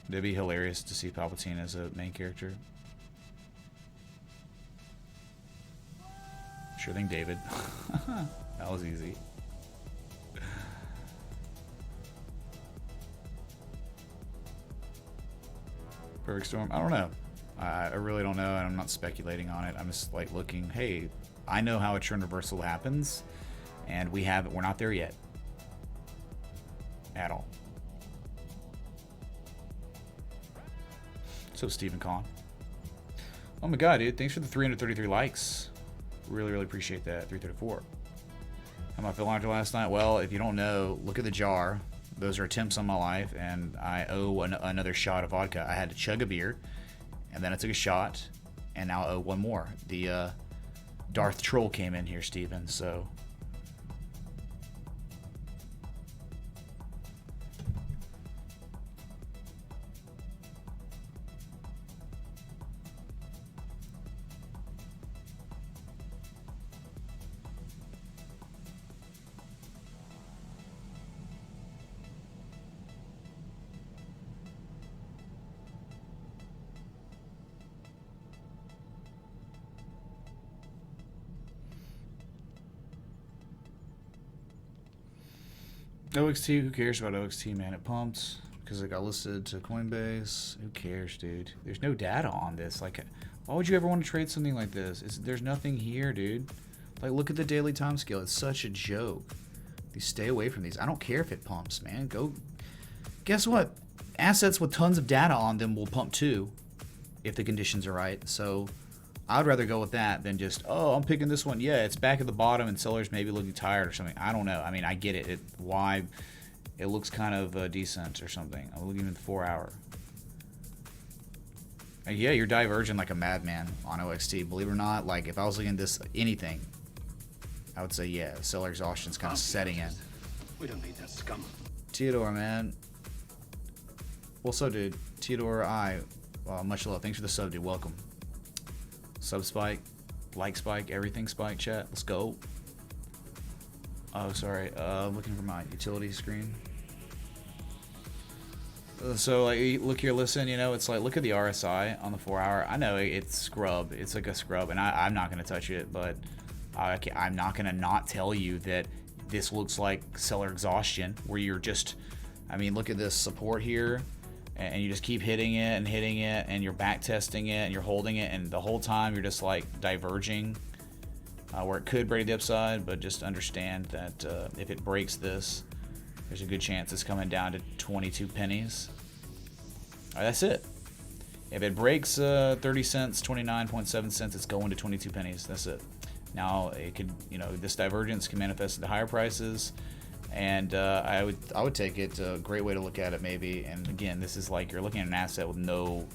It'd be hilarious to see Palpatine as a main character. Sure thing, David. That was easy. Perfect storm. I don't know. I really don't know, and I'm not speculating on it. I'm just like looking. Hey, I know how a trend reversal happens, and we're not there yet at all. So Stephen Kahn. Oh my god, dude! Thanks for the 333 likes. Really appreciate that. 334. How am I feeling after last night? Well, if you don't know, look at the jar. Those are attempts on my life, and I owe another shot of vodka. I had to chug a beer, and then I took a shot, and now I owe one more. The Darth Troll came in here, Steven, so... OXT, who cares about OXT, man? It pumped because it got listed to Coinbase. Who cares, dude? There's no data on this. Like, why would you ever want to trade something like this? There's nothing here, dude. Like, look at the daily time scale. It's such a joke. You stay away from these. I don't care if it pumps, man. Go. Guess what? Assets with tons of data on them will pump too, if the conditions are right. So I'd rather go with that than just, oh, I'm picking this one. Yeah, it's back at the bottom and sellers maybe looking tired or something. I don't know. I mean, I get it. Why it looks kind of decent or something. I'm looking at the 4 hour. And yeah, you're diverging like a madman on OXT. Believe it or not, like if I was looking at this anything, I would say yeah, seller exhaustion's kind of setting in. We don't need that scum. Theodore, man. What's up, dude? Theodore, much love. Thanks for the sub, dude. Welcome. Sub spike, like spike, everything spike, chat. Let's go. Oh, sorry. Looking for my utility screen. So, like, look here, listen, you know, it's like, look at the RSI on the 4 hour. I know it's scrub. It's like a scrub, and I'm not going to touch it, but I'm not going to not tell you that this looks like seller exhaustion, where you're just, I mean, look at this support here. And you just keep hitting it, and you're back testing it, and you're holding it, and the whole time you're just like diverging, where it could break the upside, but just understand that if it breaks this, there's a good chance it's coming down to 22 pennies. All right, that's it. If it breaks 30 cents, 29.7 cents, it's going to 22 pennies. That's it. Now it could, you know, this divergence can manifest into higher prices. And I would take it a great way to look at it maybe. And again, this is like you're looking at an asset with no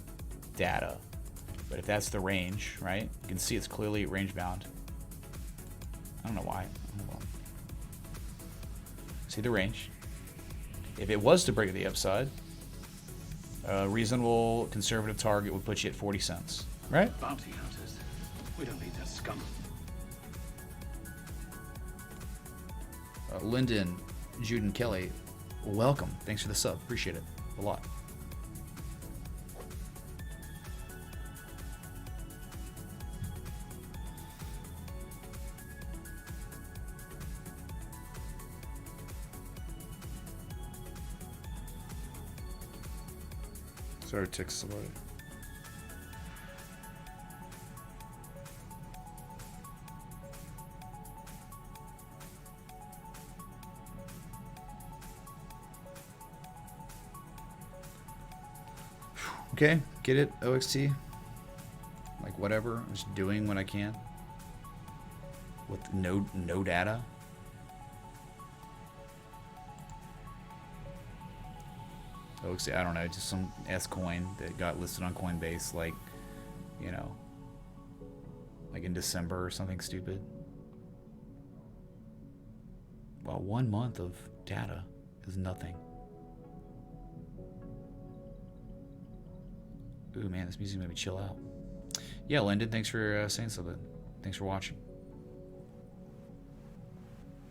data. But if that's the range, right? You can see it's clearly range bound. I don't know why. Hold on. See the range. If it was to break the upside, a reasonable conservative target would put you at 40 cents, right? Bounty hunters. We don't need that scum. Lyndon, Jude, and Kelly, welcome. Thanks for the sub. Appreciate it a lot. Sorry, text somebody. Okay, get it, OXT. Like whatever, I'm just doing what I can with no data. OXT, I don't know, just some S coin that got listed on Coinbase, like, you know, like in December or something stupid. Well, 1 month of data is nothing. Ooh, man, this music made me chill out. Yeah, Lyndon, thanks for saying something. Thanks for watching.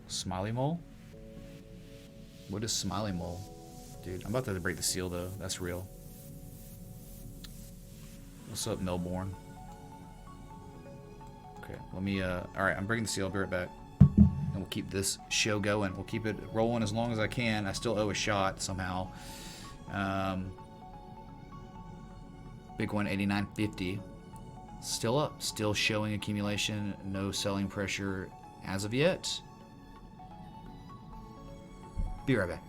Smiley Mole? What is Smiley Mole? Dude, I'm about to break the seal, though. That's real. What's up, Melbourne? Okay, let me, alright, I'm breaking the seal. I'll be right back. And we'll keep this show going. We'll keep it rolling as long as I can. I still owe a shot somehow. Bitcoin 89.50. Still up. Still showing accumulation. No selling pressure as of yet. Be right back.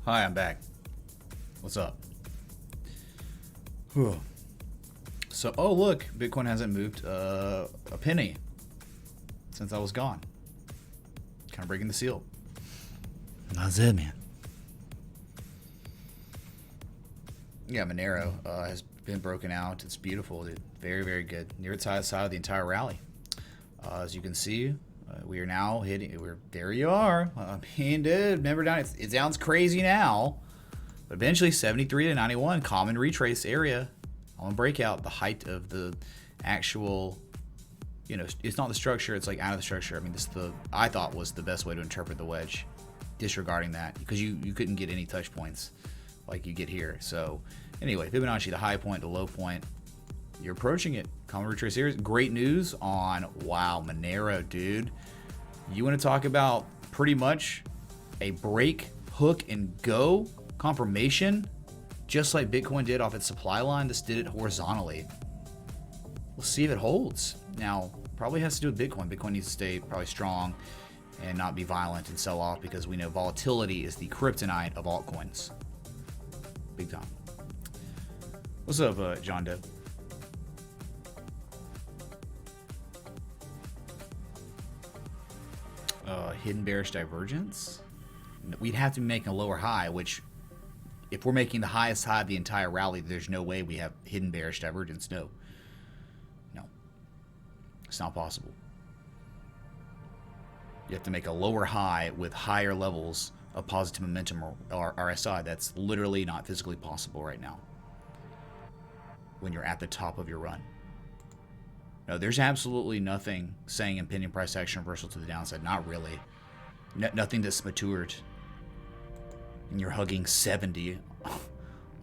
Hi, I'm back. What's up? Whew. So, oh look, Bitcoin hasn't moved a penny since I was gone. Kind of breaking the seal. That's it, man. Yeah, Monero has been broken out. It's beautiful, dude. Very, very good. Near its highest side of the entire rally. As you can see, we are now hitting. There you are. I mean, dude, remember down. It sounds crazy now, but eventually 73 to 91, common retrace area on breakout. The height of the actual, you know, it's not the structure. It's like out of the structure. I mean, I thought was the best way to interpret the wedge, disregarding that because you couldn't get any touch points like you get here. So anyway, Fibonacci, the high point, the low point, you're approaching it. Common retrace areas. Great news on, wow, Monero, dude. You want to talk about pretty much a break, hook, and go confirmation, just like Bitcoin did off its supply line. This did it horizontally. We'll see if it holds. Now, probably has to do with Bitcoin. Bitcoin needs to stay probably strong and not be violent and sell off because we know volatility is the kryptonite of altcoins. Big time. What's up, John Doe? Hidden bearish divergence. We'd have to be making a lower high, which if we're making the highest high of the entire rally, there's no way we have hidden bearish divergence. No, it's not possible. You have to make a lower high with higher levels of positive momentum or RSI. That's literally not physically possible right now when you're at the top of your run. No, there's absolutely nothing saying impending price action reversal to the downside. Not really. Nothing that's matured. And you're hugging 70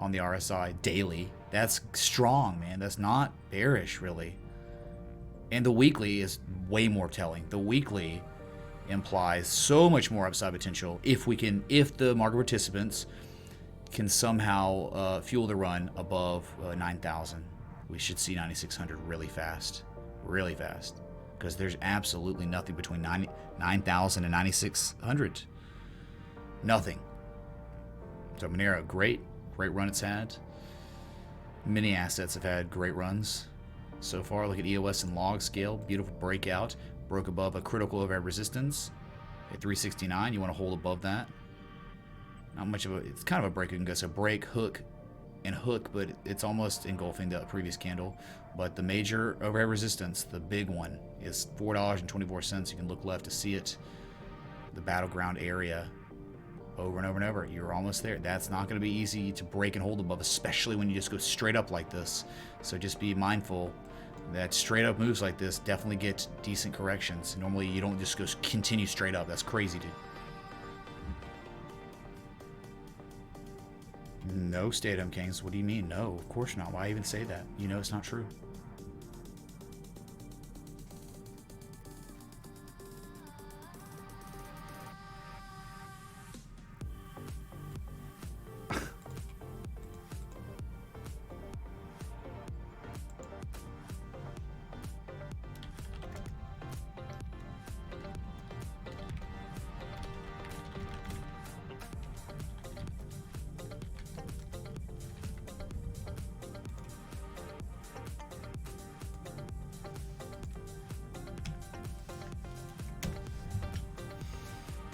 on the RSI daily. That's strong, man. That's not bearish, really. And the weekly is way more telling. The weekly implies so much more upside potential if the market participants can somehow fuel the run above 9,000. We should see 9,600 really fast, because there's absolutely nothing between 9,000 and 9,600. Nothing. So Monero, great run it's had. Many assets have had great runs so far. Look at EOS and log scale, beautiful breakout. Broke above a critical overhead resistance at 369. You want to hold above that. Not much of it's kind of a break. You can go so break, hook, and hook, but it's almost engulfing the previous candle. But the major overhead resistance, the big one, is $4.24. You can look left to see it. The battleground area, over and over and over. You're almost there. That's not going to be easy to break and hold above, especially when you just go straight up like this. So just be mindful that straight up moves like this definitely get decent corrections. Normally you don't just go continue straight up. That's crazy, dude. No, stay-at-home kings. What do you mean? No, of course not. Why even say that? You know it's not true.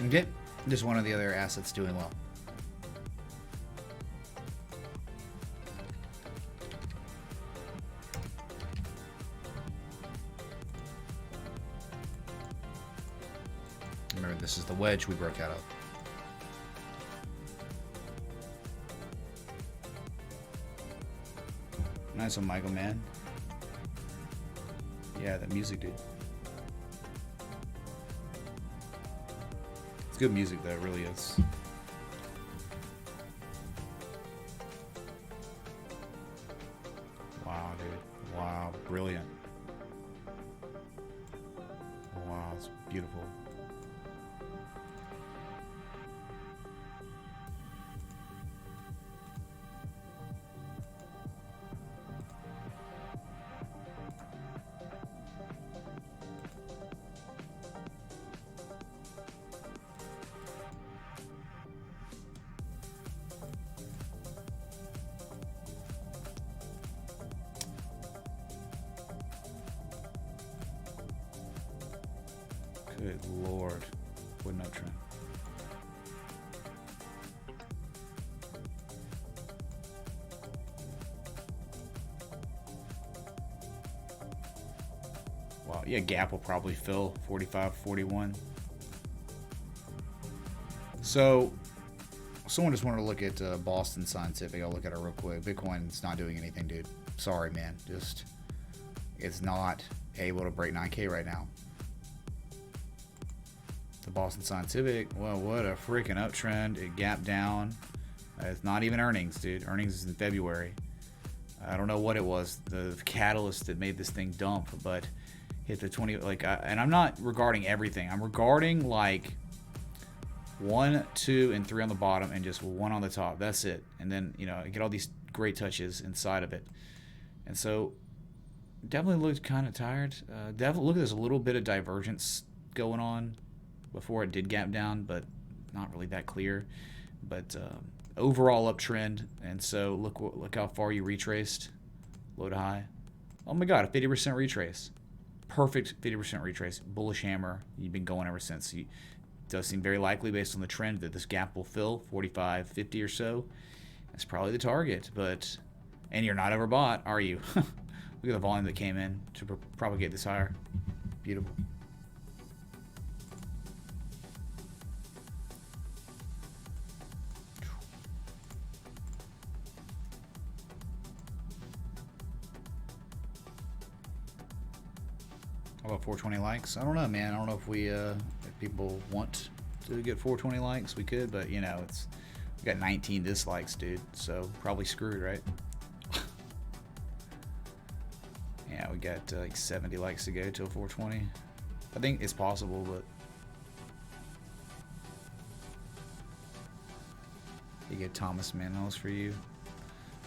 Okay, just one of the other assets doing well. Remember, this is the wedge we broke out of. Nice one, Michael, man. Yeah, that music, dude. Good music, that really is. Wow, dude. Wow, brilliant. Wow, it's beautiful. Good Lord. What an uptrend. yeah, gap will probably fill 45, 41. So someone just wanted to look at Boston Scientific. I'll look at it real quick. Bitcoin's not doing anything, dude. Sorry, man. Just, it's not able to break 9K right now. The Boston Scientific, well, what a freaking uptrend. It gapped down. It's not even earnings, dude. Earnings is in February. I don't know what it was, the catalyst that made this thing dump, but hit the 20, like, and I'm not regarding everything. I'm regarding like 1, 2, and 3 on the bottom and just 1 on the top. That's it. And then, you know, I get all these great touches inside of it. And so definitely looked kind of tired. Definitely look, there's a little bit of divergence going on before it did gap down, but not really that clear. But overall uptrend, and so look how far you retraced, low to high. Oh my god, a 50% retrace, perfect 50% retrace, bullish hammer. You've been going ever since. It does seem very likely based on the trend that this gap will fill 45, 50 or so. That's probably the target, but and you're not overbought, are you? Look at the volume that came in to propagate this higher. Beautiful. How about 420 likes? I don't know, man. I don't know if we, if people want to get 420 likes, we could, but you know, we got 19 dislikes, dude. So probably screwed, right? Yeah, we got like 70 likes to go till 420. I think it's possible, but you get Thomas Manos for you.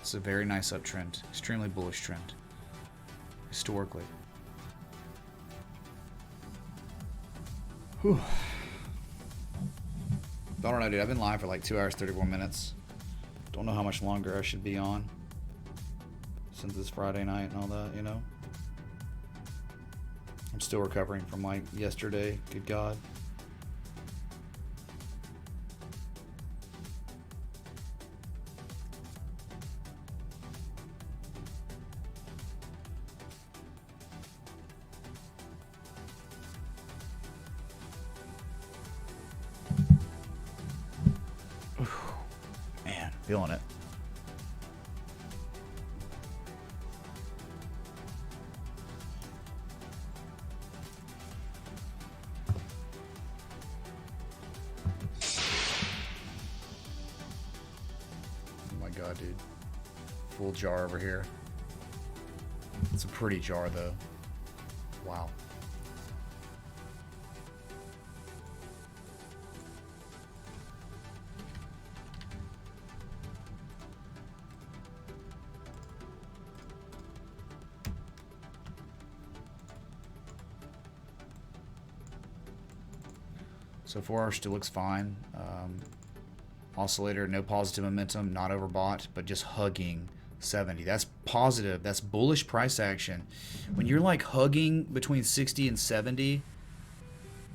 It's a very nice uptrend, extremely bullish trend historically. Whew. I don't know, dude. I've been live for like 2 hours, 34 minutes. Don't know how much longer I should be on since it's Friday night and all that, you know. I'm still recovering from like yesterday. Good God. Man, feeling it. Oh my God, dude. Full jar over here. It's a pretty jar though. Wow. So 4 hours still looks fine. Oscillator, no positive momentum, not overbought, but just hugging 70. That's positive. That's bullish price action. When you're like hugging between 60 and 70,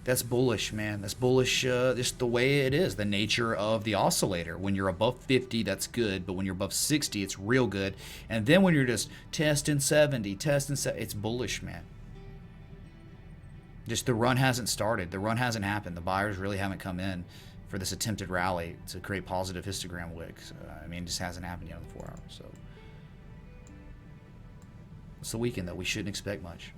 that's bullish, man. That's bullish, just the way it is, the nature of the oscillator. When you're above 50, that's good, but when you're above 60, it's real good. And then when you're just testing 70, it's bullish, man. Just the run hasn't started. The run hasn't happened. The buyers really haven't come in for this attempted rally to create positive histogram wicks. I mean, it just hasn't happened yet in 4 hours. So it's the weekend, though. We shouldn't expect much.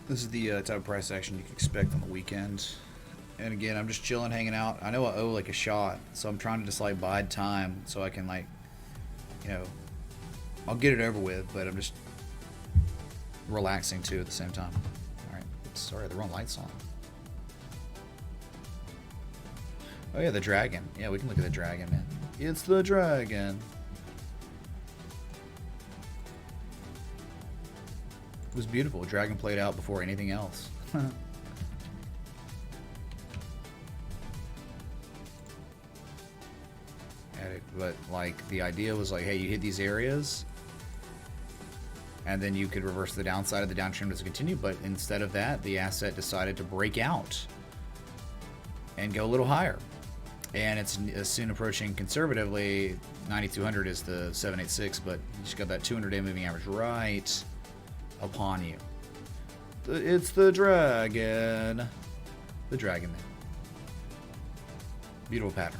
This is the type of price action you can expect on the weekend. And again, I'm just chilling, hanging out. I know I owe like a shot, so I'm trying to just like bide time so I can like, you know, I'll get it over with, but I'm just relaxing too at the same time. All right, sorry, the wrong light's on. Oh yeah, the dragon. Yeah, we can look at the dragon, man. It's the dragon. It was beautiful. Dragon played out before anything else. Yeah, right? But like the idea was like, hey, you hit these areas, and then you could reverse the downside of the downtrend to continue. But instead of that, the asset decided to break out and go a little higher. And it's soon approaching conservatively. 9,200 is the 786, but you just got that 200-day moving average right upon you. It's the dragon. The dragon man. Beautiful pattern.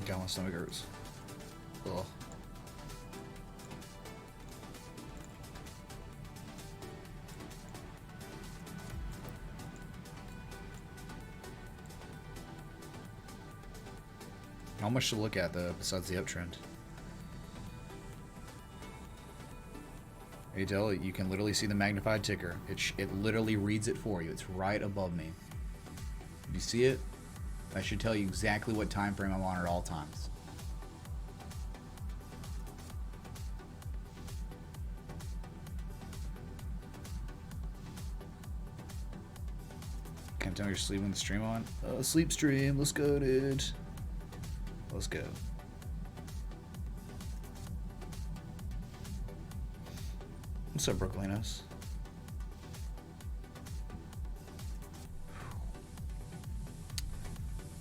God, my stomach hurts. Ugh. Not much to look at though, besides the uptrend. You tell you can literally see the magnified ticker. It literally reads it for you. It's right above me. You see it? That should tell you exactly what time frame I'm on at all times. Can't tell me you're sleeping with the stream on. Sleep stream. Let's go, dude. Let's go. What's up, Brooklynos?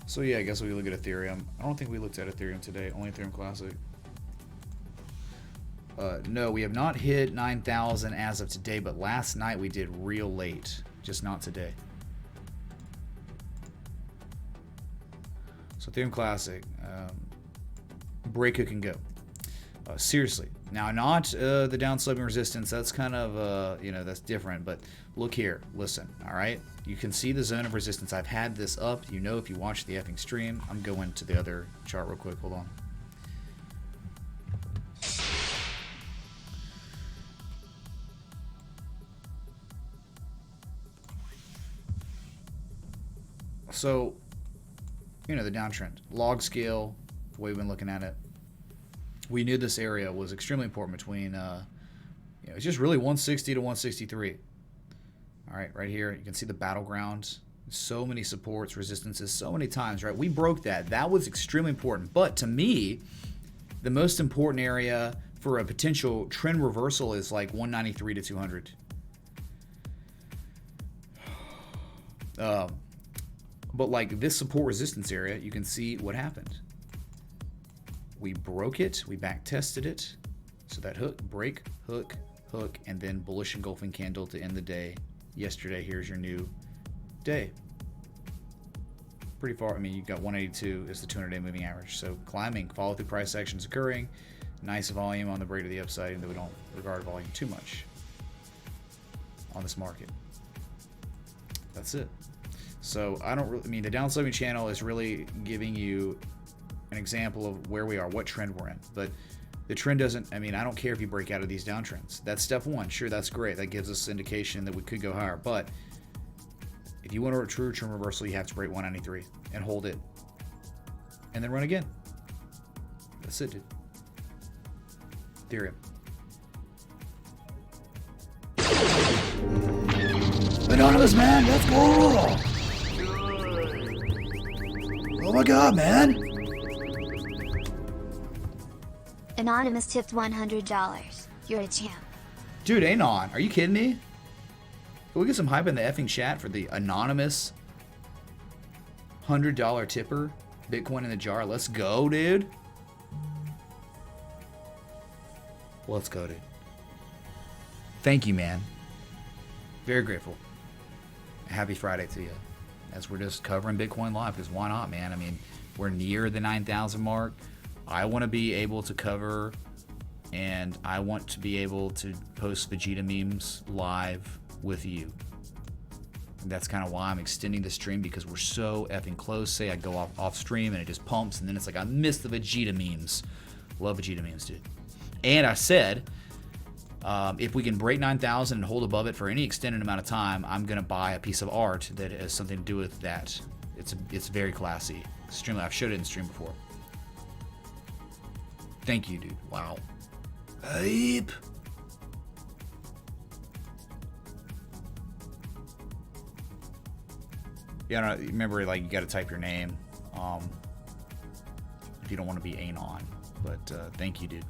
So yeah, I guess we look at Ethereum. I don't think we looked at Ethereum today. Only Ethereum Classic. No, we have not hit 9,000 as of today, but last night we did real late. Just not today. So Ethereum Classic, break, hook, and go. Seriously. Now, not the down sloping resistance. That's kind of, that's different. But look here. Listen, all right? You can see the zone of resistance. I've had this up. You know if you watch the effing stream. I'm going to the other chart real quick. Hold on. So, the downtrend. Log scale, the way we've been looking at it. We knew this area was extremely important between, it's just really 160 to 163. All right, right here, you can see the battleground. So many supports, resistances, so many times, right? We broke that. That was extremely important. But to me, the most important area for a potential trend reversal is like 193 to 200. But like this support resistance area, you can see what happened. We broke it, we back tested it. So that hook, break, hook, hook, and then bullish engulfing candle to end the day. Yesterday, here's your new day. Pretty far, you've got 182 is the 200-day moving average. So climbing, follow through price actions occurring. Nice volume on the break to the upside, and we don't regard volume too much on this market. That's it. So I don't really, the downsloping channel is really giving you an example of where we are, what trend we're in. But the trend doesn't, I don't care if you break out of these downtrends. That's step one. Sure, that's great. That gives us indication that we could go higher. But if you want a true trend reversal, you have to break 193 and hold it. And then run again. That's it, dude. Ethereum. Anonymous, man, let's go! Oh my god, man! Anonymous tipped $100. You're a champ. Dude, Anon, are you kidding me? Can we get some hype in the effing chat for the anonymous $100 tipper? Bitcoin in the jar. Let's go, dude. Let's go, dude. Thank you, man. Very grateful. Happy Friday to you. As we're just covering Bitcoin live, because why not, man? We're near the 9,000 mark. I want to be able to cover, and I want to be able to post Vegeta memes live with you. And that's kind of why I'm extending the stream, because we're so effing close. Say I go off stream and it just pumps, and then it's like I missed the Vegeta memes. Love Vegeta memes, dude. And I said, if we can break 9,000 and hold above it for any extended amount of time, I'm gonna buy a piece of art that has something to do with that. It's very classy. Extremely. I've showed it in stream before. Thank you, dude. Wow. Hype. Yeah, remember, like, you got to type your name if you don't want to be anon. But thank you, dude.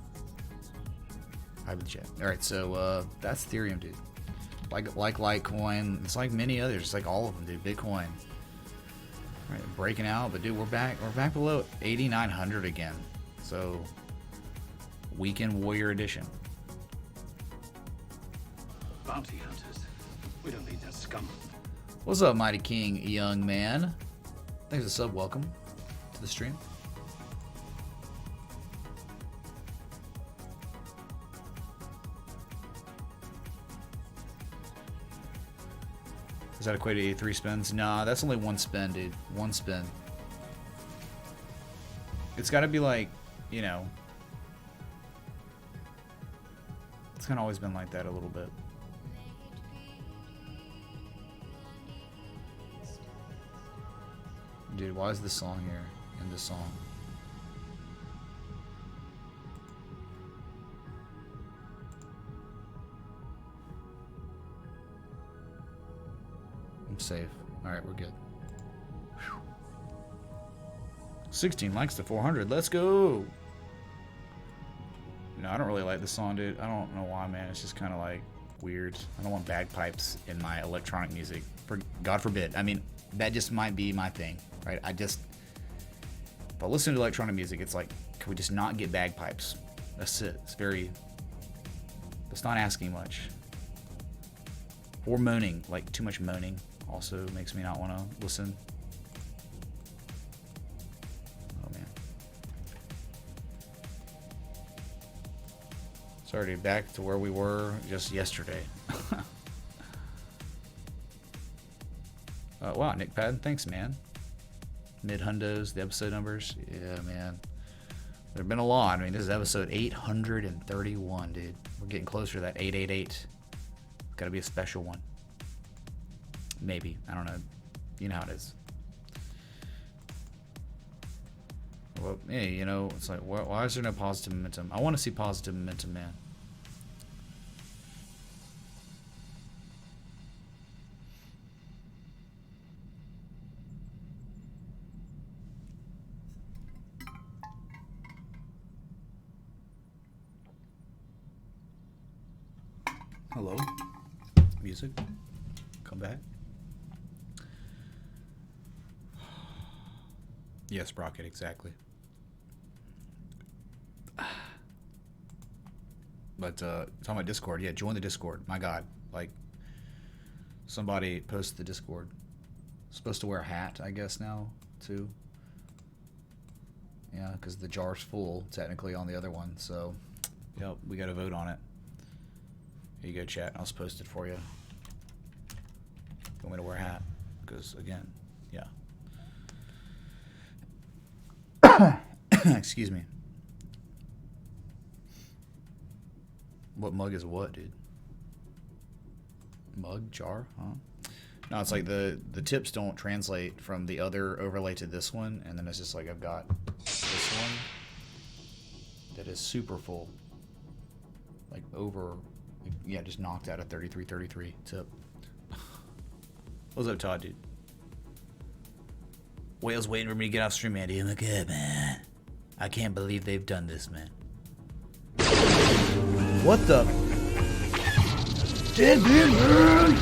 Hi with the chat. All right, so that's Ethereum, dude. Like Litecoin, it's like many others, it's like all of them, dude. Bitcoin, all right, breaking out, but dude, we're back below 8,900 again. So, Weekend Warrior Edition. Bounty hunters. We don't need that scum. What's up, Mighty King, young man? Thanks for the sub. Welcome to the stream. Does that equate to 83 spins? Nah, that's only one spin, dude. One spin. It's got to be like, you know, it's kind of always been like that a little bit. Dude, why is this song here in this song? I'm safe. Alright, we're good. Whew. 16 likes to 400. Let's go! No, I don't really like this song, dude. I don't know why, man. It's just kind of like weird. I don't want bagpipes in my electronic music. God forbid. I mean, that just might be my thing, right? If I listen to electronic music, it's like, can we just not get bagpipes? That's it. It's not asking much. Or moaning, like too much moaning also makes me not want to listen. Oh man. Sorry, back to where we were just yesterday. Wow, Nick Padden, thanks, man. Mid-hundos, the episode numbers. Yeah, man. There have been a lot. I mean, this is episode 831, dude. We're getting closer to that 888. Got to be a special one. Maybe. I don't know. You know how it is. Well, hey, you know, it's like, why is there no positive momentum? I want to see positive momentum, man. Hello. Music. Come back. Yes, Brockett, exactly. But talking about Discord, yeah, join the Discord. My God, like somebody posted the Discord. Supposed to wear a hat, I guess now too. Yeah, because the jar's full technically on the other one. So, yep, we got to vote on it. Here you go, chat. I'll just post it for you. You want me to wear a hat? Because again, yeah. Excuse me. What mug is what, dude? Mug? Jar? Huh? No, it's like the tips don't translate from the other overlay to this one, and then it's just like I've got this one that is super full. Like over, yeah, just knocked out a 33 tip. What's up, Todd, dude? Whale's waiting for me to get off stream, Andy. I'm like, good, man. I can't believe they've done this, man. What the? Dead man.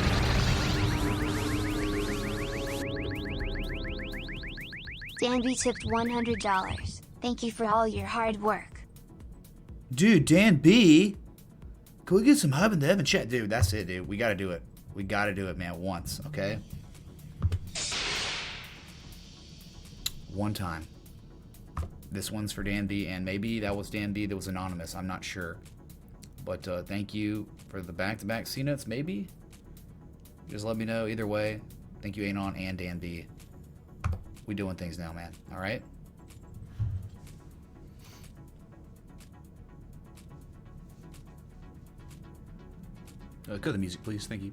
Danby tipped $100. Thank you for all your hard work. Dude, Dan B. Can we get some hub in the heaven chat? Dude, that's it, dude. We gotta do it. We gotta do it, man, once, okay? One time. This one's for Dan B, and maybe that was Dan B that was anonymous. I'm not sure. But thank you for the back-to-back C-Nuts, maybe? Just let me know. Either way, thank you, Anon and Dan B. We doing things now, man. All right? Cut the music, please. Thank you.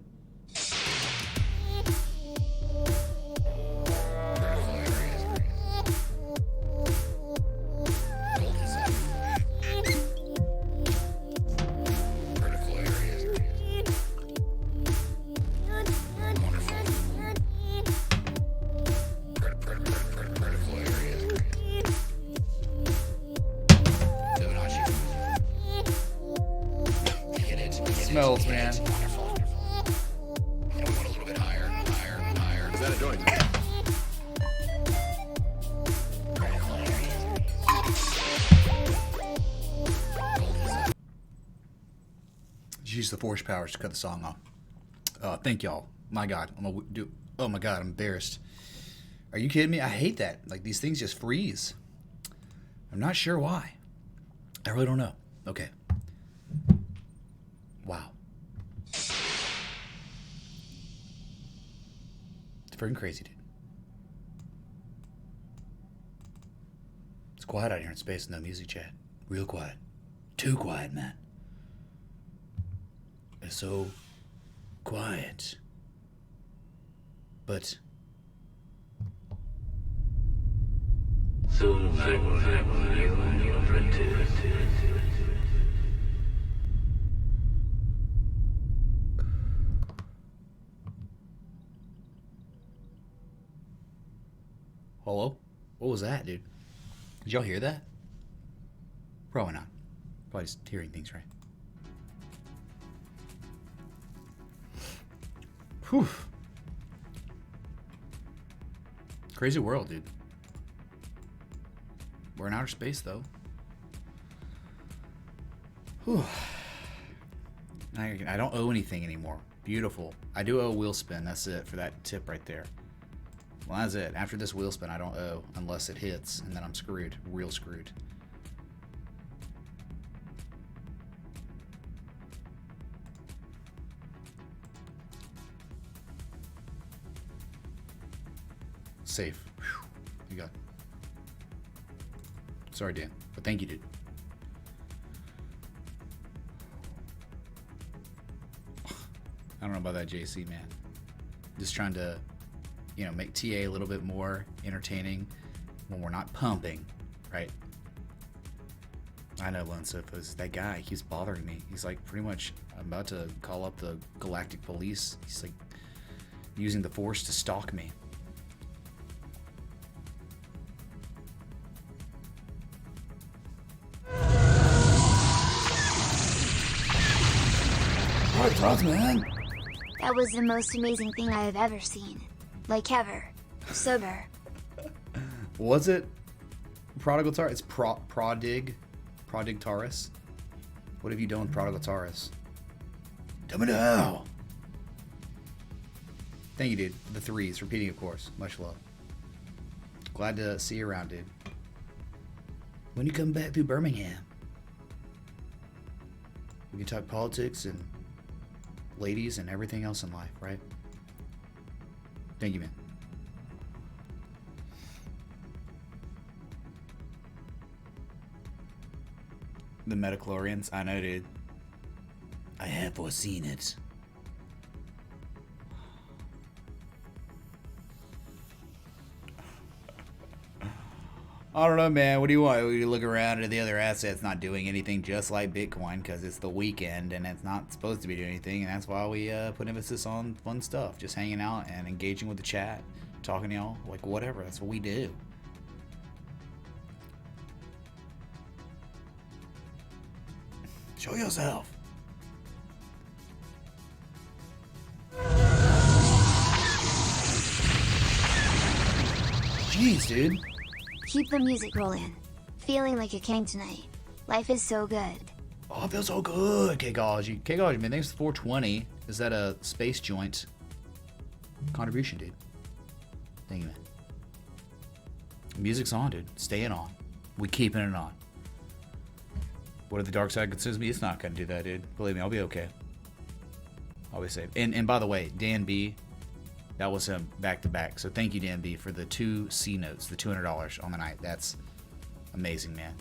smells, man. Is that a joint? Use the force powers to cut the song off. Thank y'all. My God, oh my God, I'm embarrassed. Are you kidding me? I hate that. Like, these things just freeze. I'm not sure why. I really don't know. Okay. Wow. It's freaking crazy, dude. It's quiet out here in space, no music chat. Real quiet. Too quiet, man. It's so quiet. But Soon I will have you and your apprentice. hello? What was that, dude? Did y'all hear that? Probably not. Probably just hearing things, right? Whew. Crazy world, dude. We're in outer space, though. Whew. I don't owe anything anymore. Beautiful. I do owe a wheel spin. That's it for that tip right there. Well, that's it. After this wheel spin, I don't owe unless it hits, and then I'm screwed. Real screwed. Safe. Whew. You got. Sorry, Dan, but thank you, dude. I don't know about that, JC, man. Just trying to, make TA a little bit more entertaining when we're not pumping, right? I know, Lone Sofas. That guy keeps bothering me. He's like, pretty much, I'm about to call up the Galactic Police. He's like using the Force to stalk me. Man. That was the most amazing thing I have ever seen. Like ever. Sober. Was it Prodigal Taurus? It's Prodig Taurus. What have you done with Prodigal Taurus? Tell me now. Thank you, dude. The threes. Repeating, of course. Much love. Glad to see you around, dude. When you come back through Birmingham, we can talk politics and ladies and everything else in life, right? Thank you, man. The Metachlorians, I know, dude. I have foreseen it. I don't know, man. What do you want? We look around at the other assets not doing anything, just like Bitcoin, because it's the weekend and it's not supposed to be doing anything, and that's why we put emphasis on fun stuff, just hanging out and engaging with the chat, talking to y'all, like whatever. That's what we do. Show yourself. Jeez, dude. Keep the music rolling. Feeling like a king tonight. Life is so good. Oh, it feels so good, Kegology. Kegology, man, thanks for 420. Is that a space joint contribution, dude? Thank you, man. Music's on, dude. Staying on. We keeping it on. What if the dark side consumes me? It's not gonna do that, dude. Believe me, I'll be okay. I'll be safe. And by the way, Dan B, that was him back to back. So thank you, Dan B, for the 2 C notes, the $200 on the night. That's amazing, man.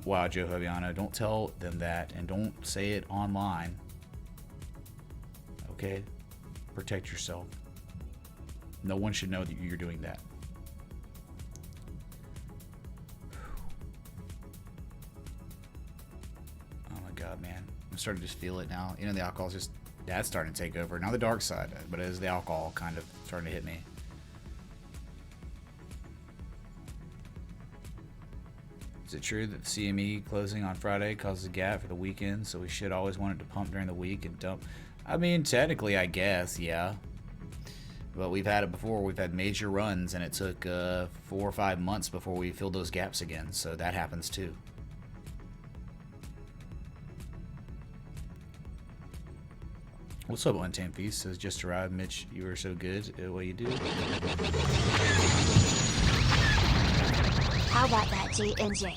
Wow, Joe Fabiano, don't tell them that, and don't say it online. Okay? Protect yourself. No one should know that you're doing that. Oh my God, man. I'm starting to just feel it now. The alcohol's just, that's starting to take over. Not the dark side, but it is the alcohol kind of starting to hit me. Is it true that the CME closing on Friday causes a gap for the weekend, so we should always want it to pump during the week and dump? I mean, technically, I guess, yeah. But we've had it before. We've had major runs, and it took 4 or 5 months before we filled those gaps again, so that happens too. What's up, Untamed Feast? Says, just arrived. Mitch, you are so good at what you do. How about that J&J?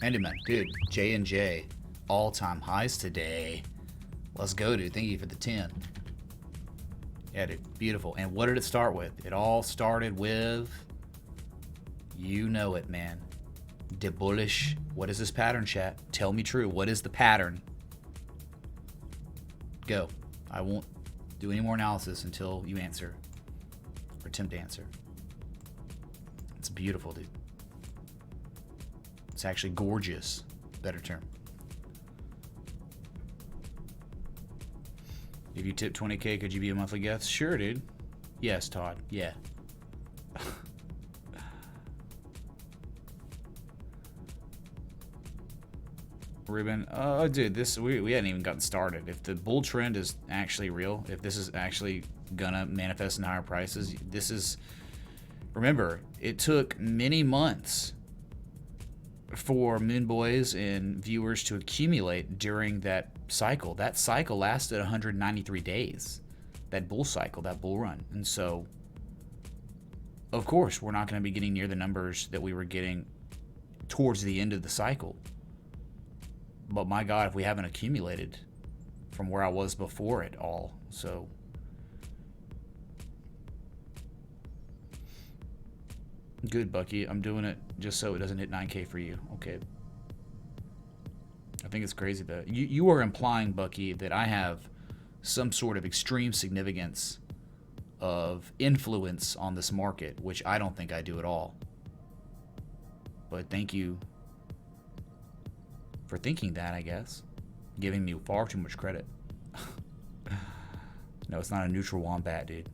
Handyman, dude, J&J, all-time highs today. Let's go, dude. Thank you for the 10. Yeah, dude, beautiful. And what did it start with? It all started with, you know it, man. De bullish. What is this pattern, chat? Tell me true. What is the pattern? Go. I won't do any more analysis until you answer or attempt to answer. It's beautiful, dude. It's actually gorgeous. Better term. If you tip 20K, could you be a monthly guest? Sure, dude. Yes, Todd. Yeah. Ruben, oh, dude, this we hadn't even gotten started. If the bull trend is actually real, if this is actually gonna manifest in higher prices, this is. Remember, it took many months for Moon Boys and viewers to accumulate during that cycle. That cycle lasted 193 days. That bull cycle, that bull run. And so, of course, we're not going to be getting near the numbers that we were getting towards the end of the cycle. But my God, if we haven't accumulated from where I was before it all. So, good, Bucky. I'm doing it just so it doesn't hit 9K for you. Okay. I think it's crazy that you are implying, Bucky, that I have some sort of extreme significance of influence on this market, which I don't think I do at all. But thank you for thinking that, I guess. Giving me far too much credit. No, it's not a neutral wombat, dude.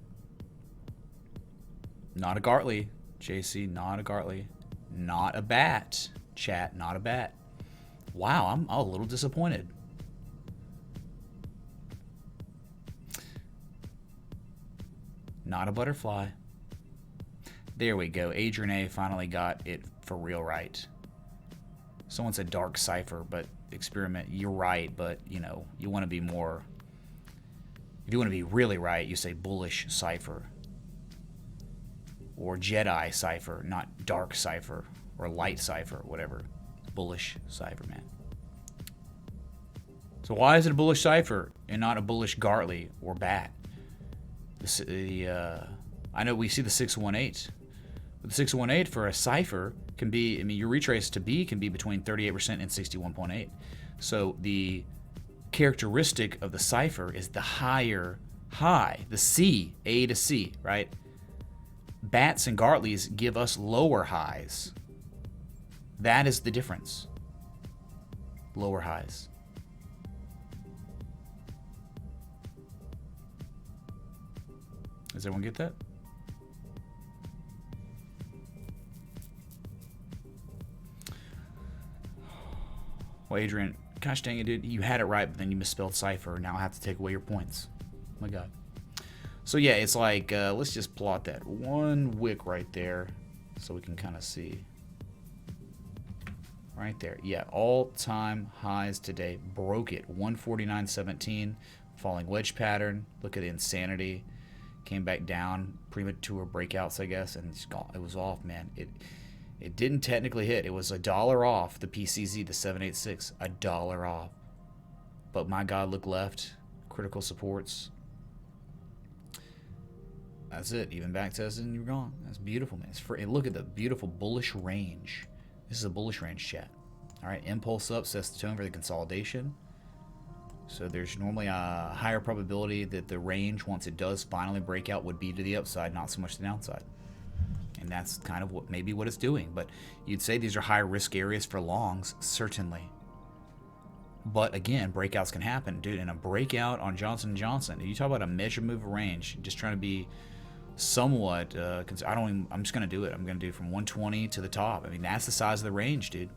Not a Gartley. JC, not a Gartley. Not a bat. Chat, not a bat. Wow, I'm a little disappointed. Not a butterfly. There we go. Adrian A finally got it for real right. Someone said dark cipher, but experiment. You're right, but you know, you want to be more. If you want to be really right, you say bullish cipher. Or Jedi cipher, not dark cipher or light cipher, whatever. Bullish cipher, man. So why is it a bullish cipher and not a bullish Gartley or bat? I know we see the 618, but the 618 for a cipher can be, I mean, your retrace to B can be between 38% and 61.8. So the characteristic of the cipher is the higher high, the C, A to C, right? Bats and Gartleys give us lower highs. That is the difference. Lower highs. Does everyone get that? Well, Adrian, gosh dang it, dude. You had it right, but then you misspelled cipher. Now I have to take away your points. Oh my God. So yeah, it's like, let's just plot that one wick right there so we can kind of see. Right there. Yeah, all-time highs today. Broke it. 149.17. Falling wedge pattern. Look at the insanity. Came back down. Premature breakouts, I guess, and it was off, man. It didn't technically hit. It was $1 off the PCZ, the 786. $1 off. But my God, look left. Critical supports. That's it. Even back tested and you're gone. That's beautiful, man. It's free. Look at the beautiful bullish range. This is a bullish range, chat. All right, impulse up sets the tone for the consolidation. So there's normally a higher probability that the range, once it does finally break out, would be to the upside, not so much the downside. And that's kind of what maybe what it's doing. But you'd say these are high risk areas for longs, certainly. But again, breakouts can happen, dude. And a breakout on Johnson & Johnson, you talk about a measure move range, just trying to be somewhat. I'm just gonna do it. I'm gonna do from 120 to the top. I mean, that's the size of the range, dude.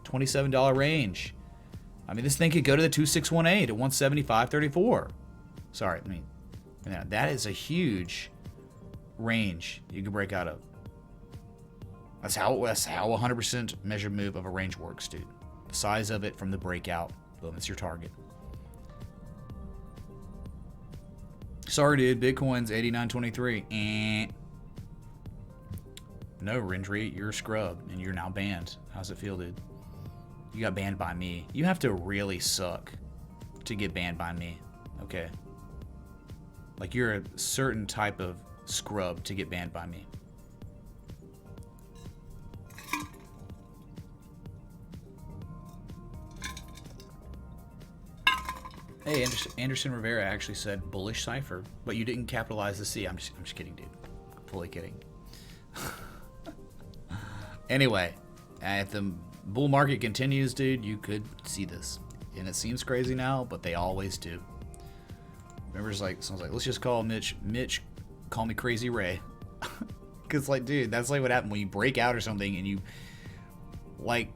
$27 range. I mean, this thing could go to the 2618 at 175.34. Sorry, I mean, yeah, that is a huge range you can break out of. That's how 100% measured move of a range works, dude. The size of it from the breakout. Boom, it's your target. Sorry, dude. Bitcoin's 89.23. No, Rindry, you're a scrub, and you're now banned. How's it feel, dude? You got banned by me. You have to really suck to get banned by me. Okay. Like, you're a certain type of scrub to get banned by me. Hey, Anderson Rivera actually said bullish cipher, but you didn't capitalize the C. I'm just kidding, dude. Fully kidding. Anyway, if the bull market continues, dude, you could see this. And it seems crazy now, but they always do. Remember, it's like, someone's like, let's just call Mitch, call me Crazy Ray. Because, like, dude, that's like what happened when you break out or something and you, like,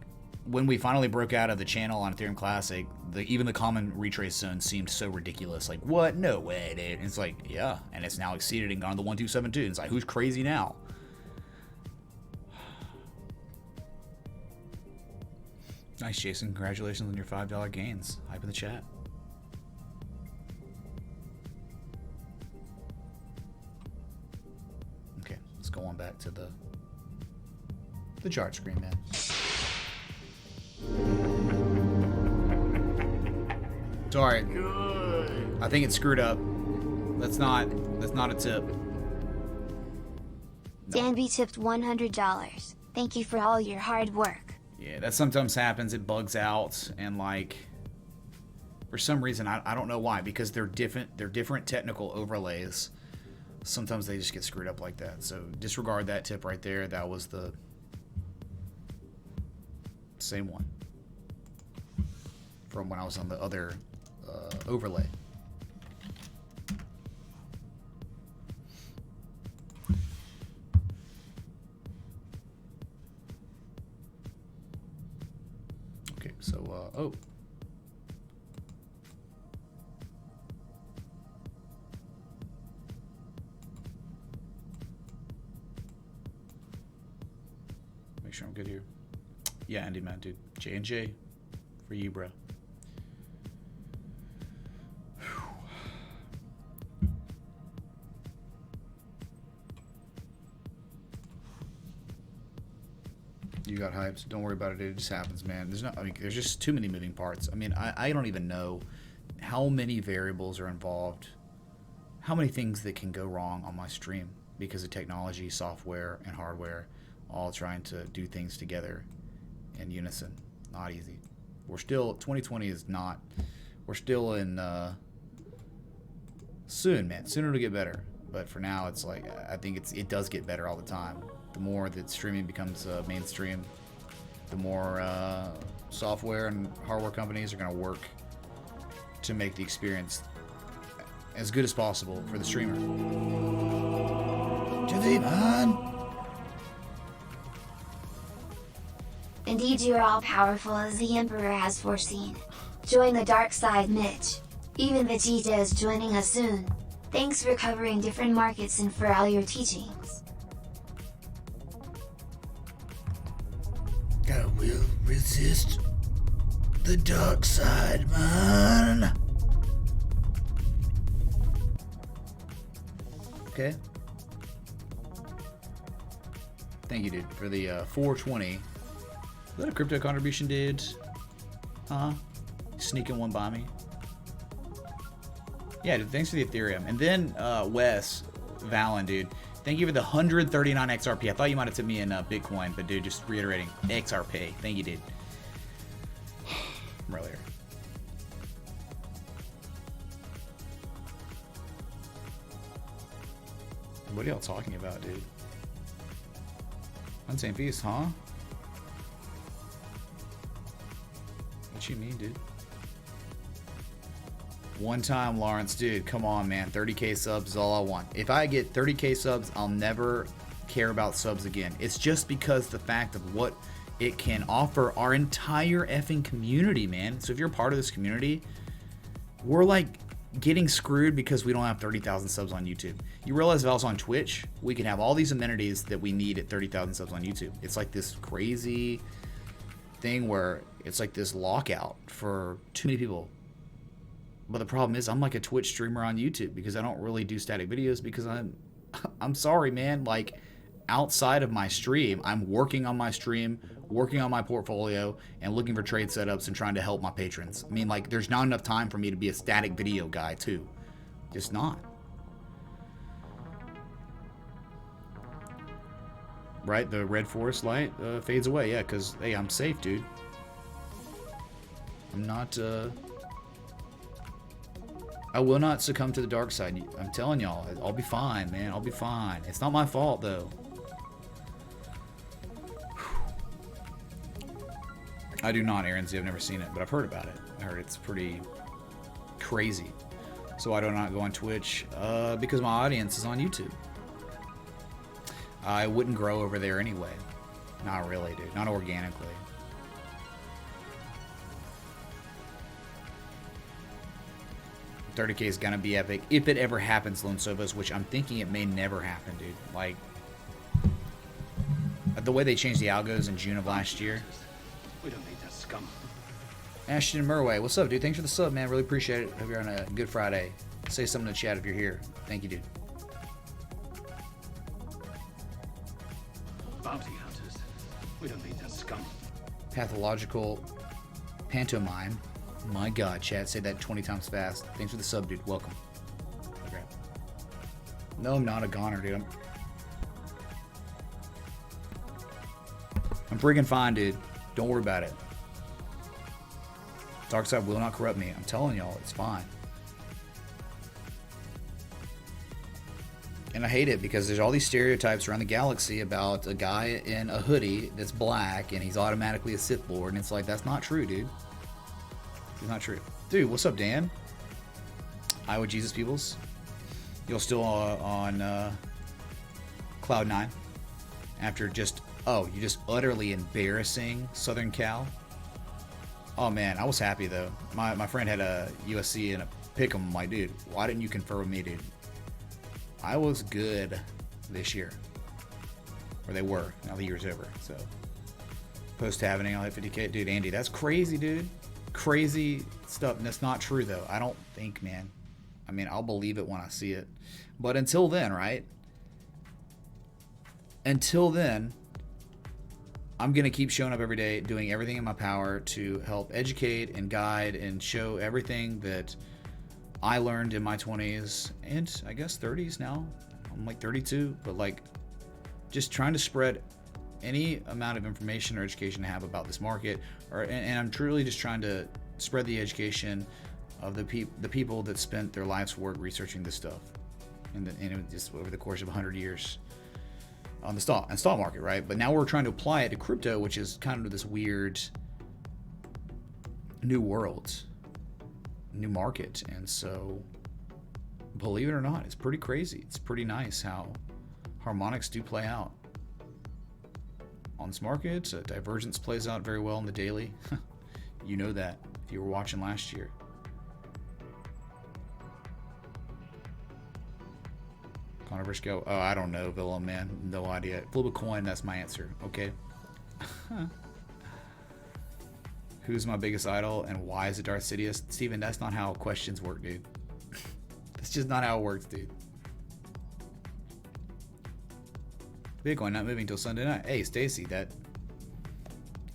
when we finally broke out of the channel on Ethereum Classic, even the common retrace zone seemed so ridiculous. Like, what? No way, dude. And it's like, yeah. And it's now exceeded and gone to the 1272. And it's like, who's crazy now? Nice, Jason. Congratulations on your $5 gains. Hype in the chat. Okay, let's go on back to the chart screen, man. Sorry. Good. I think it's screwed up. That's not a tip. No. Danby tipped $100. Thank you for all your hard work. Yeah, that sometimes happens. It bugs out, and like, for some reason, I don't know why, because they're different technical overlays. Sometimes they just get screwed up like that. So disregard that tip right there. That was the same one from when I was on the other overlay. Okay, so oh. Make sure I'm good here. Yeah, Andy, man, dude. J&J for you, bro. You got hyped. Don't worry about it. It just happens, man. There's just too many moving parts. I mean, I don't even know how many variables are involved, how many things that can go wrong on my stream because of technology, software, and hardware, all trying to do things together in unison. Not easy. 2020 is not, we're still in, soon, man. Soon it'll get better. But for now, it's like, I think it does get better all the time. The more that streaming becomes mainstream, the more software and hardware companies are going to work to make the experience as good as possible for the streamer. Jimmy, man. Indeed, you are all powerful as the Emperor has foreseen. Join the dark side, Mitch. Even Vegeta is joining us soon. Thanks for covering different markets and for all your teachings. I will resist the dark side, man. Okay. Thank you, dude, for the 420. Is that a crypto contribution, dude? Huh? Sneaking one by me. Yeah, dude, thanks for the Ethereum. And then Wes Valen, dude. Thank you for the 139 XRP. I thought you might have tipped me in Bitcoin, but dude, just reiterating, XRP. Thank you, dude. From earlier. What are y'all talking about, dude? Untamed Beast, huh? What you mean, dude? One time, Lawrence, dude, come on, man. 30K subs is all I want. If I get 30K subs, I'll never care about subs again. It's just because the fact of what it can offer our entire effing community, man. So if you're part of this community, we're like getting screwed because we don't have 30,000 subs on YouTube. You realize if I was on Twitch, we can have all these amenities that we need at 30,000 subs on YouTube. It's like this crazy thing where it's like this lockout for too many people. But the problem is I'm like a Twitch streamer on YouTube because I don't really do static videos because I'm sorry, man. Like outside of my stream, I'm working on my stream, working on my portfolio, and looking for trade setups and trying to help my patrons. I mean, like there's not enough time for me to be a static video guy too. Just not. Right? The red forest light fades away. Yeah, because, hey, I'm safe, dude. I'm not, I will not succumb to the dark side. I'm telling y'all, I'll be fine, man. I'll be fine. It's not my fault, though. I do not, Aaron Z. I've never seen it, but I've heard about it. I heard it's pretty crazy. So I do not go on Twitch because my audience is on YouTube. I wouldn't grow over there anyway. Not really, dude. Not organically. $30K is gonna be epic if it ever happens, Lone Sovas, which I'm thinking it may never happen, dude. Like the way they changed the algos in June of last year. We don't need that scum. Ashton Murway, what's up, dude? Thanks for the sub, man. Really appreciate it. Hope you're on a good Friday. Say something in the chat if you're here. Thank you, dude. Bounty hunters. We don't need that scum. Pathological pantomime. My God, chat, say that 20 times fast. Thanks for the sub, dude. Welcome. Okay. No, I'm not a goner, dude. I'm freaking fine, dude. Don't worry about it. Dark side will not corrupt me. I'm telling y'all, it's fine. And I hate it because there's all these stereotypes around the galaxy about a guy in a hoodie that's black and he's automatically a Sith Lord. And it's like, that's not true, dude. It's not true. Dude, what's up, Dan? Iowa Jesus Peoples. You're still on Cloud 9 after just, oh, you just utterly embarrassing Southern Cal. Oh man, I was happy though. My friend had a USC and a pick'em. I'm like, dude, why didn't you confer with me, dude? I was good this year. Or they were. Now the year's over. So post happening, I'll hit 50K. Dude, Andy, that's crazy, dude. Crazy stuff. And that's not true though. I don't think, man. I mean, I'll believe it when I see it. But until then, right? Until then, I'm going to keep showing up every day, doing everything in my power to help educate and guide and show everything that I learned in my 20s and I guess 30s now. I'm like 32, but like just trying to spread any amount of information or education I have about this market, and I'm truly just trying to spread the education of the people that spent their life's work researching this stuff, and it was just over the course of 100 years on the stock market, right? But now we're trying to apply it to crypto, which is kind of this weird new world, new market, and so believe it or not, it's pretty crazy. It's pretty nice how harmonics do play out on this market. Divergence plays out very well in the daily. You know that if you were watching last year. Connor Briscoe. Oh, I don't know, Villa, man. No idea. Flip a coin, that's my answer. Okay. Who's my biggest idol and why is it Darth Sidious? Steven, that's not how questions work, dude. That's just not how it works, dude. Bitcoin not moving till Sunday night. Hey, Stacy, that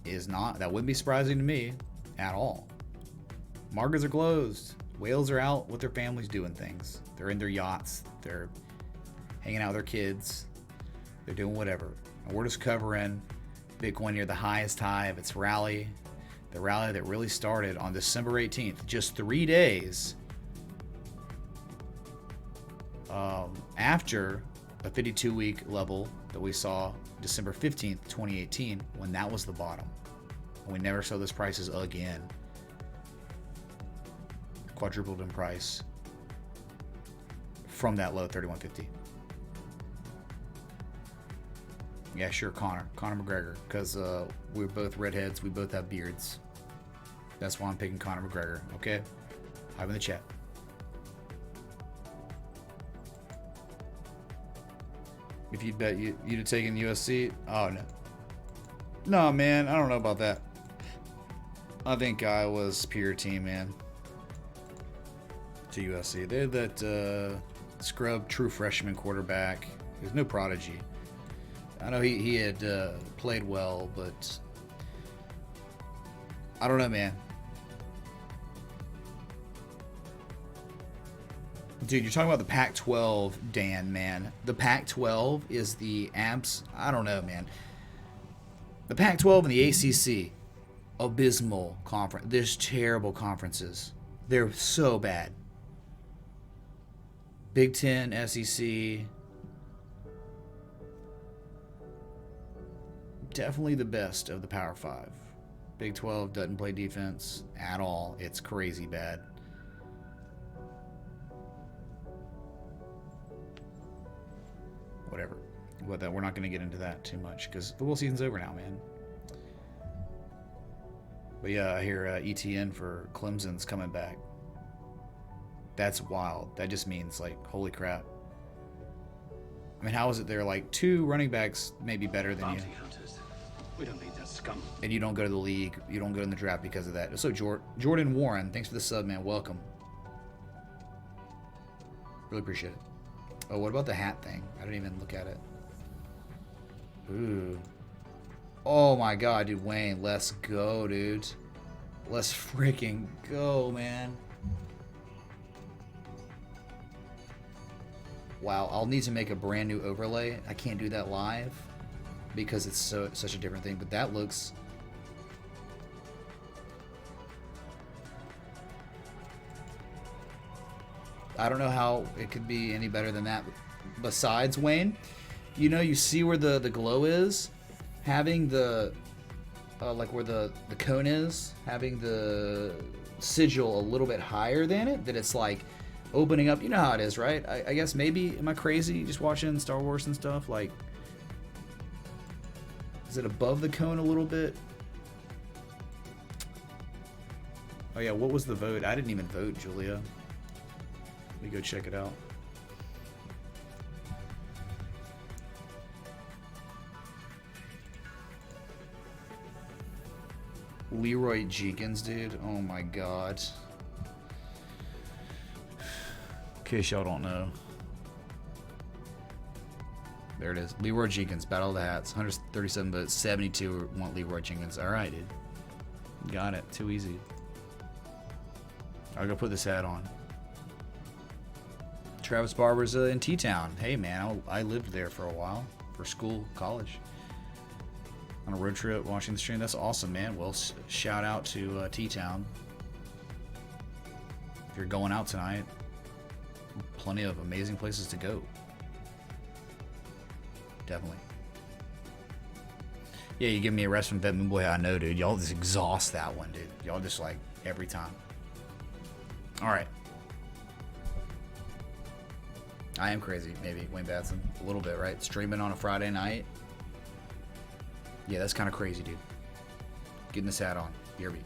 wouldn't be surprising to me at all. Markets are closed. Whales are out with their families doing things. They're in their yachts. They're hanging out with their kids. They're doing whatever. And we're just covering Bitcoin near the highest high of its rally. The rally that really started on December 18th, just 3 days after a 52-week level that we saw December 15th, 2018, when that was the bottom. We never saw those prices again. quadrupled in price from that low 31.50. Yeah, sure, Conor McGregor, because we're both redheads, we both have beards. That's why I'm picking Conor McGregor. Okay, hype in the chat. If you'd bet you'd have taken USC, oh no, no man, I don't know about that. I think Iowa's superior team, man, to USC. They had that scrub true freshman quarterback. There's no prodigy. I know he had played well, but I don't know, man. Dude, you're talking about the Pac-12, Dan, man. The Pac-12 is the abs. I don't know, man. The Pac-12 and the ACC, abysmal conference. There's terrible conferences. They're so bad. Big Ten, SEC. Definitely the best of the Power 5. Big 12 doesn't play defense at all. It's crazy bad. Whatever. But we're not going to get into that too much because the football season's over now, man. But yeah, I hear ETN for Clemson's coming back. That's wild. That just means, like, holy crap. I mean, how is it they're like 2 running backs maybe better than you? Hunters. We don't need that scum. And you don't go to the league. You don't go in the draft because of that. So, Jordan Warren, thanks for the sub, man. Welcome. Really appreciate it. Oh, what about the hat thing? I didn't even look at it. Ooh. Oh my god, dude. Wayne, let's go, dude. Let's freaking go, man. Wow, I'll need to make a brand new overlay. I can't do that live because it's such a different thing, but that looks... I don't know how it could be any better than that. Besides, Wayne, you know, you see where the glow is? Having the, like where the cone is, having the sigil a little bit higher than it, that it's like opening up. You know how it is, right? I guess maybe, am I crazy just watching Star Wars and stuff? Like, is it above the cone a little bit? Oh yeah, what was the vote? I didn't even vote, Julia. Let me go check it out. Leroy Jenkins, dude. Oh my god. In case y'all don't know. There it is. Leroy Jenkins, Battle of the Hats. 137 votes, 72 want Leroy Jenkins. Alright, dude. Got it. Too easy. I'll go put this hat on. Travis Barber's in T-Town. Hey, man, I lived there for a while. For school, college. On a road trip, watching the stream. That's awesome, man. Well, shout out to T-Town. If you're going out tonight, plenty of amazing places to go. Definitely. Yeah, you give me a rest from Vetman Boy. I know, dude. Y'all just exhaust that one, dude. Y'all just like every time. All right. I am crazy, maybe, Wayne Batson. A little bit, right? Streaming on a Friday night. Yeah, that's kind of crazy, dude. Getting this hat on. BRB.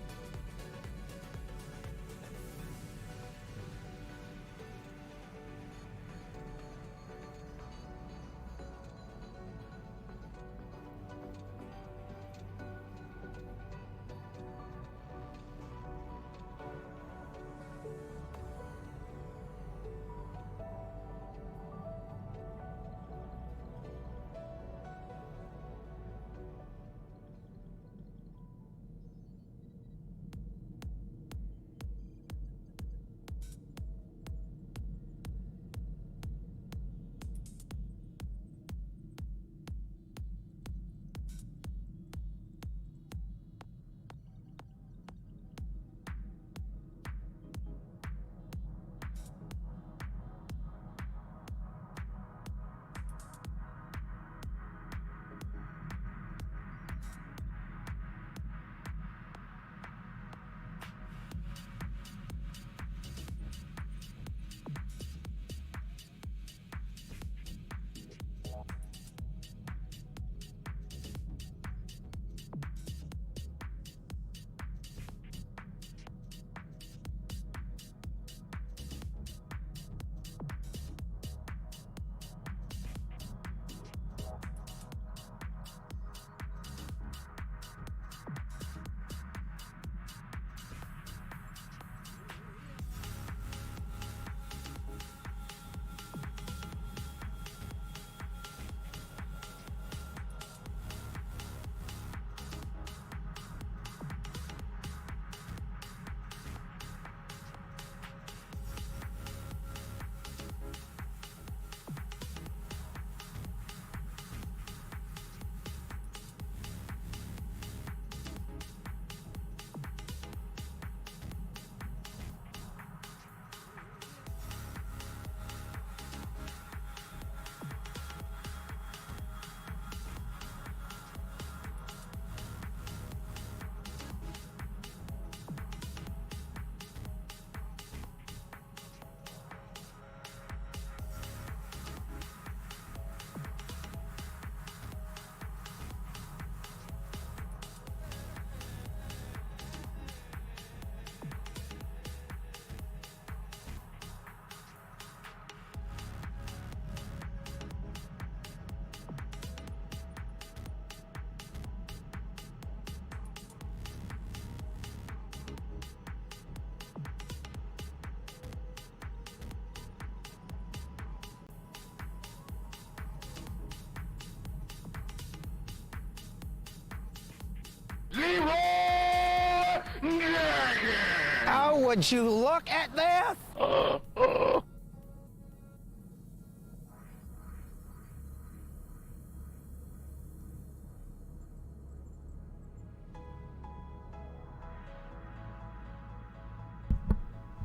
Would you look at this? All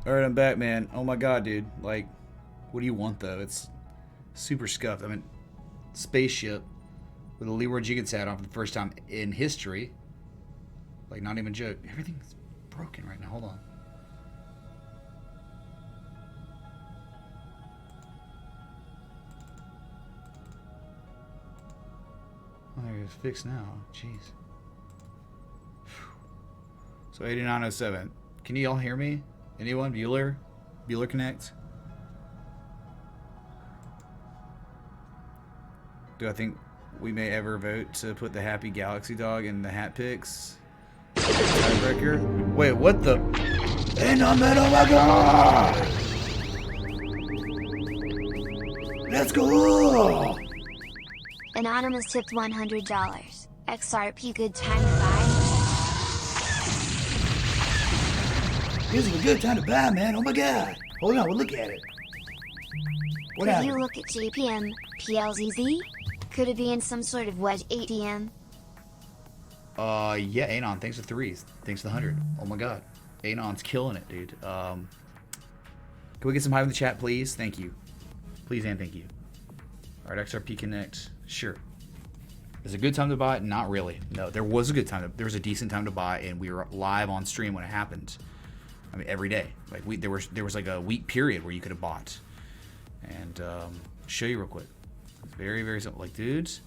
right, I'm back, man. Oh my god, dude. Like, what do you want though? It's super scuffed. I mean, spaceship with a Leroy Jenkins hat on for the first time in history. Like, not even a joke. Everything's broken right now. Hold on. Oh, there it is. Fixed now. Jeez. So 8907. Can you all hear me? Anyone? Bueller? Bueller Connect? Do I think we may ever vote to put the Happy Galaxy dog in the hat picks? Tiebreaker? Wait, what the? And I'm in, oh my god! Let's go! Anonymous tipped $100. XRP good time to buy? This is a good time to buy, man. Oh my god. Hold on, we'll look at it. What Could happened? you look at JPM, PLZZ? Could it be in some sort of wedge ATM? Yeah, Anon, thanks for 3s. Thanks for the 100. Oh my god. Anon's killing it, dude. Can we get some hype in the chat, please? Thank you. Please and thank you. Alright, XRP Connect. Sure. Is it a good time to buy? Not really. No, there was a good time. There was a decent time to buy, and we were live on stream when it happened. I mean, every day. Like there was like a week period where you could have bought. And show you real quick. It's very, very simple. Like, dudes.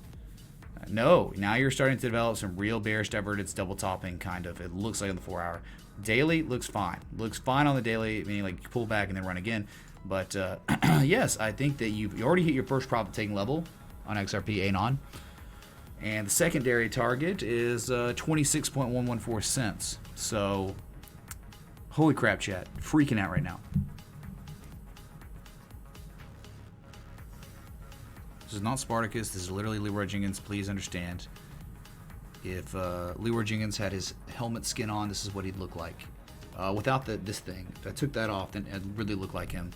No, now you're starting to develop some real bearish divergence, double topping kind of. It looks like on the 4 hour. Daily looks fine. Looks fine on the daily, meaning like pull back and then run again. But yes, I think that you already hit your first profit taking level on XRP Anon. And the secondary target is 26.114 cents. So, holy crap, chat. Freaking out right now. This is not Spartacus. This is literally Leroy Jenkins. Please understand. If Leroy Jenkins had his helmet skin on, this is what he'd look like. Without this thing. If I took that off, then it'd really look like him.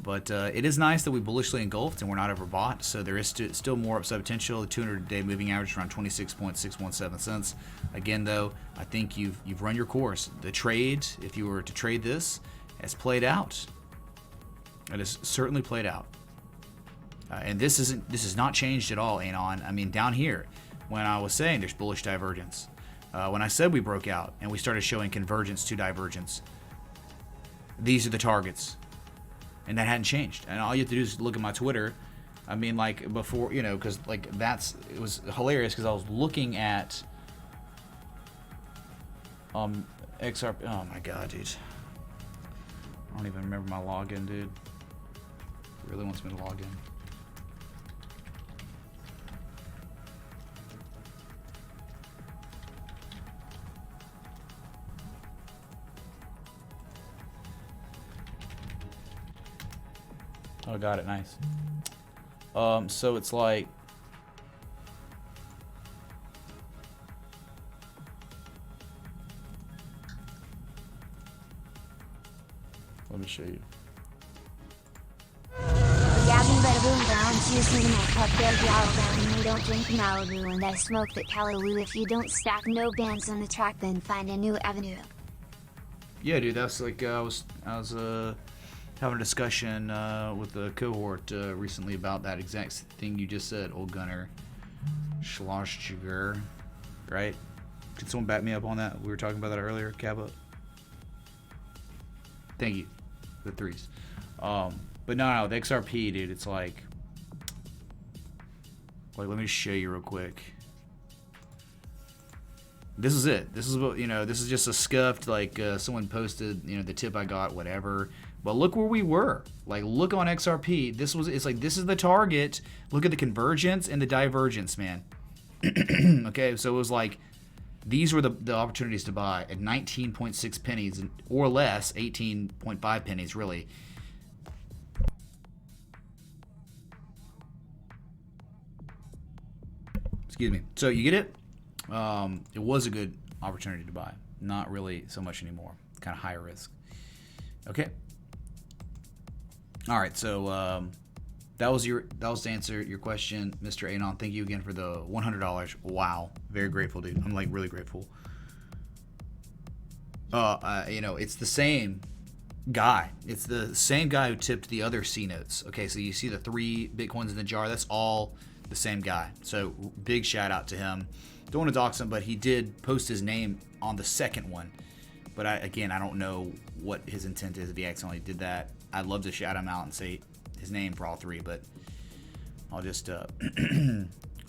But it is nice that we bullishly engulfed and we're not overbought. So there is still more upside potential. The 200-day moving average around 26.617 cents. Again, though, I think you've run your course. The trade, if you were to trade this, has played out. It has certainly played out. And this is not changed at all, Anon. I mean, down here, when I was saying there's bullish divergence, when I said we broke out and we started showing convergence to divergence, these are the targets. And that hadn't changed. And all you have to do is look at my Twitter. I mean, like, before, you know, because, like, it was hilarious because I was looking at XRP. Oh, my God, dude. I don't even remember my login, dude. It really wants me to log in. Oh, got it. Nice. So it's like, let me show you. We don't drink Malibu and I smoke that Callaloo. If you don't stack no bands on the track, then find a new avenue. Yeah, dude, that's like I was having a discussion with the cohort recently about that exact thing you just said, old gunner. Schlosschiger, right? Could someone back me up on that? We were talking about that earlier, Cabba. Thank you. The 3s. But no, the XRP, dude, it's like, let me show you real quick. This is it. This is what, you know, this is just a scuffed, like, someone posted, you know, the tip I got, whatever. But look where we were. Like, look on XRP. It's like, this is the target. Look at the convergence and the divergence, man. Okay, so it was like, these were the opportunities to buy at 19.6 pennies or less, 18.5 pennies, really. Excuse me. So you get it? It was a good opportunity to buy. Not really so much anymore. kind of higher risk. Okay. All right, so that was to answer your question, Mr. Anon. Thank you again for the $100. Wow, very grateful, dude. I'm like really grateful. It's the same guy. It's the same guy who tipped the other C notes. Okay, so you see the 3 Bitcoins in the jar. That's all the same guy. So big shout out to him. Don't want to dox him, but he did post his name on the second one. But I don't know what his intent is if he accidentally did that. I'd love to shout him out and say his name for all 3, but I'll just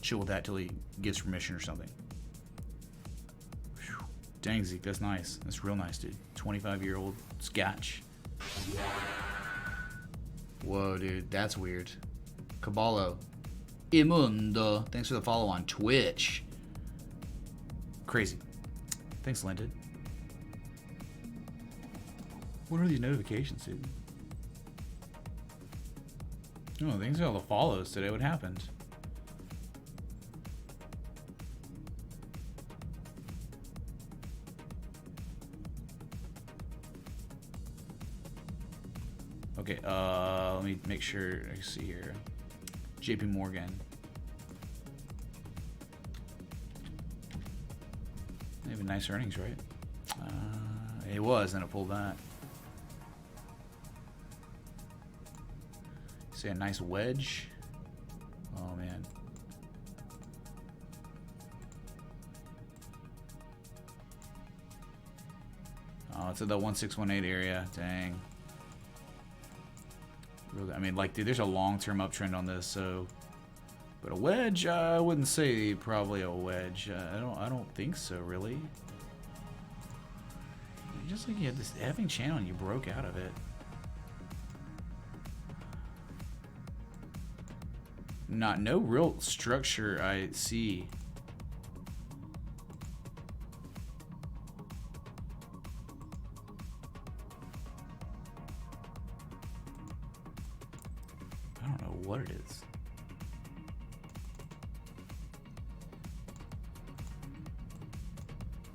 chill with that till he gives permission or something. Whew. Dang, Zeke, that's nice. That's real nice, dude. 25-year-old Scotch. Whoa, dude, that's weird. Caballo. Imundo. Thanks for the follow on Twitch. Crazy. Thanks, Linton. What are these notifications, dude? Oh, thanks for all the follows today. What happened? Okay, let me make sure I see here. JP Morgan. They have nice earnings, right? It was, and it pulled back. See a nice wedge. Oh man. Oh, it's at the 1618 area. Dang. Really, I mean, like, dude, there's a long-term uptrend on this, so. But a wedge, I wouldn't say probably a wedge. I don't think so, really. Just like you had this effing channel and you broke out of it. No real structure I see. I don't know what it is.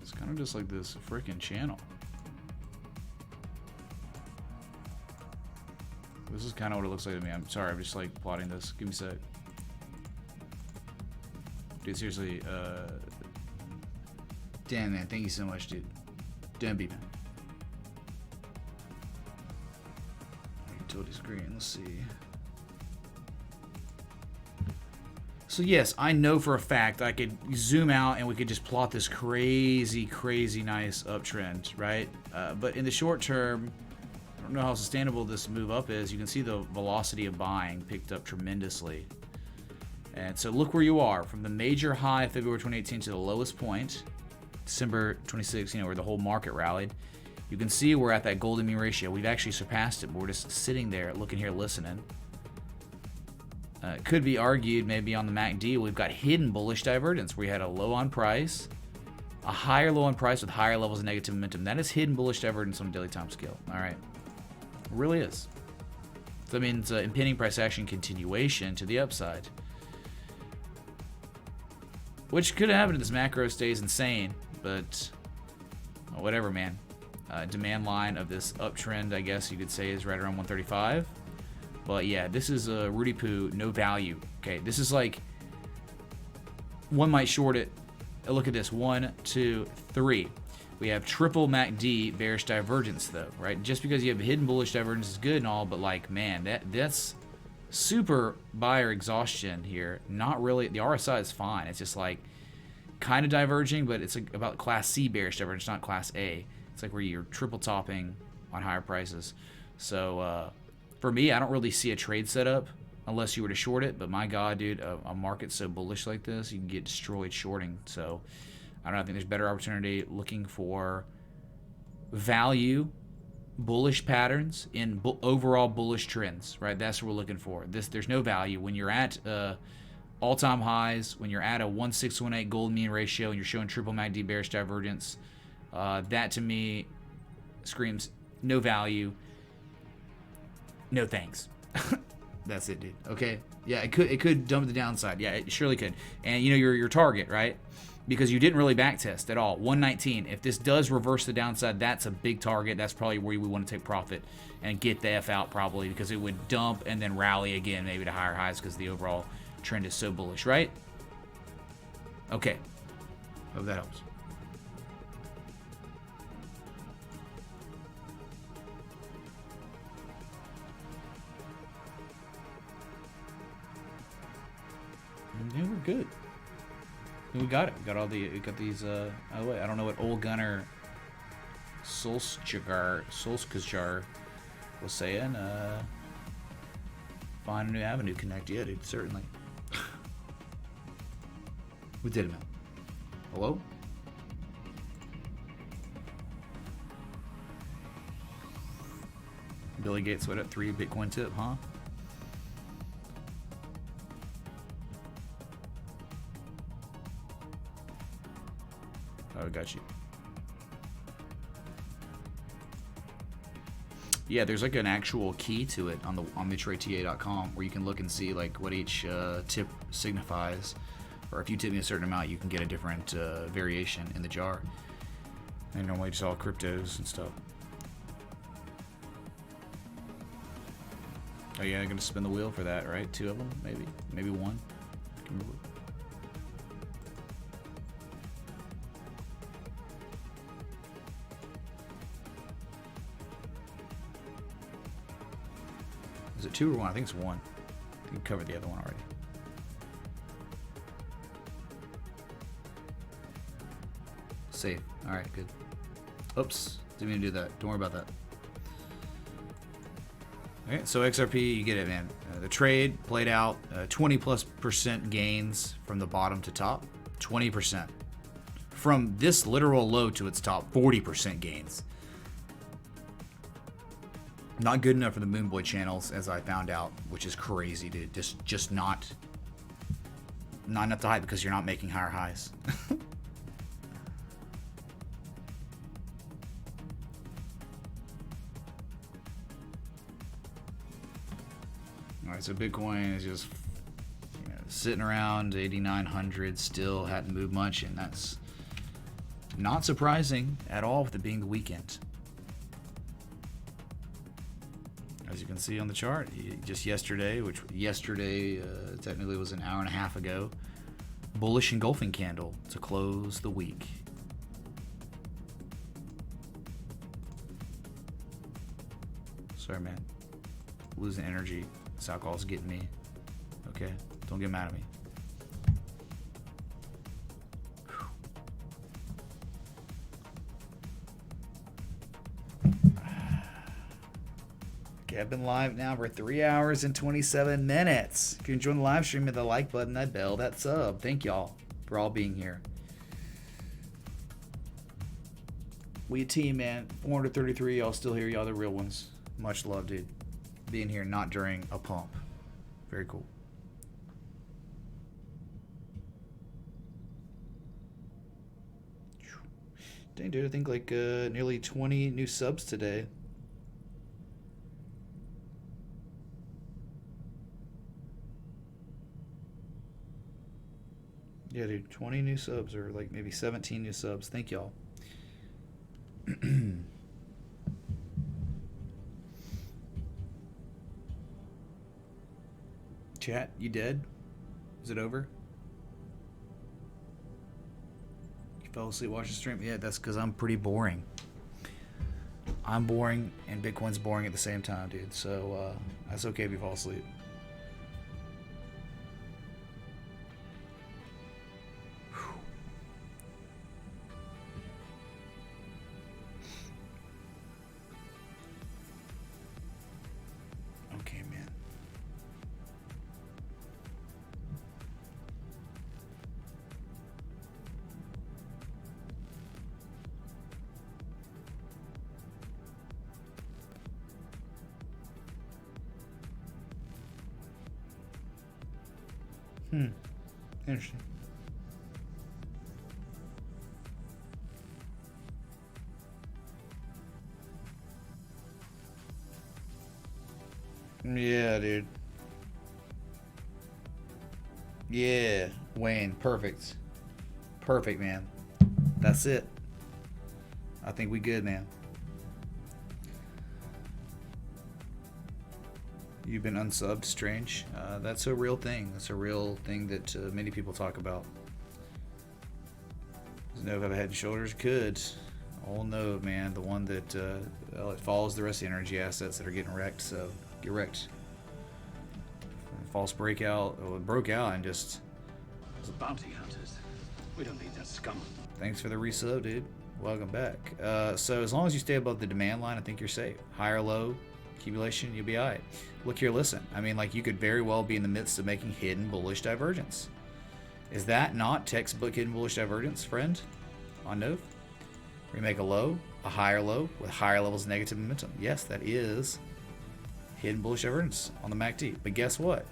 It's kind of just like this freaking channel. This is kind of what it looks like to me. I'm sorry, I'm just like plotting this. Give me a sec. Dude, seriously, damn, man, thank you so much, dude. Damn, man. Utility screen, let's see. So yes, I know for a fact I could zoom out and we could just plot this crazy, crazy nice uptrend, right? But in the short term, I don't know how sustainable this move up is. You can see the velocity of buying picked up tremendously. And so look where you are. From the major high of February 2018 to the lowest point, December 26, where the whole market rallied. You can see we're at that golden mean ratio. We've actually surpassed it, but we're just sitting there looking here listening. It could be argued maybe on the MACD, we've got hidden bullish divergence. We had a low on price, a higher low on price with higher levels of negative momentum. That is hidden bullish divergence on a daily time scale. All right. It really is. So that means impending price action continuation to the upside. Which could happen if this macro stays insane, but whatever, man. Demand line of this uptrend, I guess you could say, is right around 135. But yeah, this is a Rudy Poo, no value. Okay, this is like, one might short it. Look at this, 1, 2, 3. We have triple MACD bearish divergence though, right? Just because you have hidden bullish divergence is good and all, but like, man, that's super buyer exhaustion here. Not really. The RSI is fine. It's just like kind of diverging, but it's like about class C bearish divergence, not class A. It's like where you're triple topping on higher prices. So for me, I don't really see a trade setup unless you were to short it. But my God, dude, a market so bullish like this, you can get destroyed shorting. So I don't know. I think there's better opportunity looking for value, bullish patterns in overall bullish trends, right? That's what we're looking for. There's no value when you're at all-time highs, when you're at a 1.618 gold mean ratio and you're showing triple MACD bearish divergence. That to me screams no value, no thanks. That's it, dude. Okay. Yeah, it could dump the downside. Yeah, it surely could. And you know your target, right? Because you didn't really backtest at all. 119. If this does reverse the downside, that's a big target. That's probably where you would want to take profit and get the F out probably, because it would dump and then rally again maybe to higher highs because the overall trend is so bullish, right? Okay. Hope that helps. Yeah, we're good. We got it. We got these out of the way. I don't know what Old Gunner Solskjaer was saying. Find a new avenue, connect. Yeah, dude, certainly. We did it, man. Hello? Billy Gates, what up? 3 Bitcoin tip, huh? Oh, got you. Yeah, there's like an actual key to it on MitchRayTA.com where you can look and see like what each tip signifies, or if you tip me a certain amount, you can get a different variation in the jar. And normally just all cryptos and stuff. Oh yeah, I'm gonna spin the wheel for that, right? 2 of them, maybe 1. I can't remember. Is it 2 or 1? I think it's 1. I think we covered the other one already. Safe. Alright, good. Oops. Didn't mean to do that. Don't worry about that. Okay, so XRP, you get it, man. The trade played out 20+% gains from the bottom to top. 20%. From this literal low to its top, 40% gains. Not good enough for the Moonboy channels, as I found out, which is crazy, dude. Just not enough to hype because you're not making higher highs. All right, so Bitcoin is just sitting around 8,900, still hadn't moved much, and that's not surprising at all with it being the weekend. As you can see on the chart, just yesterday, which yesterday technically was an hour and a half ago, bullish engulfing candle to close the week. Sorry, man. Losing energy. This alcohol's getting me. Okay? Don't get mad at me. Okay, I've been live now for 3 hours and 27 minutes. If you're enjoying the live stream, hit the like button, that bell, that sub. Thank y'all for all being here. We a team, man. 433, y'all still here. Y'all the real ones. Much love, dude. Being here, not during a pump. Very cool. Dang, dude, I think like nearly 20 new subs today. Yeah, dude, 20 new subs, or like maybe 17 new subs. Thank y'all. Chat, you dead? Is it over? You fell asleep watching the stream? Yeah, that's because I'm pretty boring. I'm boring, and Bitcoin's boring at the same time, dude. So that's okay if you fall asleep. Okay, man. Interesting. Yeah, dude. Yeah, Wayne, perfect. Perfect, man. That's it. I think we good, man. You've been unsubbed, strange. That's a real thing. That's a real thing that many people talk about. Does Nove have a head and shoulders? Could. Old Nove, man. The one that well, it follows the rest of the energy assets that are getting wrecked, so get wrecked. False breakout. Well, it broke out and just... Bounty hunters. We don't need that scum. Thanks for the resub, dude. Welcome back. So as long as you stay above the demand line, I think you're safe. High or low accumulation, you'll be alright. Look here, listen. I mean, like, you could very well be in the midst of making hidden bullish divergence. Is that not textbook hidden bullish divergence, friend? On Nove? We make a low, a higher low, with higher levels of negative momentum. Yes, that is hidden bullish divergence on the MACD. But guess what?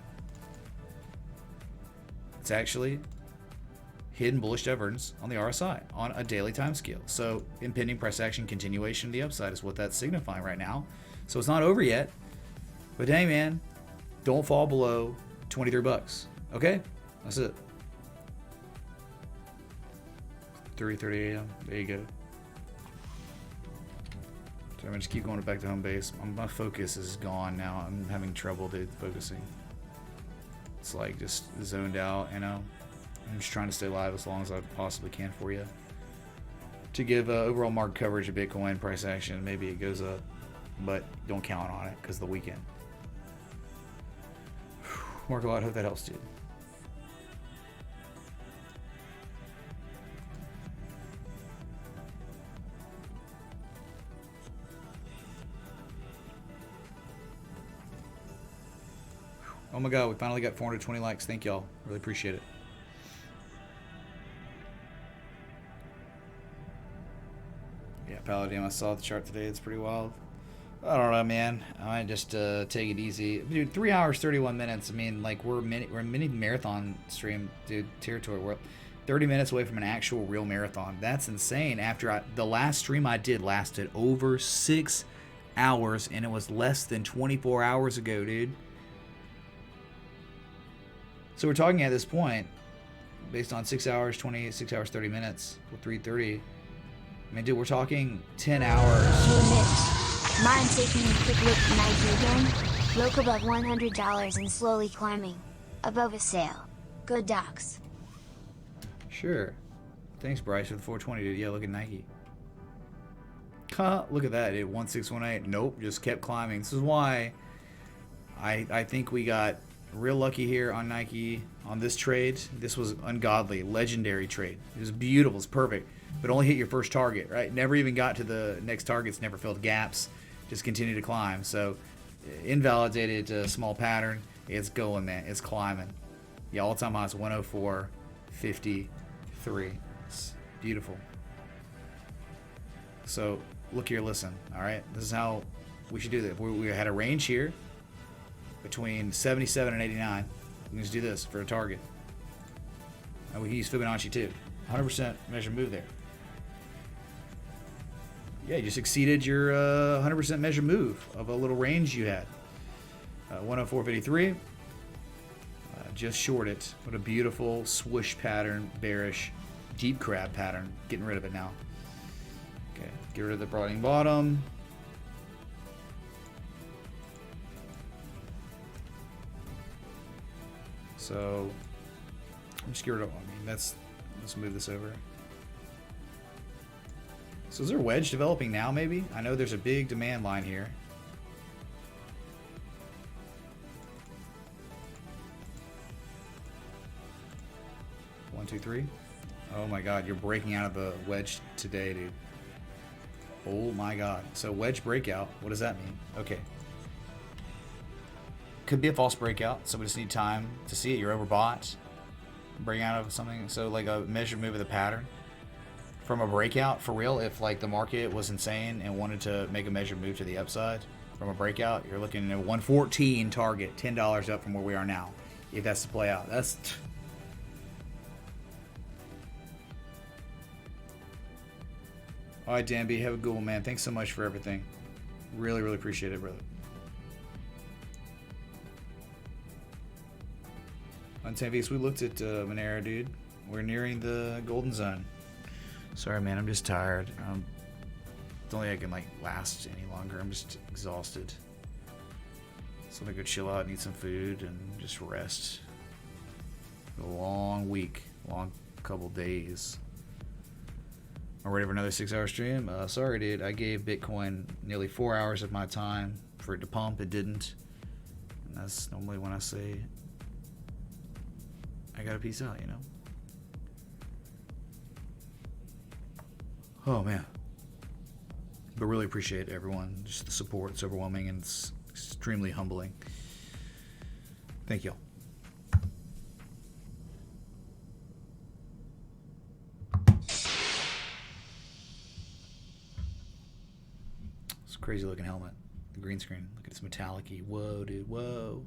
It's actually hidden bullish divergence on the RSI on a daily time scale. So impending price action continuation to the upside is what that's signifying right now. So it's not over yet. But dang, man, don't fall below 23 bucks. Okay? That's it. 3:30 a.m. There you go. So I'm gonna just keep going back to home base. My focus is gone now. I'm having trouble focusing. It's like just zoned out, you know. I'm just trying to stay live as long as I possibly can for you. To give overall market coverage of Bitcoin price action, maybe it goes up, but don't count on it because of the weekend. Mark a lot. Hope that helps, dude. Oh my god, we finally got 420 likes. Thank y'all. Really appreciate it. Yeah, Paladin, I saw the chart today. It's pretty wild. I don't know, man. I might just take it easy. Dude, 3 hours, 31 minutes. I mean, like, we're in mini marathon stream, dude, territory. We're 30 minutes away from an actual real marathon. That's insane. After the last stream I did lasted over 6 hours, and it was less than 24 hours ago, dude. So we're talking at this point, based on 6 hours, 6 hours, 30 minutes, with 3:30. I mean, dude, we're talking 10 hours. Hey Mitch, mind taking a quick look at Nike again? Broke above $100 and slowly climbing. Above a sale. Good docs. Sure. Thanks, Bryce, for the 420, dude. Yeah, look at Nike. Huh, look at that, dude. 1618. Nope, just kept climbing. This is why I think we got real lucky here on Nike on this trade. This was ungodly, legendary trade. It was beautiful, it's perfect, but only hit your first target, right? Never even got to the next targets, never filled gaps, just continued to climb. So invalidated small pattern. It's going, man. It's climbing. Yeah, all-time high is 104.53. It's beautiful. So look here, listen. All right, this is how we should do that. We had a range here between 77 and 89. We can just do this for a target. And we can use Fibonacci too. 100% measure move there. Yeah, you just exceeded your 100% measure move of a little range you had. 104.53. Just short it. What a beautiful swoosh pattern, bearish, deep crab pattern. Getting rid of it now. Okay, get rid of the broadening bottom. So I'm just get rid of. I mean, let's move this over. So is there a wedge developing now? Maybe. I know there's a big demand line here. One, two, three. Oh my God, you're breaking out of the wedge today, dude. Oh my God. So wedge breakout. What does that mean? Okay. Could be a false breakout, so we just need time to see it. You're overbought. Break out of something. So like a measured move of the pattern. From a breakout, for real, if like the market was insane and wanted to make a measured move to the upside, from a breakout, you're looking at a 114 target, $10 up from where we are now. If that's to play out. That's... All right, Dan B, have a good one, man. Thanks so much for everything. Really, really appreciate it, brother. On Tanvis, we looked at Monero, dude. We're nearing the golden zone. Sorry, man. I'm just tired. Don't think I can like last any longer. I'm just exhausted. So I'm gonna go chill out, need some food, and just rest. A long week, long couple days. I'm ready for another 6-hour stream. Sorry, dude. I gave Bitcoin nearly 4 hours of my time for it to pump. It didn't. And that's normally when I say I gotta peace out, you know? Oh, man. But really appreciate everyone. Just the support. It's overwhelming and it's extremely humbling. Thank you. It's a crazy looking helmet. The green screen. Look at this metallic-y. Whoa, dude. Whoa.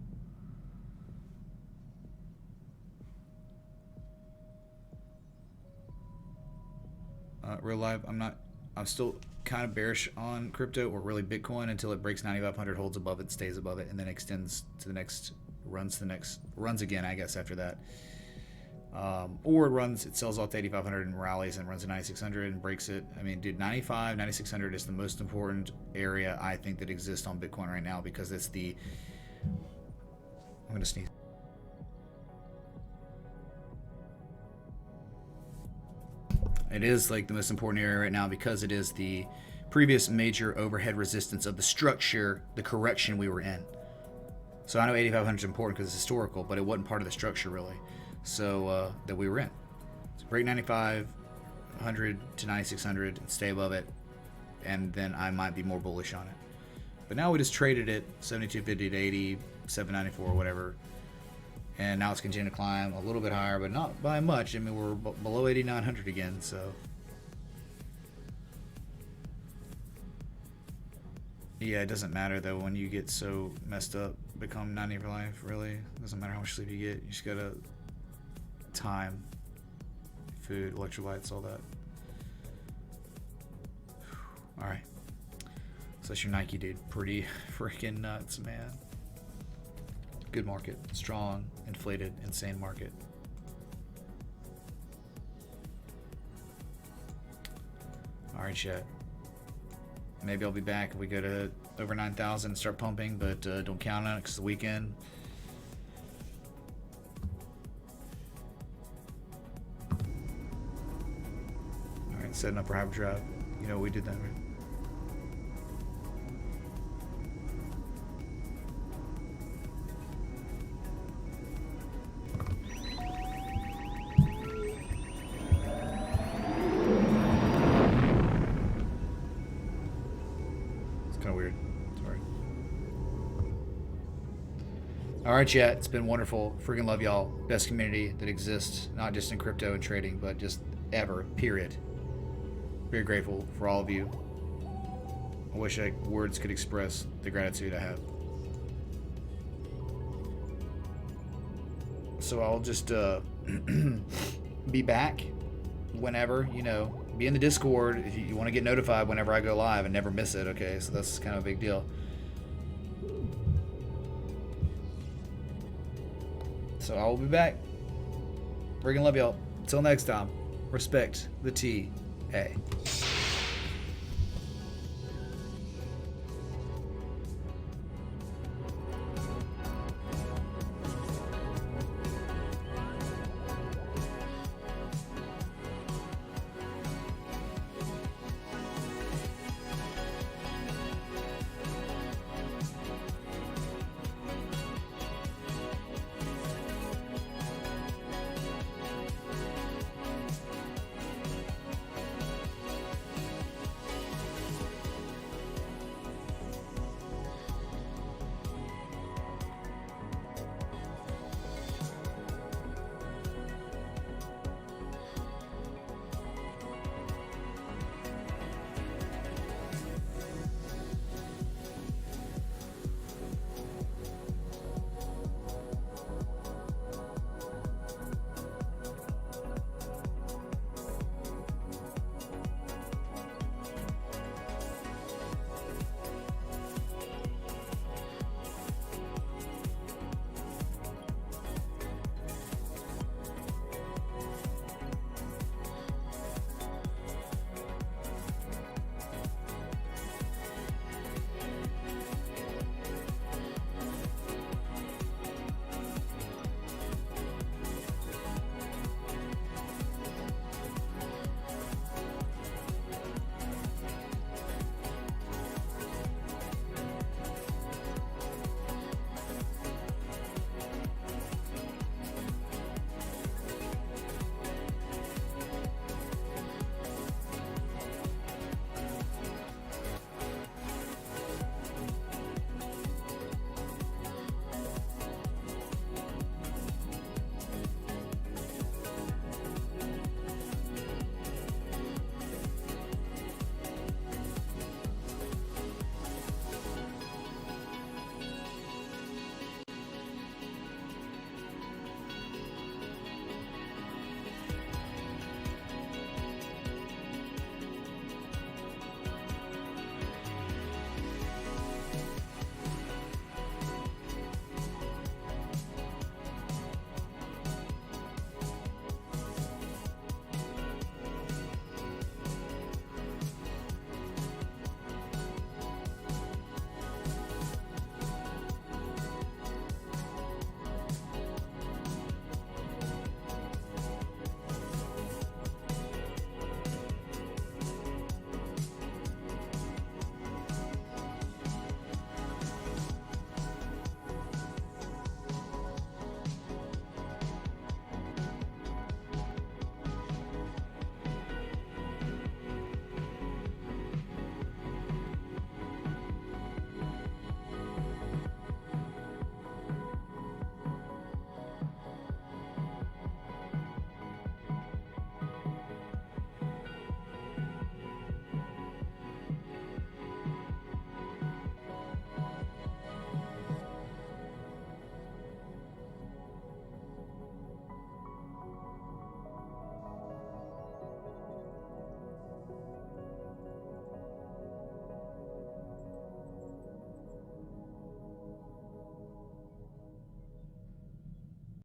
Real life, I'm still kind of bearish on crypto or really Bitcoin until it breaks 9,500, holds above it, stays above it, and then extends to the next, runs again, I guess, after that. Or it sells off to 8,500 and rallies and runs to 9,600 and breaks it. I mean, dude, 9,600 is the most important area I think that exists on Bitcoin right now because it's I'm going to sneeze. It is like the most important area right now because it is the previous major overhead resistance of the structure, the correction we were in. So I know 8,500 is important because it's historical, but it wasn't part of the structure really. So that we were in. So break 9,500 to 9,600 and stay above it, and then I might be more bullish on it. But now we just traded it 72.50 to 80, 794 or whatever. And now it's continuing to climb a little bit higher, but not by much. I mean, we're below 8,900 again, so. Yeah, it doesn't matter, though, when you get so messed up, become 90 for life, really. It doesn't matter how much sleep you get. You just gotta time, food, electrolytes, all that. All right. So that's your Nike, dude. Pretty freaking nuts, man. Good market, strong, inflated, insane market. All right, chat. Maybe I'll be back if we go to over 9,000 and start pumping, but don't count on it because it's the weekend. All right, setting up for hyperdrive. You know we did that, right? Alright, chat. It's been wonderful. Freaking love y'all. Best community that exists, not just in crypto and trading, but just ever, period. Very grateful for all of you. I wish words could express the gratitude I have. So I'll just be back whenever, you know. Be in the Discord if you want to get notified whenever I go live and never miss it, okay? So that's kind of a big deal. So I will be back. Freaking love y'all. Until next time, respect the TA.